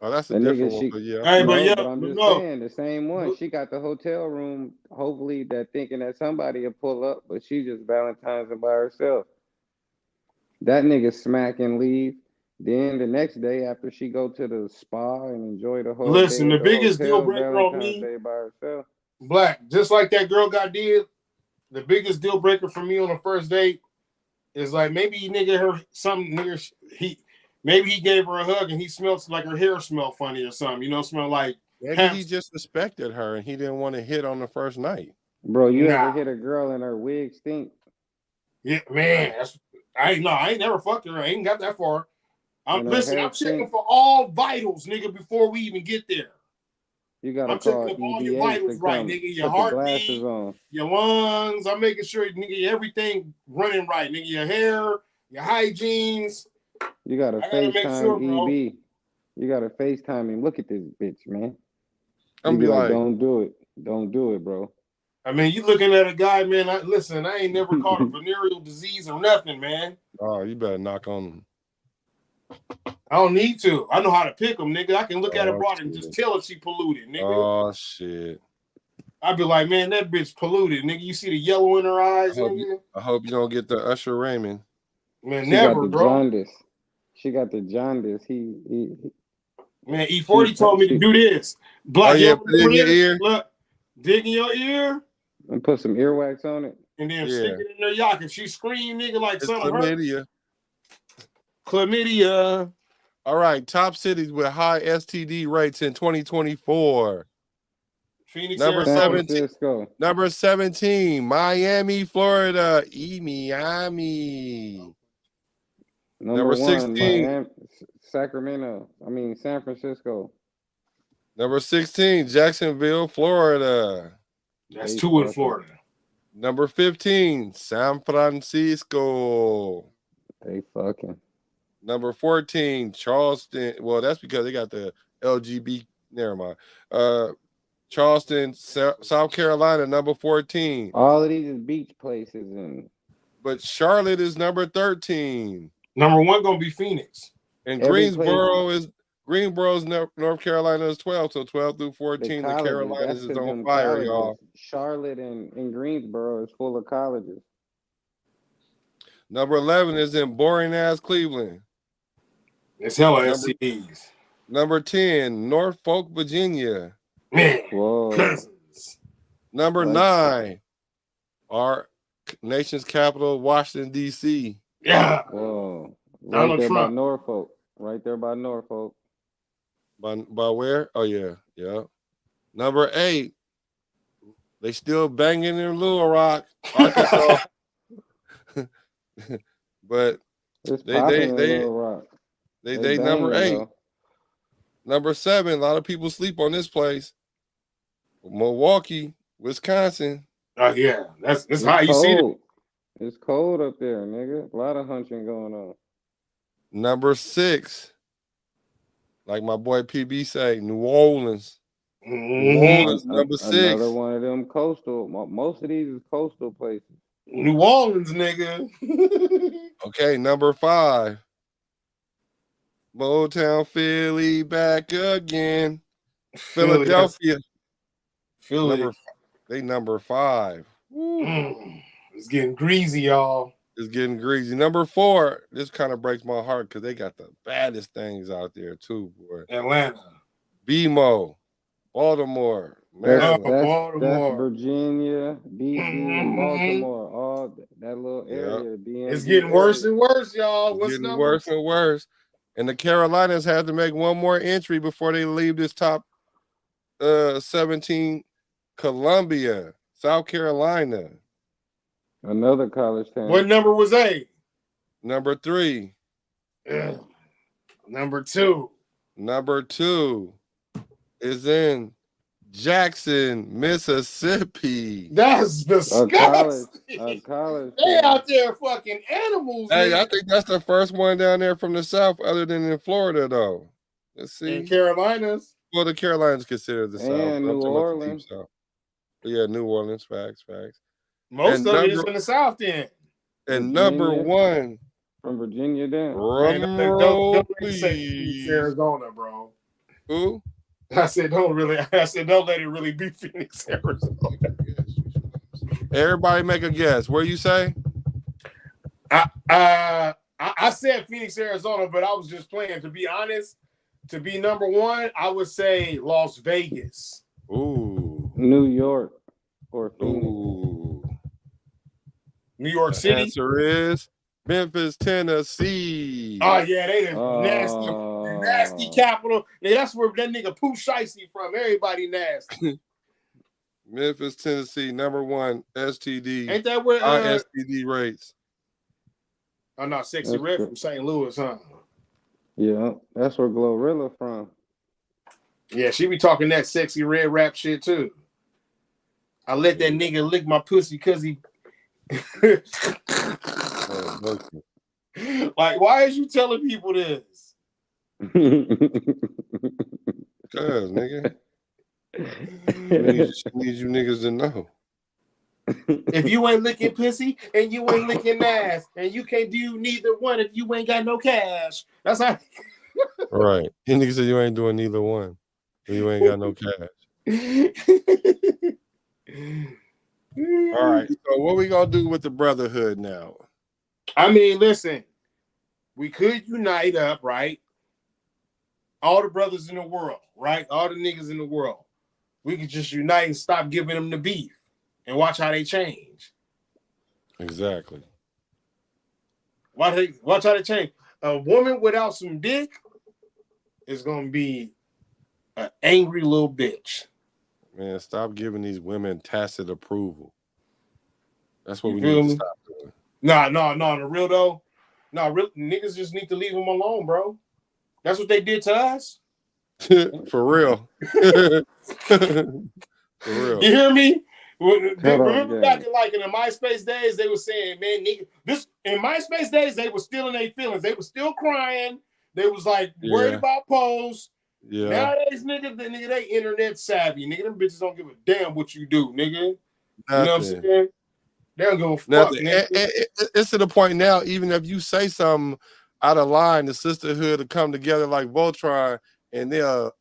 Oh, that's a different one. But yeah, but I'm just saying the same one. She got the hotel room. Hopefully, that thinking that somebody will pull up, but she just Valentine's by herself. That nigga smack and leave. Then the next day, after she go to the spa and enjoy the whole Listen, day the at the biggest hotel, deal breaker Valentine's on me, Day by herself. Black, just like that girl got did, the biggest deal breaker for me on the first date is like maybe maybe he gave her a hug and he smelled like her hair smelled funny or something, smell like maybe he just respected her and he didn't want to hit on the first night. Bro, you ever hit a girl and her wig stink? Yeah, man. I ain't never fucked her. I ain't got that far. I'm checking for all vitals, nigga, before we even get there. You gotta checking for all your vitals right, nigga. Your heartbeat, your lungs. I'm making sure, nigga, everything running right, nigga. Your hair, your hygienes. You gotta FaceTime E.B. You gotta FaceTime him. Look at this bitch, man. I'm be like, don't do it. Don't do it, bro. I mean, you looking at a guy, man. I ain't never caught a venereal disease or nothing, man. Oh, you better knock on them. I don't need to. I know how to pick them, nigga. I can look at a broad and just tell if she polluted, nigga. Oh, shit. I'd be like, man, that bitch polluted, nigga. You see the yellow in her eyes, nigga? I hope you don't get the Usher Raymond. Man, she never, got the bro. Jaundice. She got the jaundice. Man, E40 told me to do this. Black, put it in your ear. Look, dig in your ear. And put some earwax on it. And then stick it in their yacht. If she scream, nigga, like something hurt. Chlamydia. All right, top cities with high STD rates in 2024. Phoenix, number Arizona. 17. Number 17, Miami, Florida. Miami. Number 16, Miami, San Francisco. Number 16, Jacksonville, Florida. That's 2 in Florida. Number 15, San Francisco. They fucking. Number 14, Charleston. Well, that's because they got the LGBT. Never mind. Charleston, South Carolina, number 14. All of these is beach places, but Charlotte is number 13. Number 1 gonna be Phoenix. And Greensboro's North Carolina is 12. So 12 through 14, the Carolinas is on fire, y'all. Charlotte and Greensboro is full of colleges. Number 11 is in boring ass Cleveland. It's hella STDs. Number 10, Norfolk, Virginia. Man, cousins. Number 9, our nation's capital, Washington, D.C. Yeah. Whoa. Right there by Norfolk. Right there by Norfolk. By where? Oh, yeah. Yeah. Number 8, they still banging in Little Rock, Arkansas. But they number 8. Though. Number 7, a lot of people sleep on this place. Milwaukee, Wisconsin. Oh yeah, that's how you see it. It's cold up there, nigga. A lot of hunching going on. Number 6, like my boy PB say, New Orleans. New Orleans, number 6. Another one of them coastal. Most of these is coastal places. New Orleans, nigga. Okay, number 5. Motown Philly back again. Philadelphia. Philly. Number 5. It's getting greasy, y'all. It's getting greasy. Number 4. This kind of breaks my heart because they got the baddest things out there too, boy. Atlanta. BMO. Baltimore. Maryland. That's Virginia, DC, and Baltimore. All that little area. DMV it's getting worse and worse, y'all. It's getting worse and worse. And the Carolinas have to make one more entry before they leave this top 17. Columbia, South Carolina. Another college town. What number was A? Number 3. Number 2. Number 2 is in Jackson, Mississippi. That's disgusting. A college they out there fucking animals. Hey, man. I think that's the first one down there from the South, other than in Florida, though. Let's see. In Carolinas. Well, the Carolinas considered the South. And New Orleans. Yeah, New Orleans. Facts. Most of it is in the South then. And number 1. From Virginia down. Don't really say Phoenix, Arizona, bro. Who? I said don't let it really be Phoenix, Arizona. Everybody make a guess. Where you say? I said Phoenix, Arizona, but I was just playing. To be honest, to be number 1, I would say Las Vegas. Ooh. New York or Phoenix. Ooh. New York City. The answer is Memphis, Tennessee. Oh yeah, they the nasty capital. Yeah, that's where that nigga Pooh Shicey from. Everybody nasty. Memphis, Tennessee, number 1 STD. Ain't that where STD rates? Oh no, Sexy Red from St. Louis, huh? Yeah, that's where Glorilla from. Yeah, she be talking that sexy red rap shit too. I let that nigga lick my pussy because he like, why is you telling people this? Cause nigga. Need you niggas to know. If you ain't licking pussy and you ain't licking ass and you can't do neither one if you ain't got no cash. That's how. Right. And nigga said you ain't doing neither one. You ain't got no cash. All right. So what we gonna do with the Brotherhood now? I mean, listen, we could unite up, right? All the brothers in the world, right? All the niggas in the world. We could just unite and stop giving them the beef and watch how they change. Exactly. Watch how they change. A woman without some dick is gonna be an angry little bitch. Man, stop giving these women tacit approval. That's what we need to stop doing. No, the real though. No, real niggas just need to leave them alone, bro. That's what they did to us. For real. For real. You hear me? Remember back in the MySpace days, they were saying, man, nigga, this in MySpace days, they were still in their feelings. They were still crying. They was like worried about posts. Yeah. Nowadays, nigga, they internet savvy. Nigga, them bitches don't give a damn what you do, nigga. Nothing. You know what I'm saying? They don't give a fuck. It's to the point now, even if you say something out of line, the sisterhood will come together like Voltron and they'll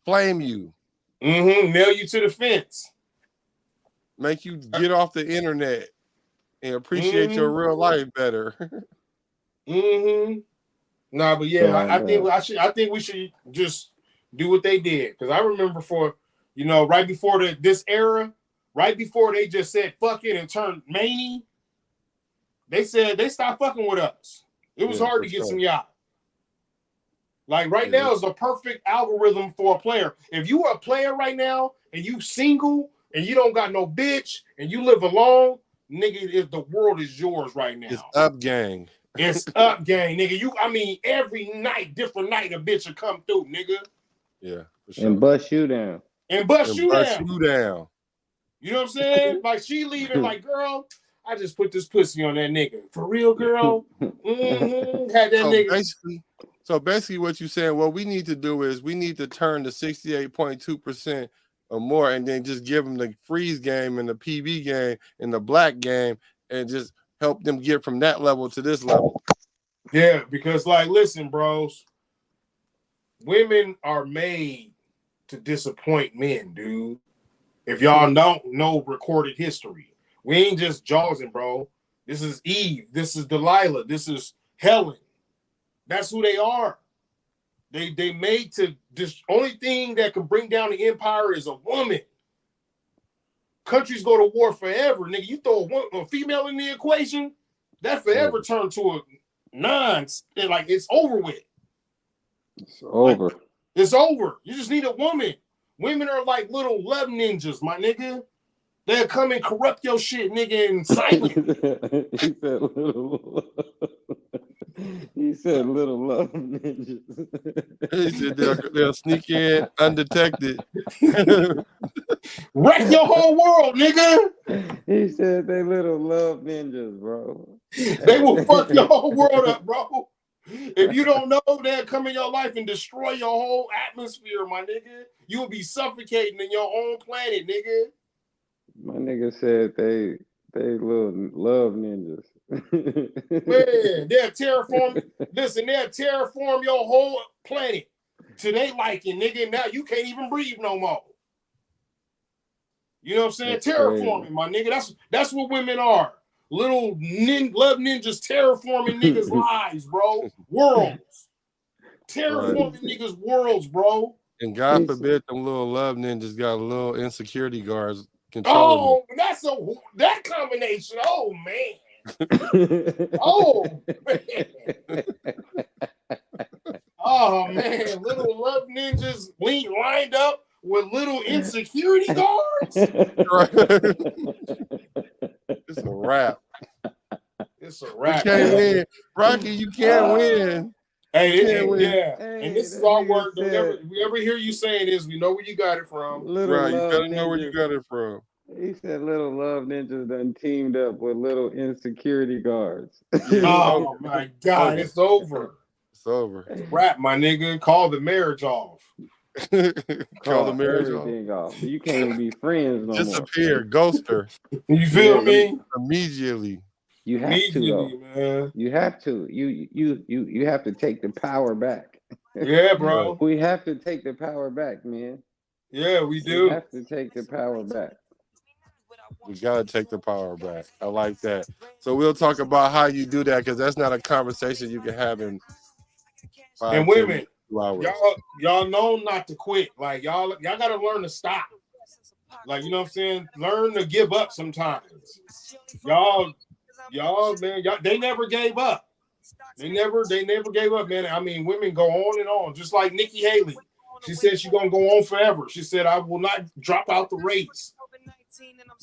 flame you. Nail you to the fence. Make you get off the internet and appreciate your real life better. Nah, but yeah, I think we should just do what they did. Because I remember right before this era, right before they just said fuck it and turned many, they said they stopped fucking with us. It was hard to get some y'all. Like right now is a perfect algorithm for a player. If you are a player right now and you single and you don't got no bitch and you live alone, nigga, the world is yours right now. It's up, gang. It's up, gang, nigga. Every night, different night, a bitch will come through, nigga. Yeah, for sure. And bust you down. And bust you down. You know what I'm saying? Like she leaving, like, girl, I just put this pussy on that nigga. For real, girl. Had that nigga. So basically what you're saying, what we need to do is we need to turn the 68.2% or more and then just give them the freeze game and the PB game and the black game and just help them get from that level to this level. Yeah, because like, listen, bros, women are made to disappoint men, dude. If y'all don't know recorded history, we ain't just Jawsing, bro. This is Eve. This is Delilah. This is Helen. That's who they are. They made to this. Only thing that can bring down the empire is a woman. Countries go to war forever, nigga. You throw a female in the equation, that forever turned to a nonce. Like it's over with. It's over. Like, it's over. You just need a woman. Women are like little love ninjas, my nigga. They'll come and corrupt your shit, nigga, in silence. He said little love ninjas. He said they'll sneak in undetected. Wreck your whole world, nigga. He said they little love ninjas, bro. They will fuck your whole world up, bro. If you don't know, they'll come in your life and destroy your whole atmosphere, my nigga. You will be suffocating in your own planet, nigga. My nigga said they little love ninjas. Man, they'll terraform. Listen, they'll terraform your whole planet to they liking, nigga. Now you can't even breathe no more. You know what I'm saying? That's Terraforming, crazy. my nigga. That's what women are. Little love ninjas terraforming niggas' lives, bro. Worlds. Terraforming niggas' worlds, bro. And God forbid them little love ninjas got little insecurity guards controlling them. That's that combination. Oh man. Oh man. Oh man. Little love ninjas lined up with little insecurity guards. It's a wrap. It's a wrap. You can't win. Rocky, you can't win. Hey, win. yeah. And this is all work. If we ever hear you saying this, we know where you got it from. Right, you gotta know where you got it from. He said little love ninjas done teamed up with little insecurity guards. Oh my God, it's over. It's over. Wrap, my nigga. Call the marriage off. Call the marriage off. You can't even be friends no more. Disappear, ghoster. You feel me? Immediately. You have to, though. Man. You have to. You have to take the power back. Yeah, bro. We have to take the power back, man. Yeah, we do. We have to take the power back. We gotta take the power back. I like that. So we'll talk about how you do that because that's not a conversation you can have in 5 and women. 2 hours. Y'all know not to quit. Like y'all gotta learn to stop. Like, you know what I'm saying? Learn to give up sometimes. Y'all, man, they never gave up. They never gave up, man. I mean, women go on and on, just like Nikki Haley. She said she's gonna go on forever. She said, I will not drop out the race.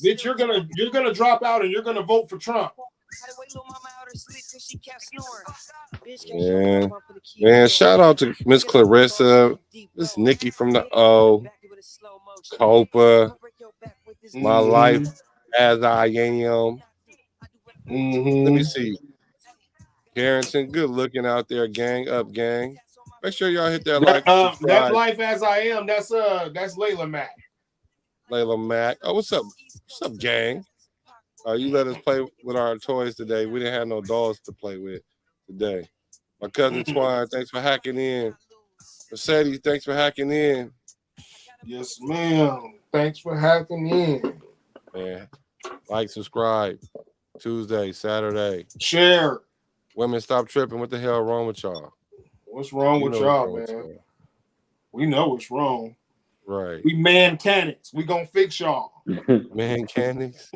Bitch, you're gonna drop out and you're gonna vote for Trump. Man, shout out to Miss Clarissa. This is Nikki from the O. Copa. My life as I am. Let me see. Carrington, good looking out there, gang. Up, gang. Make sure y'all hit that like. That life as I am. That's Layla Mack. Layla Mack. Oh, what's up? What's up, gang? You let us play with our toys today. We didn't have no dolls to play with today. My cousin Twine, thanks for hacking in. Mercedes, thanks for hacking in. Yes, ma'am. Thanks for hacking in. Man, like, subscribe. Tuesday, Saturday. Share. Women, stop tripping. What the hell wrong with y'all? What's wrong with y'all, man? We know what's wrong. Right. We man-canics. We gonna fix y'all. Man-canics?